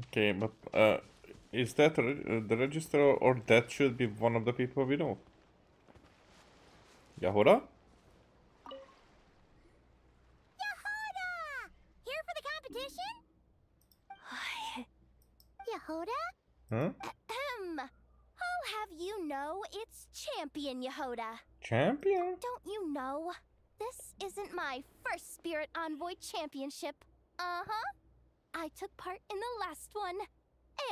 Okay, but is that the register, or that should be one of the people we know? Yahoda? Yahoda! Here for the competition? Yahoda? Huh? I'll have you know it's Champion Yahoda. Champion? Don't you know? This isn't my first Spirit Envoy Championship. Uh-huh. I took part in the last one.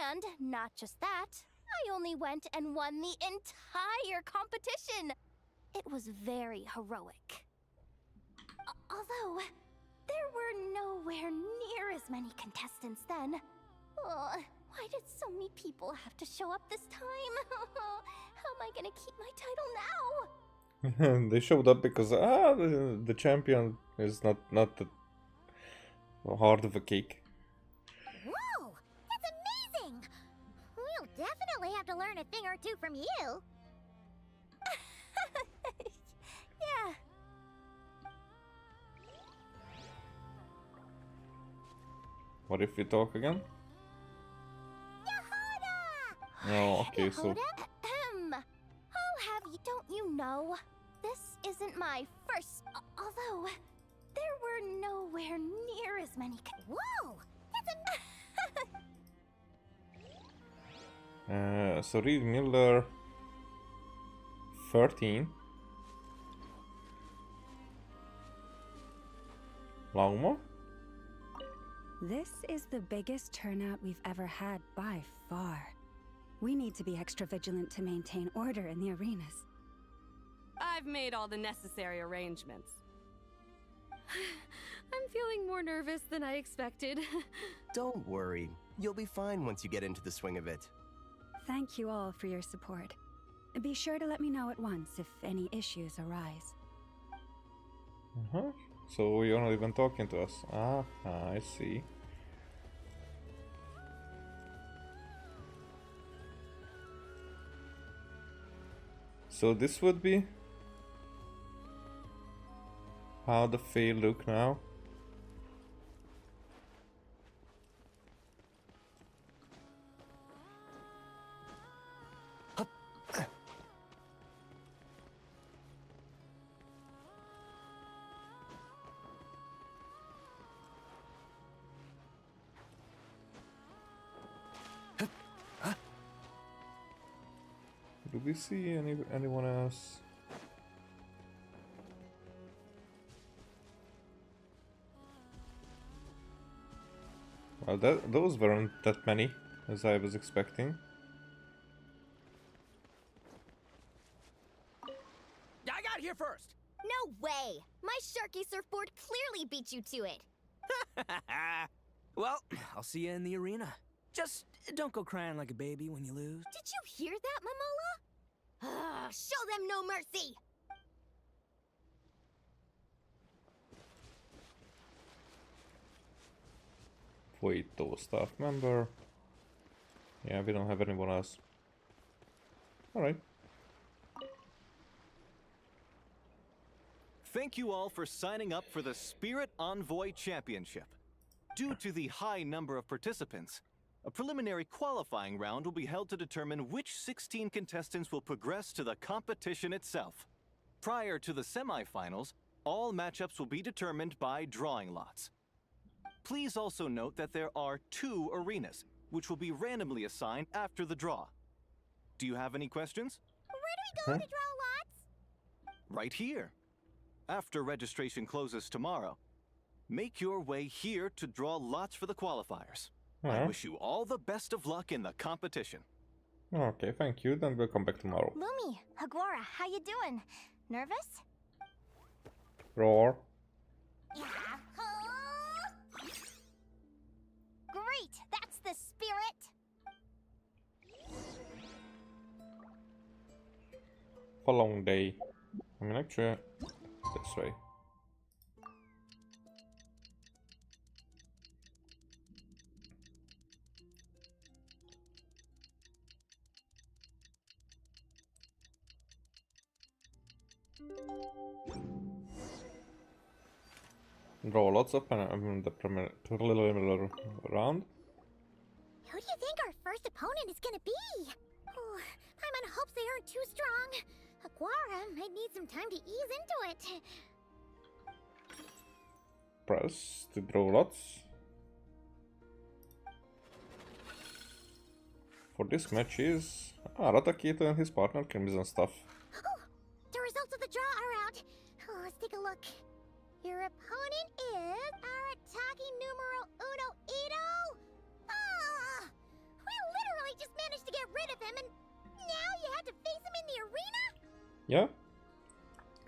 And not just that, I only went and won the entire competition. It was very heroic. Although, there were nowhere near as many contestants then. Oh, why did so many people have to show up this time? How am I gonna keep my title now? They showed up because the champion is not that hard of a cake. Whoa! That's amazing! We'll definitely have to learn a thing or two from you. Yeah. What if we talk again? Oh, okay, so... I'll have you... Don't you know? This isn't my first... Although, there were nowhere near as many... Whoa! That's so Reed Miller... 13. Longmore? This is the biggest turnout we've ever had by far. We need to be extra vigilant to maintain order in the arenas. I've made all the necessary arrangements. I'm feeling more nervous than I expected. Don't worry. You'll be fine once you get into the swing of it. Thank you all for your support. Be sure to let me know at once if any issues arise. So you're not even talking to us. I see. So this would be how the Fae look now. Do we see anyone else? Well, those weren't that many, as I was expecting. I got here first! No way! My Sharky surfboard clearly beat you to it. Well, I'll see you in the arena. Just don't go crying like a baby when you lose. Did you hear that, Mamola? Show them no mercy! Fuito staff member. Yeah, we don't have anyone else. Alright. Thank you all for signing up for the Spirit Envoy Championship. Due to the high number of participants, a preliminary qualifying round will be held to determine which 16 contestants will progress to the competition itself. Prior to the semifinals, all matchups will be determined by drawing lots. Please also note that there are 2 arenas, which will be randomly assigned after the draw. Do you have any questions? Where do we go to draw lots? Right here. After registration closes tomorrow. make your way here to draw lots for the qualifiers. I Yeah. wish you all the best of luck in the competition. Okay, thank you. Then we'll come back tomorrow. Lumi, Agora, how you doing? Nervous? Roar. Great, that's the spirit. For a long day. I mean, actually, this way. Draw lots of the premier round. Who do you think our first opponent is gonna be? Oh, Paimon hopes they aren't too strong. Aguara might need some time to ease into it. Press to draw lots. For this match is Ratakito and his partner Crimson Stuff. Oh, the results of the draw are out. Oh, let's take a look. Your opponent is Arataki numero uno Ito. Ah, we literally just managed to get rid of him, and now you have to face him in the arena. Yeah.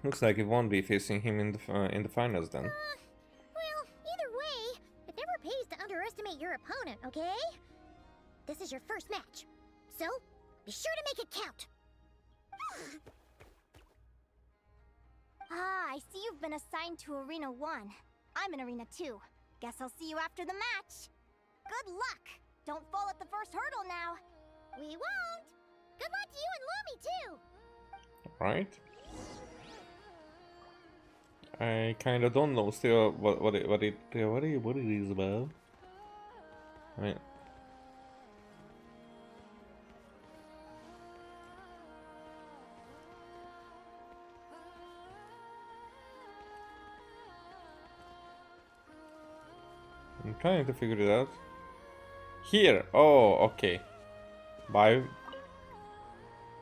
Looks like it won't be facing him in the finals then. Well, either way, it never pays to underestimate your opponent, okay? This is your first match, so be sure to make it count. Ah, I see you've been assigned to Arena 1. I'm in Arena 2. Guess I'll see you after the match. Good luck! Don't fall at the first hurdle now. We won't! Good luck to you and Lumi, too! Right. I kinda don't know still what it is about. I mean, I'm trying to figure it out. Here! Oh, okay. Bye.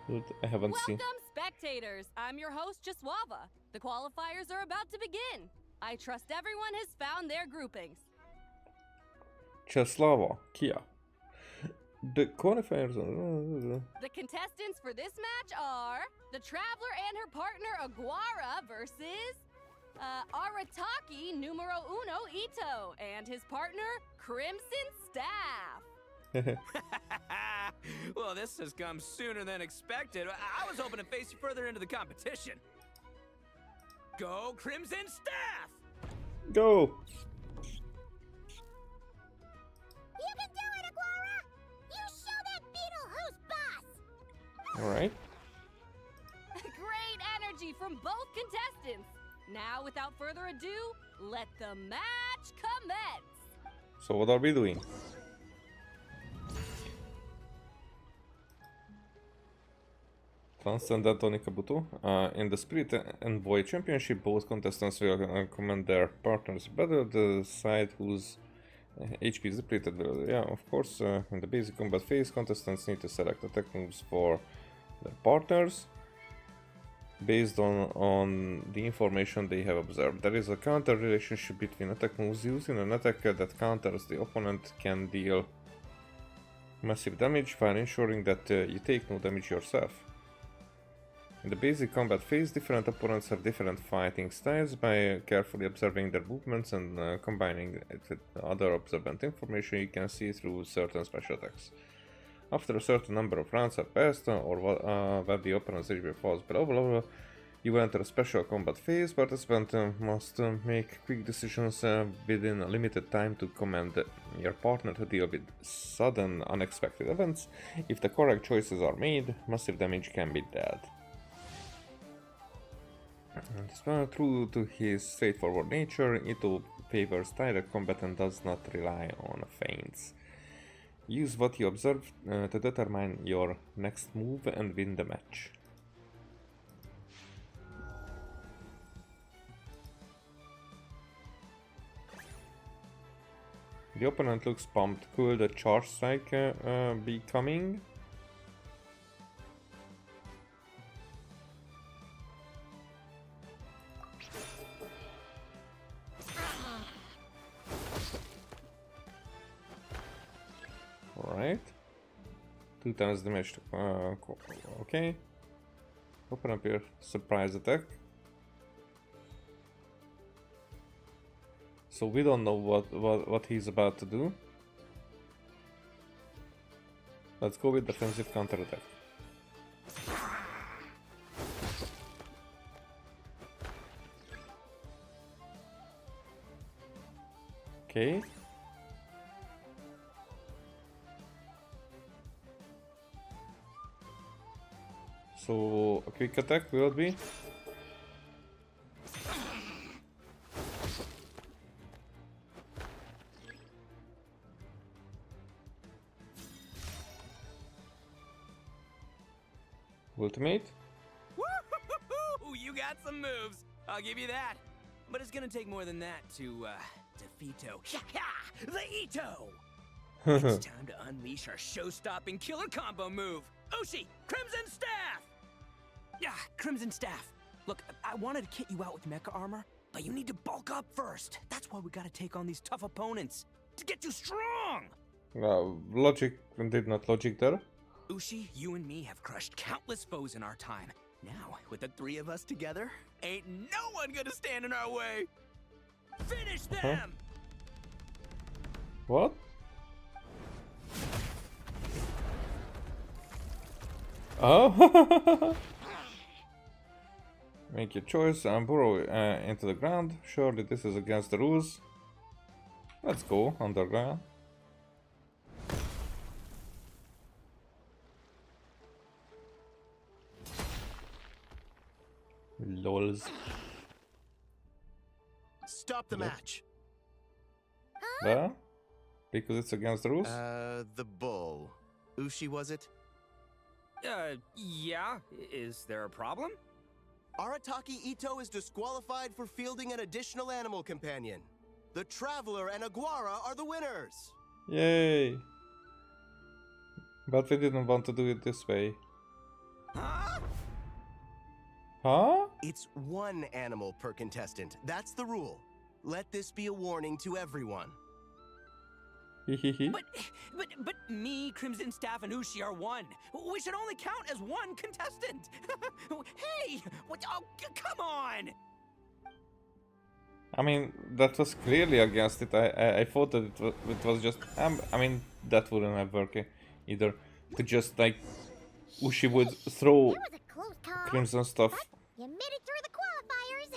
Dude, I haven't seen. Welcome, spectators! I'm your host, Jaswava. The qualifiers are about to begin. I trust everyone has found their groupings. Czeslava, Kia. The qualifiers are... The contestants for this match are the Traveler and her partner Aguara versus Arataki numero uno Ito and his partner Crimson Staff. Well, this has come sooner than expected. I was hoping to face you further into the competition. Go, Crimson Staff! Go! You can do it, Aguara! You show that beetle who's boss! Alright. Great energy from both contestants. Now, without further ado, let the match commence. So what are we doing? Transcendental Nikabuto. In the Spirit and Void Championship, both contestants will command their partners better. The side whose HP is depleted will, yeah, of course, in the basic combat phase, contestants need to select attack moves for their partners based on the information they have observed. There is a counter relationship between attack moves used in an attack that counters the opponent can deal massive damage while ensuring that you take no damage yourself. In the basic combat phase, different opponents have different fighting styles. By carefully observing their movements and combining it with other observant information, you can see through certain special attacks. After a certain number of rounds are passed, or when the opponent's HP falls below, you enter a special combat phase. Participants must make quick decisions within a limited time to command your partner to deal with sudden, unexpected events. If the correct choices are made, massive damage can be dealt. True to his straightforward nature, Ito favors direct combat and does not rely on feints. Use what you observe to determine your next move and win the match. The opponent looks pumped. Could the charge strike be coming? 2 times damage to, okay. Open up your surprise attack. So we don't know what he's about to do. Let's go with defensive counterattack. Okay. So a quick attack will be ultimate. Woo! You got some moves. I'll give you that. But it's gonna take more than that to defeato. The Ito! It's time to unleash our show-stopping killer combo move. Ushi, Crimson Staff! Yeah, Crimson Staff. Look, I wanted to kit you out with mecha armor, but you need to bulk up first. That's why we gotta take on these tough opponents. To get you strong! Logic did not logic there. Ushi, you and me have crushed countless foes in our time. Now, with the 3 of us together, ain't no one gonna stand in our way. Finish them! What? Oh. Make your choice and burrow into the ground. Surely this is against the rules. Let's go underground. Lols. Stop the match. Yeah? Because it's against the rules? The bull. Ushi, was it? Yeah. Is there a problem? Arataki Ito is disqualified for fielding an additional animal companion. The Traveler and Aguara are the winners! Yay! But we didn't want to do it this way. Huh? It's 1 animal per contestant. That's the rule. Let this be a warning to everyone. But me, Crimson Staff, and Ushi are 1. We should only count as 1 contestant. Hey, what? Oh, come on! I mean, that was clearly against it. I thought that it was just. I mean, that wouldn't have worked either. To just like, Ushi would throw Crimson stuff. You made it through the qualifiers.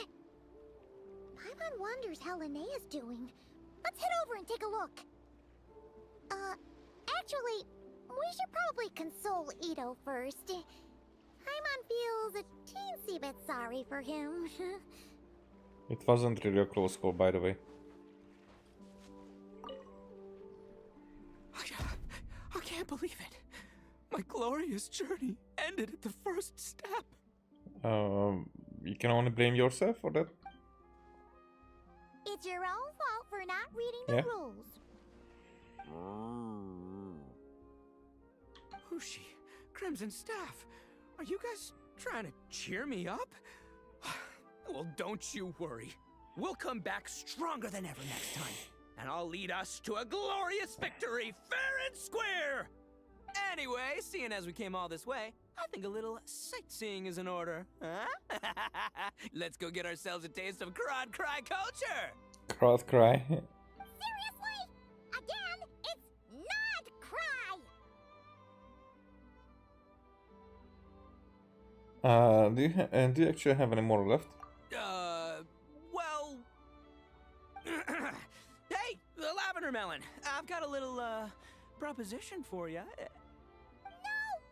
Paimon wonders how Linnea's doing. Let's head over and take a look. Actually, we should probably console Ito first. Paimon feels a teensy bit sorry for him. It wasn't really a close call, by the way. I can't believe it. My glorious journey ended at the first step. You can only blame yourself for that. It's your own fault for not reading the rules. Ushi, Crimson Staff, are you guys trying to cheer me up? Well, don't you worry. We'll come back stronger than ever next time. And I'll lead us to a glorious victory, fair and square! Anyway, seeing as we came all this way, I think a little sightseeing is in order, huh? Let's go get ourselves a taste of Crowd Cry culture! Crowd Cry. Seriously? Again? It's not cry! Do you actually have any more left? Well... Hey, the Lavender Melon! I've got a little, proposition for you. No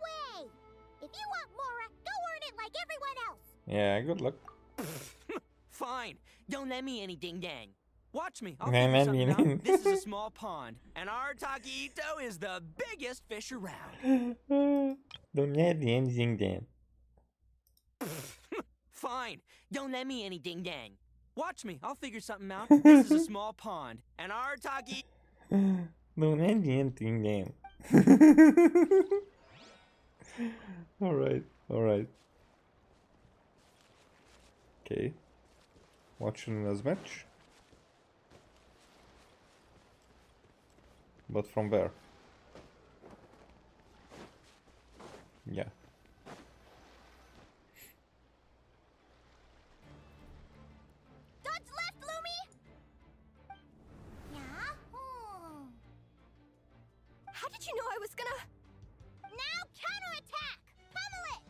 way! If you want more, go earn it like everyone else! Yeah, good luck. Fine. Don't let me any ding-dang. Watch me. I'll figure something out. This is a small pond, and Arataki Ito is the biggest fish around. Don't let me anything then. Fine. Don't let me any ding-dang. Watch me. I'll figure something out. This is a small pond, and Arataki... Don't let me anything then. Alright. Okay. Watching as match. But from where? Yeah. Dodge left, Lumi! Yeah? How did you know I was gonna... Now counterattack! Pummel it!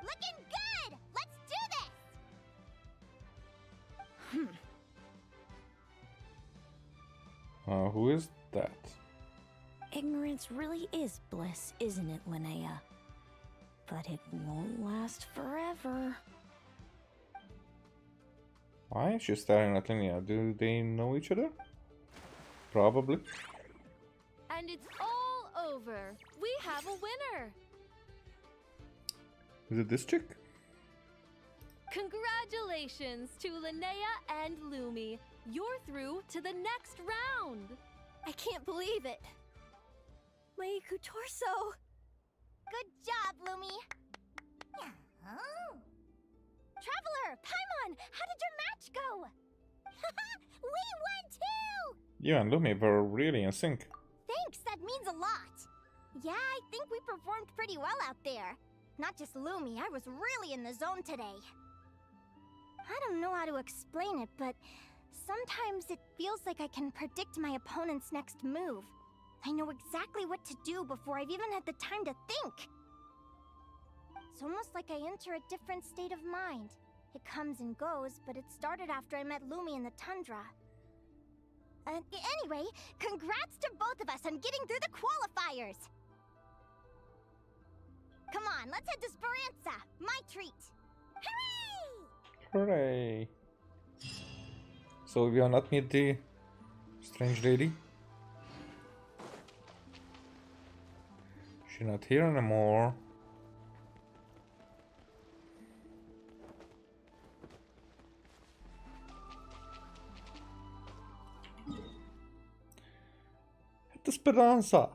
Looking good! Let's do this! Who is that? Ignorance really is bliss, isn't it, Linnea? But it won't last forever. Why is she staring at Linnea? Do they know each other? Probably. And it's all over. We have a winner. Is it this chick? Congratulations to Linnea and Lumi. You're through to the next round. I can't believe it. My Iku torso. Good job, Lumi! Traveler! Paimon! How did your match go? We won too! You and Lumi were really in sync. Thanks, that means a lot. Yeah, I think we performed pretty well out there. Not just Lumi, I was really in the zone today. I don't know how to explain it, but sometimes it feels like I can predict my opponent's next move. I know exactly what to do before I've even had the time to think. It's almost like I enter a different state of mind. It comes and goes, but it started after I met Lumi in the tundra. Anyway, congrats to both of us on getting through the qualifiers! Come on, let's head to Speranza, my treat! Hooray! Hooray! So we will not meet the strange lady? She's not here anymore. Hette Speranza!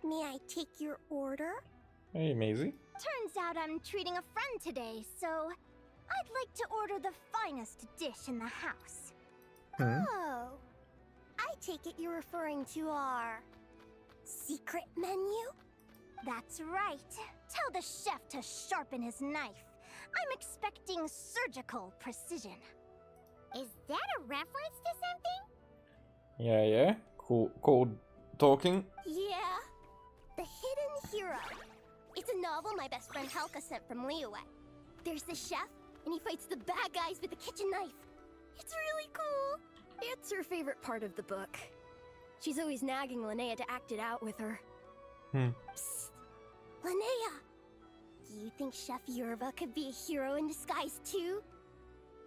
May I take your order? Hey, Maisie. Turns out I'm treating a friend today, so I'd like to order the finest dish in the house. Oh, I take it you're referring to our secret menu? That's right. Tell the chef to sharpen his knife. I'm expecting surgical precision. Is that a reference to something? Yeah. Cold talking. Yeah. The Hidden Hero. It's a novel my best friend Helka sent from Liyue. There's the chef, and he fights the bad guys with a kitchen knife. It's really cool. It's her favorite part of the book. She's always nagging Linnea to act it out with her. Psst. Linnea! Do you think Chef Yerba could be a hero in disguise too?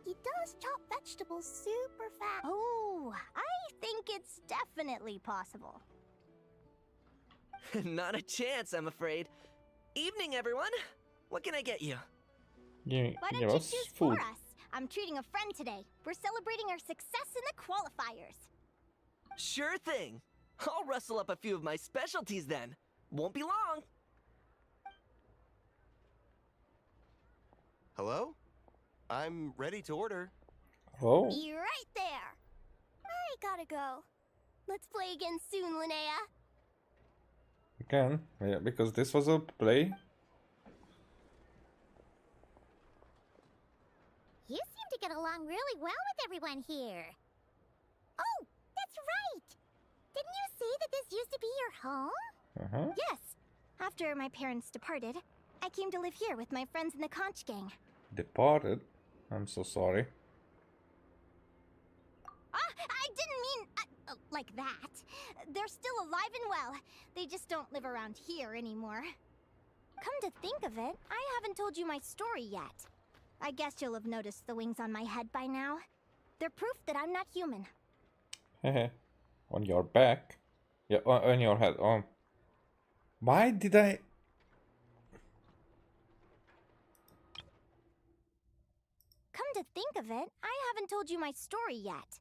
He does chop vegetables super fast. Oh, I think it's definitely possible. Not a chance, I'm afraid. Evening, everyone. What can I get you? Why don't you choose for us? I'm treating a friend today. We're celebrating our success in the qualifiers. Sure thing. I'll rustle up a few of my specialties then. Won't be long. Hello? I'm ready to order. Oh. Be right there. I gotta go. Let's play again soon, Linnea. We can, yeah, because this was a play. You seem to get along really well with everyone here. Oh, that's right! Didn't you say that this used to be your home? Yes. After my parents departed, I came to live here with my friends in the conch gang. Departed? I'm so sorry. I didn't mean... like that. They're still alive and well. They just don't live around here anymore. Come to think of it, I haven't told you my story yet. I guess you'll have noticed the wings on my head by now. They're proof that I'm not human. Hehe. On your back? Yeah, on your head. Why did I... Come to think of it, I haven't told you my story yet.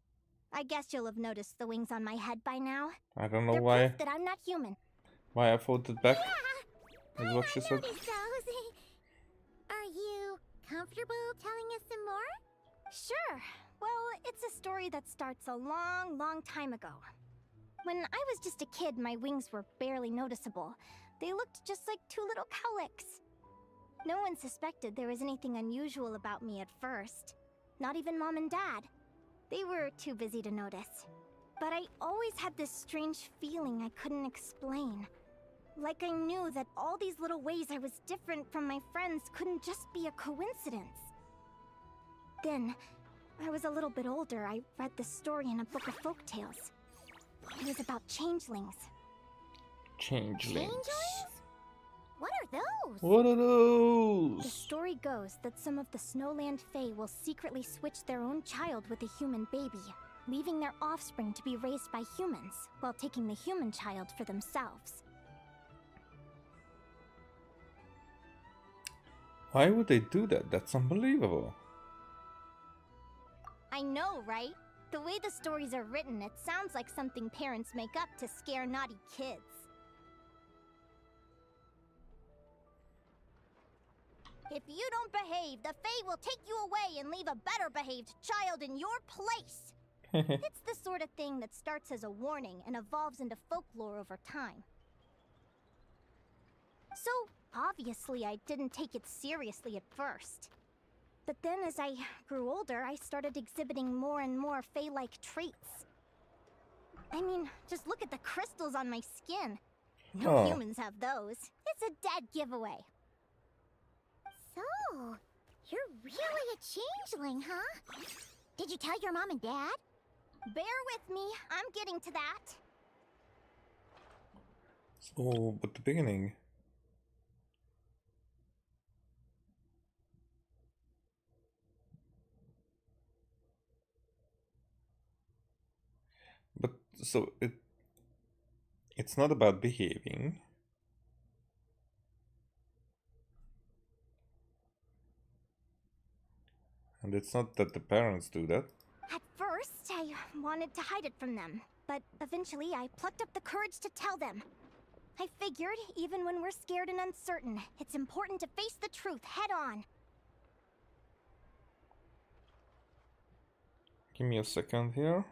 I guess you'll have noticed the wings on my head by now. I don't know They're why... proof that I'm not human. Why I folded back. Is what she said. Are you comfortable telling us some more? Sure. Well, it's a story that starts a long, long time ago. When I was just a kid, my wings were barely noticeable. They looked just like two little cowlicks. No one suspected there was anything unusual about me at first. Not even Mom and Dad. They were too busy to notice. But I always had this strange feeling I couldn't explain. Like I knew that all these little ways I was different from my friends couldn't just be a coincidence. Then, I was a little bit older, I read this story in a book of folktales. It was about changelings. Changelings? What are those? What are those? The story goes that some of the Snowland Fae will secretly switch their own child with a human baby, leaving their offspring to be raised by humans, while taking the human child for themselves. Why would they do that? That's unbelievable. I know, right? The way the stories are written, it sounds like something parents make up to scare naughty kids. If you don't behave, the Fae will take you away and leave a better behaved child in your place. It's the sort of thing that starts as a warning and evolves into folklore over time. So, obviously, I didn't take it seriously at first. But then as I grew older, I started exhibiting more and more Fae-like traits. I mean, just look at the crystals on my skin. No humans have those. It's a dead giveaway. So, you're really a changeling, huh? Did you tell your mom and dad? Bear with me, I'm getting to that. So, but the beginning. But so it's not about behaving. And it's not that the parents do that. At first, I wanted to hide it from them, but eventually I plucked up the courage to tell them. I figured, even when we're scared and uncertain, it's important to face the truth head on. Give me a second here.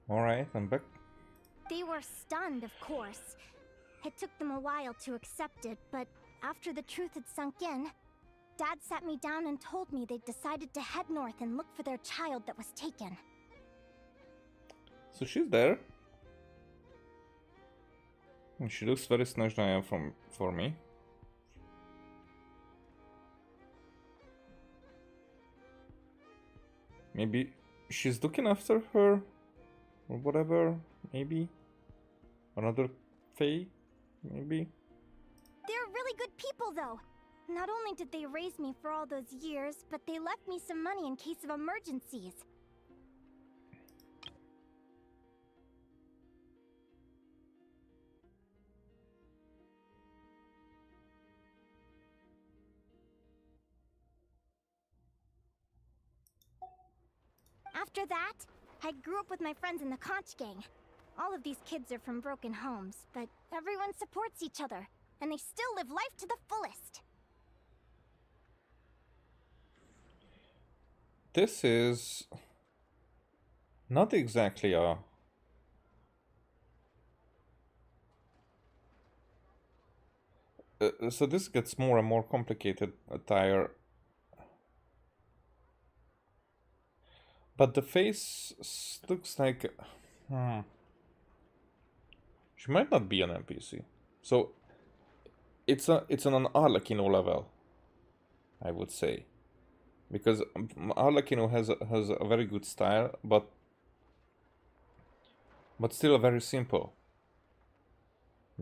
Alright, I'm back. They were stunned, of course. It took them a while to accept it, but after the truth had sunk in, Dad sat me down and told me they'd decided to head north and look for their child that was taken. So she's there. And she looks very snažná for me. Maybe she's looking after her or whatever, maybe. Another Fae, maybe. They're really good people, though. Not only did they raise me for all those years, but they left me some money in case of emergencies. After that, I grew up with my friends in the Conch Gang. All of these kids are from broken homes, but everyone supports each other, and they still live life to the fullest. This is not exactly a so this gets more and more complicated attire. But the face looks like she might not be an NPC. So it's on an Arlecchino level, I would say. Because Arlecchino has a very good style, but still a very simple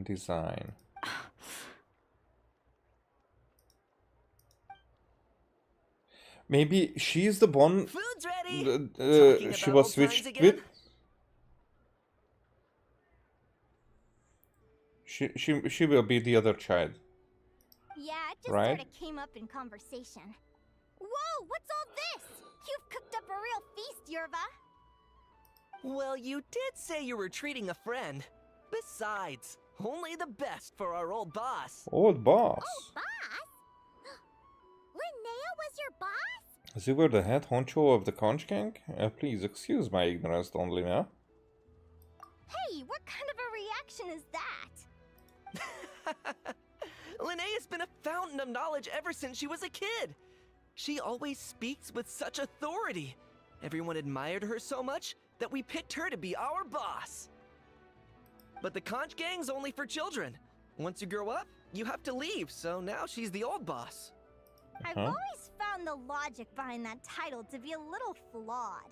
design. Maybe she's the one Food's ready. she was switched with. She will be the other child. Yeah, it just right? sort of came up in conversation. Whoa, what's all this? You've cooked up a real feast, Yerva. Well, you did say you were treating a friend. Besides, only the best for our old boss. Old boss? Old boss? Linnea was your boss? As you were the head honcho of the Conch Gang? Please excuse my ignorance, Don Linnea. Hey, what kind of a reaction is that? Linnea's been a fountain of knowledge ever since she was a kid. She always speaks with such authority. Everyone admired her so much that we picked her to be our boss. But the Conch Gang's only for children. Once you grow up, you have to leave, so now she's the old boss. I've always found the logic behind that title to be a little flawed.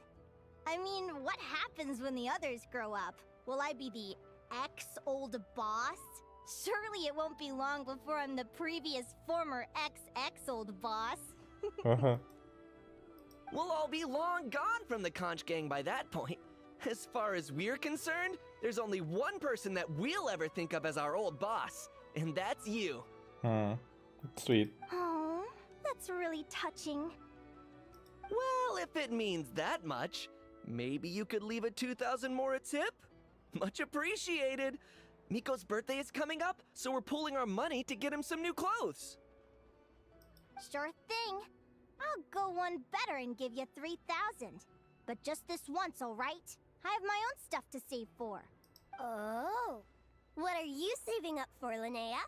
I mean, what happens when the others grow up? Will I be the ex-old boss? Surely it won't be long before I'm the previous former ex-old boss. Uh-huh. We'll all be long gone from the Conch Gang by that point. As far as we're concerned, there's only one person that we'll ever think of as our old boss, and that's you. Sweet. Oh, that's really touching. Well, if it means that much, maybe you could leave a 2,000 more a tip? Much appreciated. Miko's birthday is coming up, so we're pooling our money to get him some new clothes. Sure thing. I'll go one better and give you 3,000. But just this once, all right? I have my own stuff to save for. Oh. What are you saving up for, Linnea?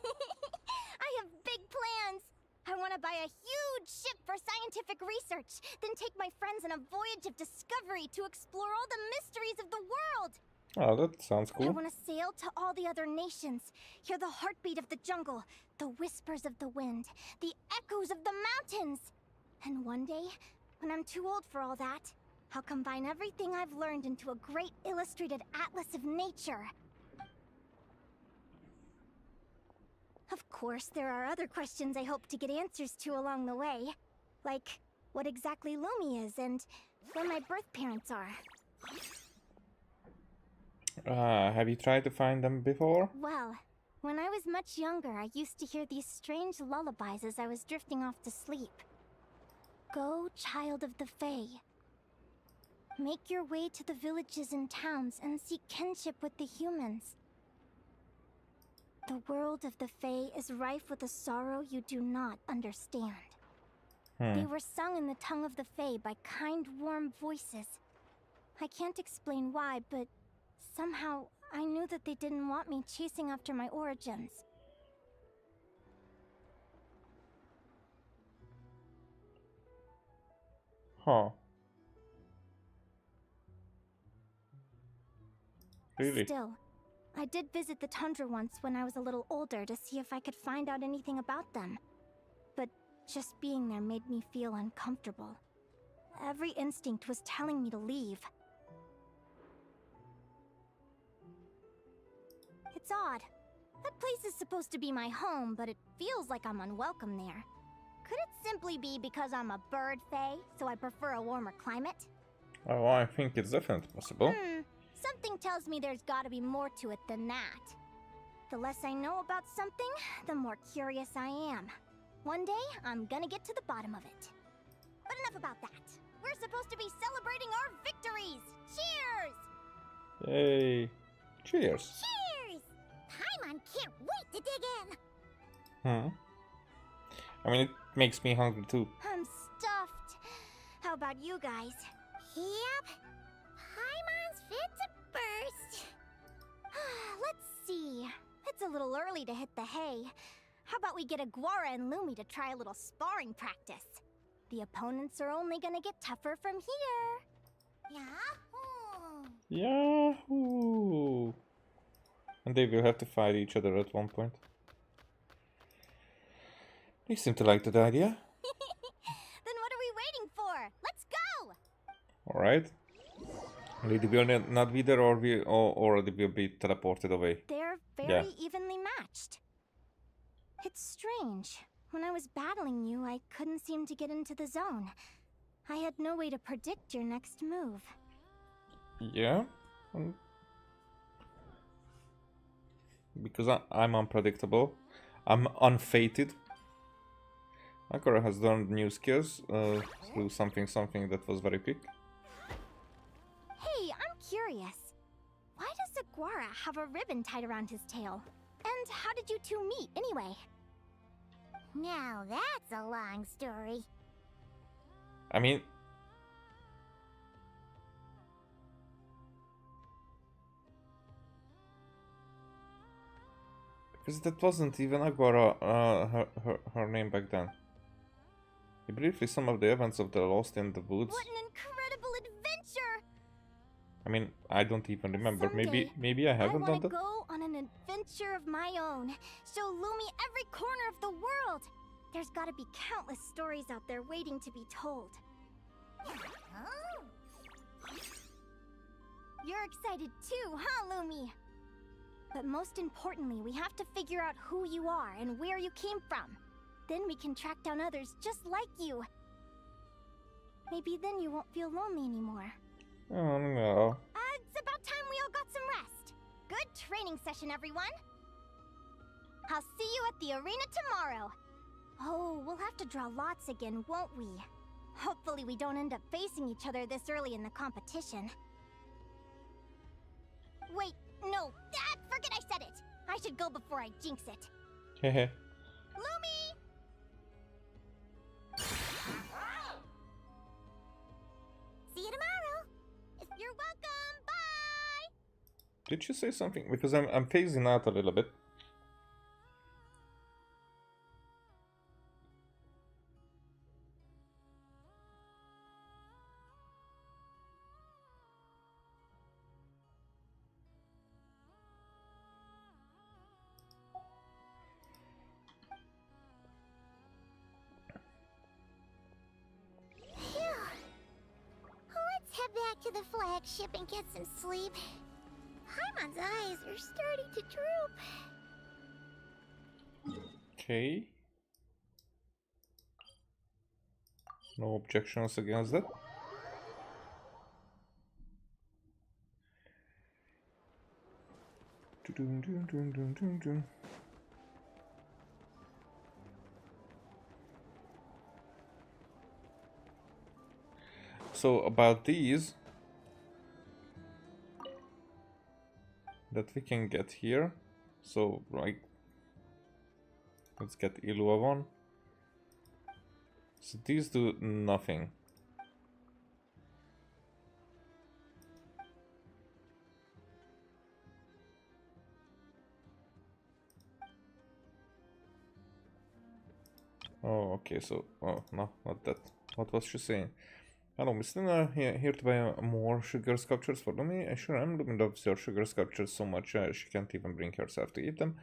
I have big plans. I want to buy a huge ship for scientific research, then take my friends on a voyage of discovery to explore all the mysteries of the world. Oh, that sounds cool. I want to sail to all the other nations, hear the heartbeat of the jungle, the whispers of the wind, the echoes of the mountains. And one day, when I'm too old for all that, I'll combine everything I've learned into a great illustrated atlas of nature. Of course, there are other questions I hope to get answers to along the way. Like, what exactly Lumi is and where my birth parents are. Have you tried to find them before? Well, when I was much younger, I used to hear these strange lullabies as I was drifting off to sleep. Go, child of the Fae. Make your way to the villages and towns and seek kinship with the humans. The world of the Fae is rife with a sorrow you do not understand. They were sung in the tongue of the Fae by kind, warm voices. I can't explain why, but somehow I knew that they didn't want me chasing after my origins. Huh. Really? Still, I did visit the tundra once when I was a little older to see if I could find out anything about them. But just being there made me feel uncomfortable. Every instinct was telling me to leave. It's odd. That place is supposed to be my home, but it feels like I'm unwelcome there. Could it simply be because I'm a bird fae, so I prefer a warmer climate? Oh, I think it's definitely possible. Something tells me there's gotta be more to it than that. The less I know about something, the more curious I am. One day, I'm gonna get to the bottom of it. But enough about that. We're supposed to be celebrating our victories! Cheers! Yay! Cheers! Cheers! Paimon can't wait to dig in! I mean, it makes me hungry too. I'm stuffed. How about you guys? Yep. Paimon's fit to burst. Let's see. It's a little early to hit the hay. How about we get Aguara and Lumi to try a little sparring practice? The opponents are only gonna get tougher from here. Yahoo! Yahoo! And they will have to fight each other at one point. They seem to like that idea. Then what are we waiting for? Let's go! Alright. They will not be there, or they will be teleported away. They're very evenly matched. It's strange. When I was battling you, I couldn't seem to get into the zone. I had no way to predict your next move. Yeah? Because I'm unpredictable. I'm unfated. Aguara has learned new skills through something that was very quick. Hey, I'm curious. Why does Aguara have a ribbon tied around his tail? And how did you two meet, anyway? Now that's a long story. I mean... Because that wasn't even Aguara, her name back then. Briefly, some of the events of the Lost in the Woods. What an incredible adventure! I mean, I don't even remember. Someday, Maybe I haven't done that. I want to go on an adventure of my own. Show Lumi every corner of the world. There's got to be countless stories out there waiting to be told. You're excited too, huh, Lumi? But most importantly, we have to figure out who you are and where you came from. Then we can track down others just like you. Maybe then you won't feel lonely anymore. Oh no. It's about time we all got some rest. Good training session, everyone. I'll see you at the arena tomorrow. Oh, we'll have to draw lots again, won't we? Hopefully we don't end up facing each other this early in the competition. Wait, no, forget I said it. I should go before I jinx it. Hehe. Lumi! See you tomorrow. You're welcome. Bye. Did you say something? Because I'm phasing out a little bit. Let's head back to the flagship and get some sleep. Paimon's eyes are starting to droop. Okay. No objections against that. So about these that we can get here, so like let's get Ilua one. So these do nothing. Okay, so... Oh, no, not that. What was she saying? Hello, Miss Linnea, here to buy more sugar sculptures for Lumi. I sure am. Lumi loves your sugar sculptures so much she can't even bring herself to eat them.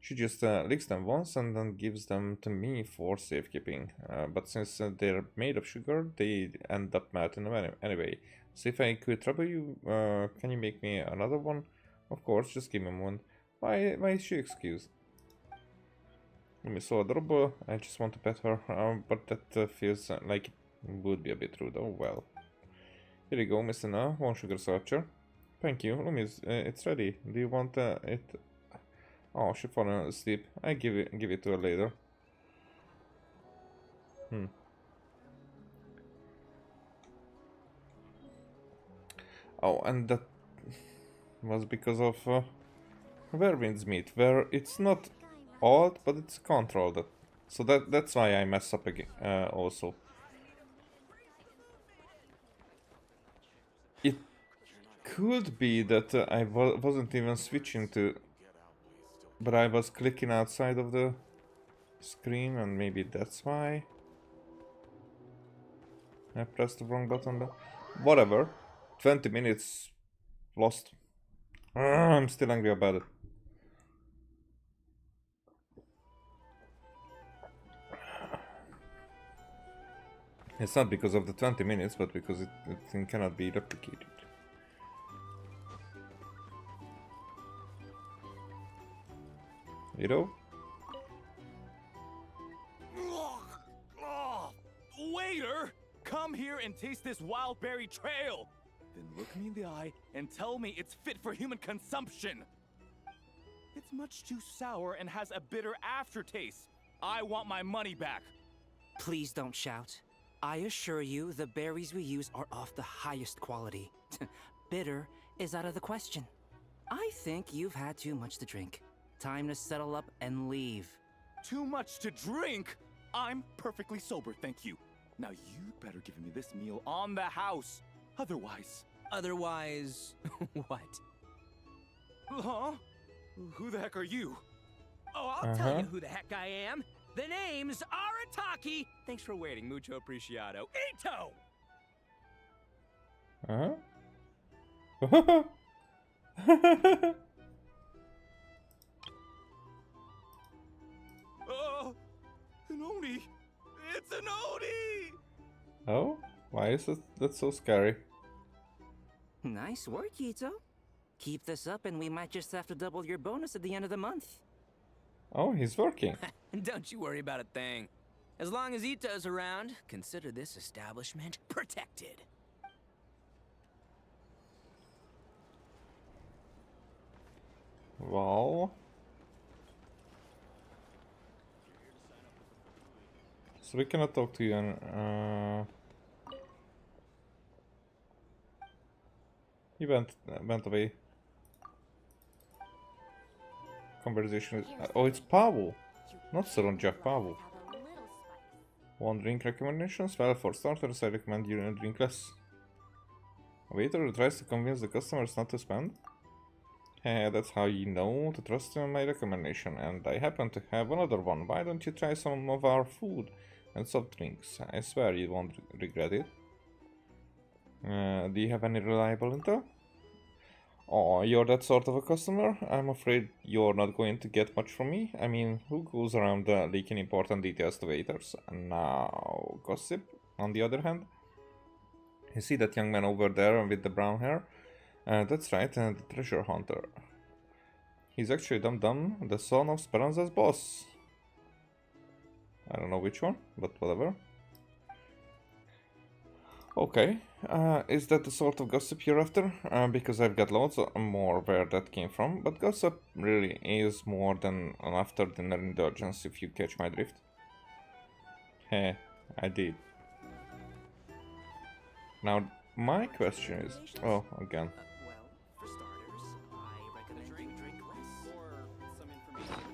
She just licks them once and then gives them to me for safekeeping. But since they're made of sugar, they end up melting anyway. So if I could trouble you, can you make me another one? Of course, just give me one. Why is she excused? Lumi is so adorable. I just want to pet her, but that feels like it would be a bit rude. Oh well. Here you go, Mr. Na. One sugar sculpture. Thank you. Lumi, it's ready. Do you want it? Oh, she fallen asleep. I give it to her later. Oh, and that was because of Werewind's meat, where it's not odd, but it's controlled. So that's why I mess up again. Also, it could be that I wasn't even switching to. But I was clicking outside of the screen, and maybe that's why I pressed the wrong button. Whatever. 20 minutes lost. I'm still angry about it. It's not because of the 20 minutes, but because it cannot be replicated. You know? Waiter! Come here and taste this wild berry trail! Then look me in the eye and tell me it's fit for human consumption! It's much too sour and has a bitter aftertaste. I want my money back! Please don't shout. I assure you the berries we use are of the highest quality. Bitter is out of the question. I think you've had too much to drink. Time to settle up and leave. Too much to drink? I'm perfectly sober, thank you. Now you'd better give me this meal on the house. Otherwise... Otherwise... what? Huh? Who the heck are you? Oh, I'll tell you who the heck I am. The name's Arataki. Thanks for waiting, mucho apreciado. Ito! An Oni! It's an Oni! Oh? Why is that so scary? Nice work, Ito. Keep this up and we might just have to double your bonus at the end of the month. Oh, he's working. Don't you worry about a thing. As long as Ito's around, consider this establishment protected. Well... So we cannot talk to you and he went away. Conversation with... oh, it's Pavel! Not Saronjak, Pavel. One drink recommendations? Well, for starters, I recommend you drink less. A waiter who tries to convince the customers not to spend? That's how you know to trust my recommendation, and I happen to have another one. Why don't you try some of our food and soft drinks? I swear you won't regret it. Do you have any reliable intel? Oh, you're that sort of a customer? I'm afraid you're not going to get much from me. I mean, who goes around leaking important details to waiters? Now, gossip, on the other hand? You see that young man over there with the brown hair? That's right, the treasure hunter. He's actually Dum-Dum, the son of Speranza's boss. I don't know which one, but whatever. Okay, is that the sort of gossip you're after? Because I've got loads more where that came from, but gossip really is more than an after-dinner indulgence, if you catch my drift. Heh, I did. Now, my question is... oh, again. For starters, I recommend you drink less. Or some information.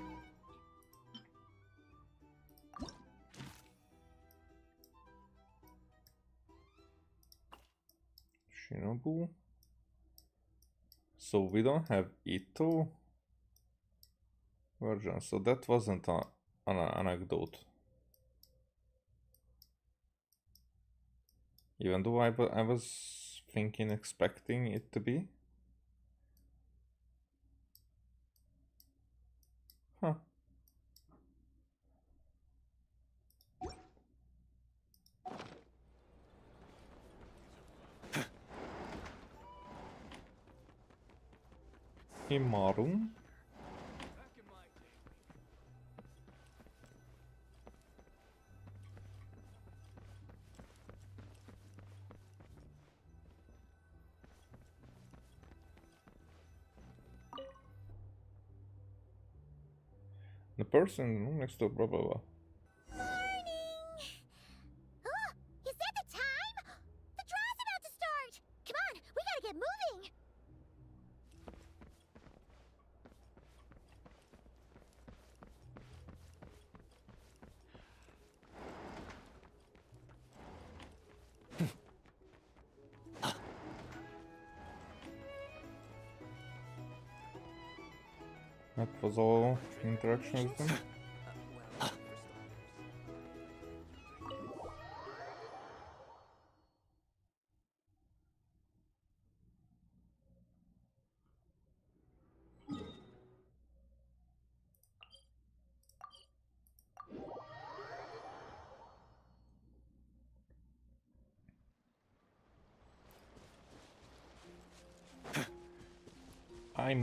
Shinobu. So we don't have Ito version, so that wasn't an anecdote. Even though I was thinking, expecting it to be. Huh. Himarum. The person next to blah blah blah. Oh, is that the time? The draw's about to start! Come on, we gotta get moving! That was all interaction with them. I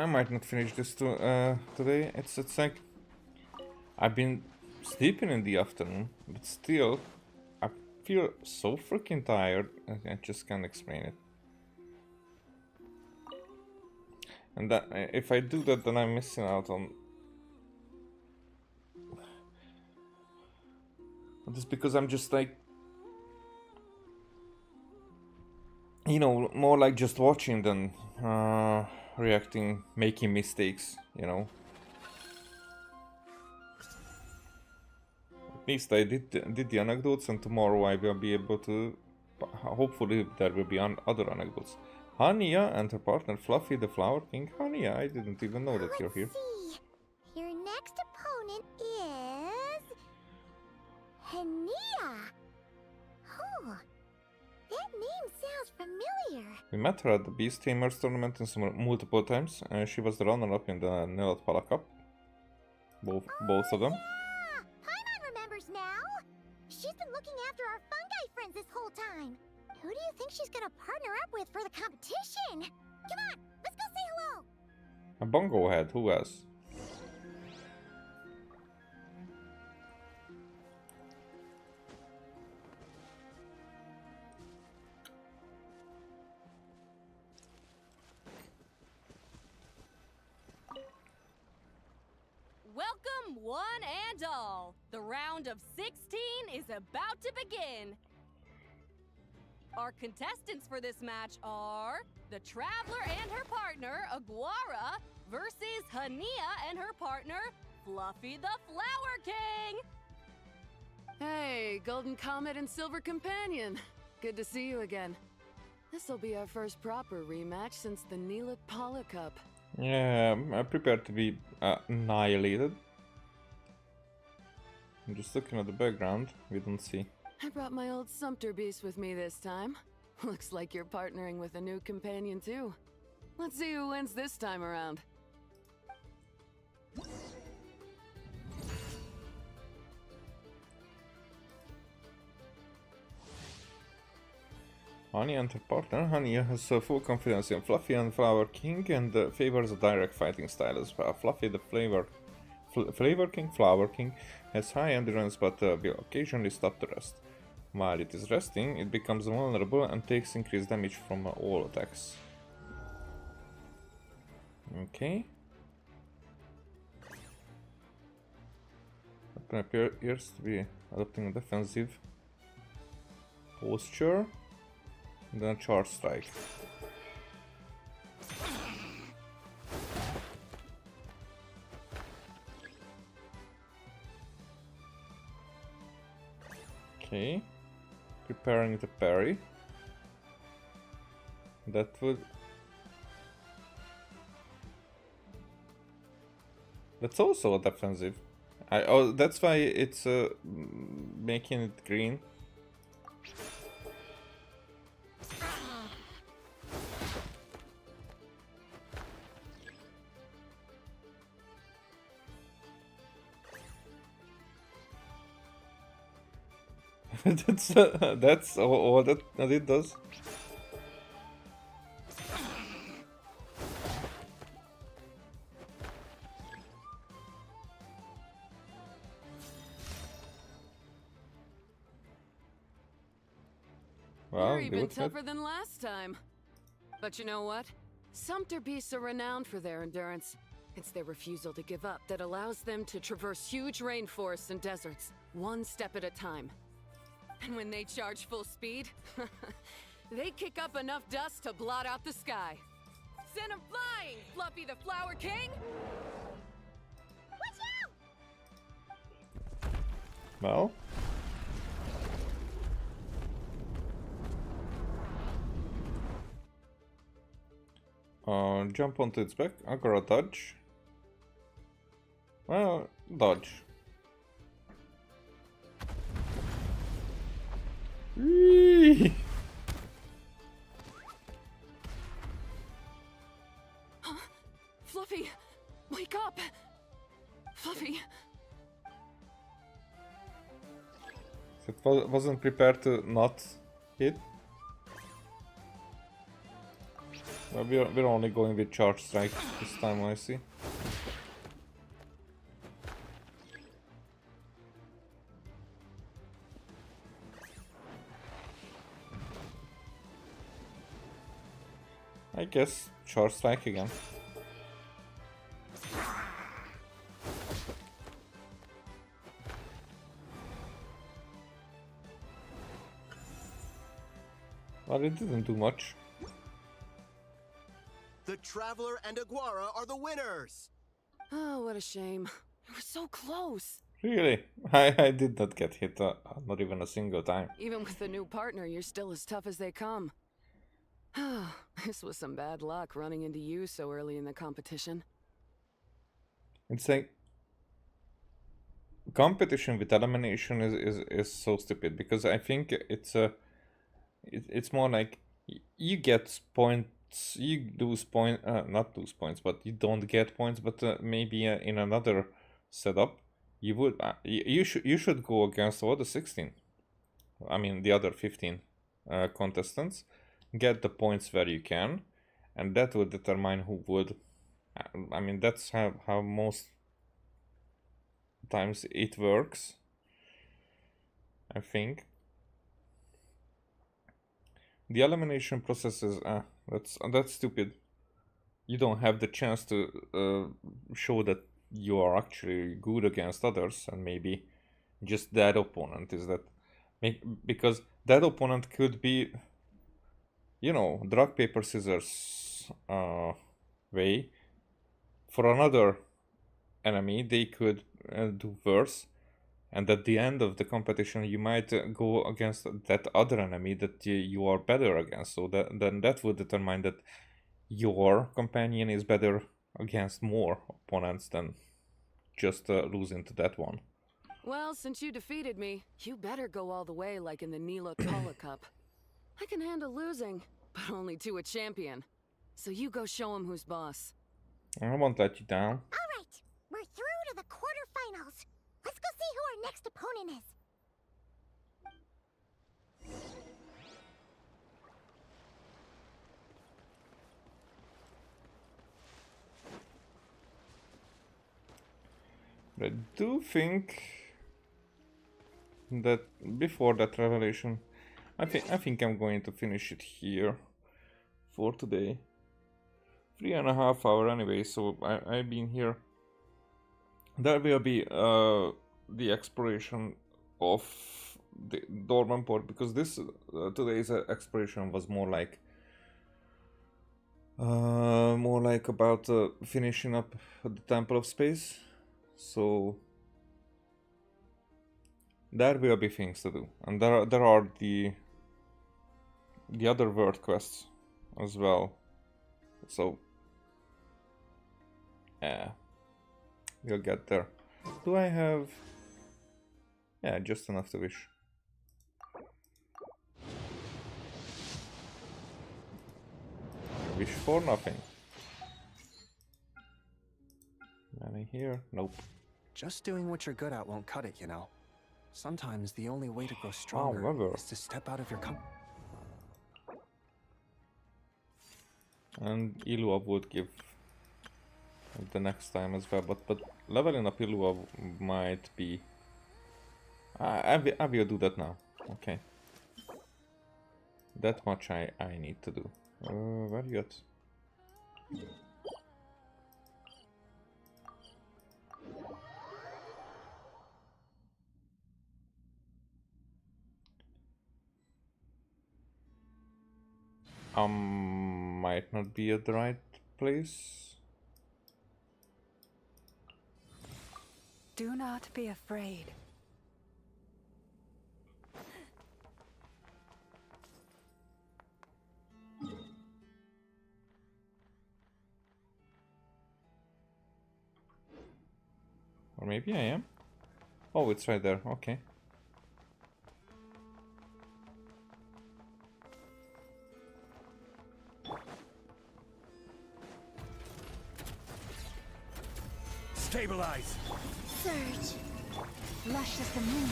might not finish this today. It's like I've been sleeping in the afternoon, but still I feel so freaking tired. I just can't explain it. And that if I do that, then I'm missing out on. Just because I'm just like, you know, more like just watching than reacting, making mistakes, you know. At least I did the anecdotes, and tomorrow I will be able to. Hopefully, there will be other anecdotes. Hania and her partner Fluffy the Flower King. Hania, I didn't even know that you're here. See. Your next opponent is Linnea. Oh, that name sounds familiar. We met her at the Beast Tamers tournament multiple times. She was the runner-up in the Nelatpala Cup. Both of them. Yeah, Paimon remembers now. She's been looking after our fungi friends this whole time. Who do you think she's gonna partner up with for the competition? Come on, let's go say hello. A bongo head. Who else? Welcome, one and all. The round of 16 is about to begin. Our contestants for this match are the Traveler and her partner, Aguara, versus Hania and her partner, Fluffy the Flower King. Hey, Golden Comet and Silver Companion. Good to see you again. This'll be our first proper rematch since the Nelatpala Cup. Yeah, I'm prepared to be annihilated. I'm just looking at the background. We don't see. I brought my old Sumpter beast with me this time. Looks like you're partnering with a new companion too. Let's see who wins this time around. Hania and her partner. Hania has full confidence in Fluffy and Flower King and favors a direct fighting style as well. Fluffy the Flower King has high endurance but will occasionally stop to rest. While it is resting, it becomes vulnerable and takes increased damage from all attacks. Okay. Weapon appears to be adopting a defensive posture. And then a charge strike. Okay. Preparing the parry. That would... That's also a defensive. Oh, that's why it's making it green. That's all that it does. You're even tougher than last time. But you know what? Sumpter beasts are renowned for their endurance. It's their refusal to give up that allows them to traverse huge rainforests and deserts, one step at a time. And when they charge full speed, they kick up enough dust to blot out the sky. Send 'em flying, Fluffy the Flower King! Watch out! Well. Jump onto its back. I got a dodge. Well, dodge. Whee! Huh? Fluffy, wake up! Fluffy. It wasn't prepared to not hit. Well, we're only going with charge strike this time, I see. I guess charge strike again. Well, it didn't do much. The Traveler and Aguara are the winners! Oh, what a shame. We were so close. Really? I did not get hit, not even a single time. Even with a new partner, you're still as tough as they come. This was some bad luck running into you so early in the competition. It's like competition with elimination is so stupid, because I think it's more like you get points, you lose not lose points, but you don't get points. But maybe in another setup you would you should go against all the 16. I mean the other 15 contestants. Get the points where you can, and that will determine who would. I mean, that's how most times it works, I think. The elimination process is that's stupid. You don't have the chance to show that you are actually good against others, and maybe just that opponent is that, because that opponent could be, you know, rock paper scissors way. For another enemy they could do worse, and at the end of the competition you might go against that other enemy that you are better against, so then that would determine that your companion is better against more opponents than just losing to that one. Well, since you defeated me, you better go all the way like in the Nila Kala Cup. I can handle losing, but only to a champion. So you go show him who's boss. I won't let you down. All right, we're through to the quarterfinals. Let's go see who our next opponent is. But I do think that before that revelation, I think I'm going to finish it here for today. 3.5 hours anyway, so I've been here. There will be the exploration of the Dornman port, because this today's exploration was more like about finishing up the Temple of Space. So there will be things to do, and there are the other world quests as well. So yeah, we'll get there. Do I have? Yeah, just enough to wish. Wish for nothing. Any here? Nope. Just doing what you're good at won't cut it, you know. Sometimes the only way to grow stronger However, is to step out of your and Ilua would give the next time as well, but leveling up Ilua might be... I will do that now. Okay. That much I need to do. Very good. Might not be at the right place. Do not be afraid. Or maybe I am. Oh, it's right there. Okay. Stabilize! Surge. Lush as the moon.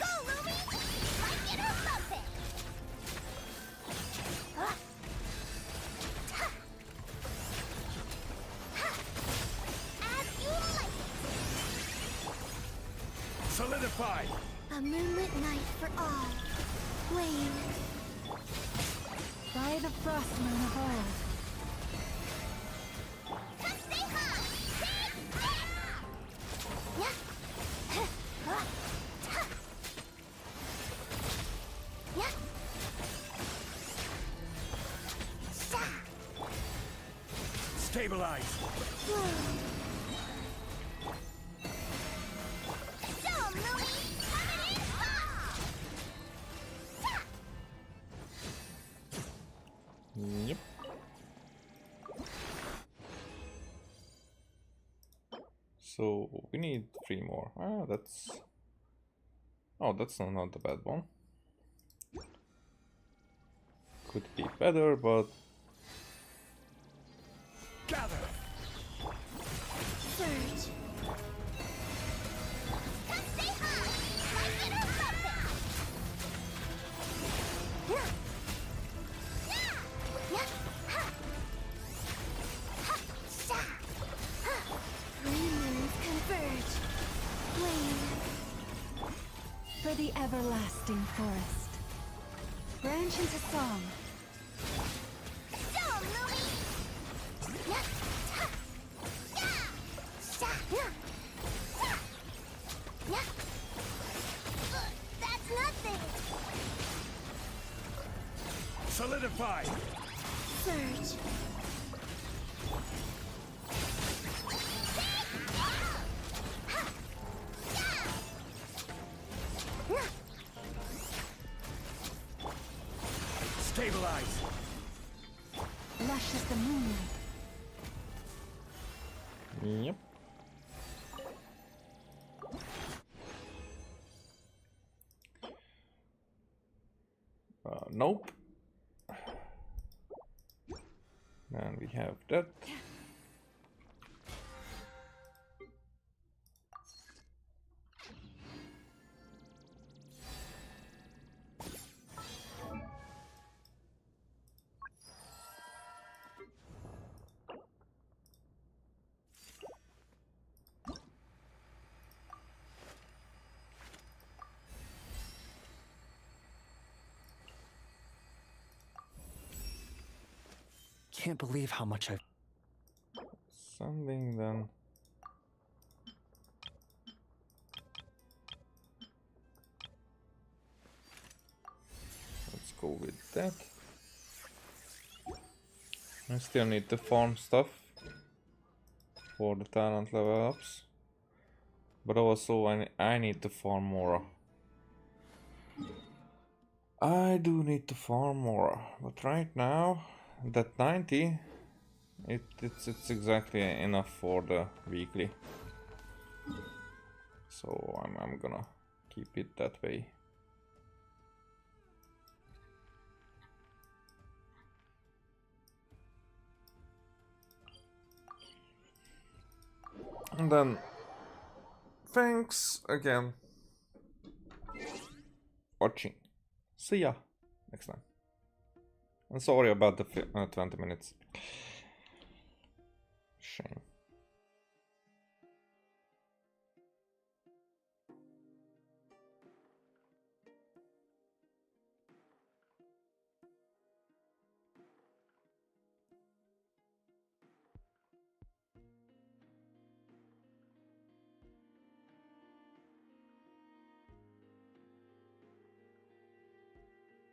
Go, Lumi! Like it or lump it! As you like it! Solidify! A moonlit night for all. Wane. By the frost moon of old. Stabilize! Yep. So we need 3 more. Ah, that's... Oh, that's not the bad one. Could be better, but... Gather! Surge. For the everlasting forest. Branch into song. That's nothing! Solidify! Surge. Stabilize! Lush as the moonlight. Yep. Nope. And we have that. Can't believe how much I've... Something then. Let's go with that. I still need to farm stuff for the talent level ups. But also I need to farm more. I do need to farm more. But right now that 90 it's exactly enough for the weekly. So I'm gonna Keep it that way. And then, thanks again watching. See ya next time. And sorry about the 20 minutes. Shame.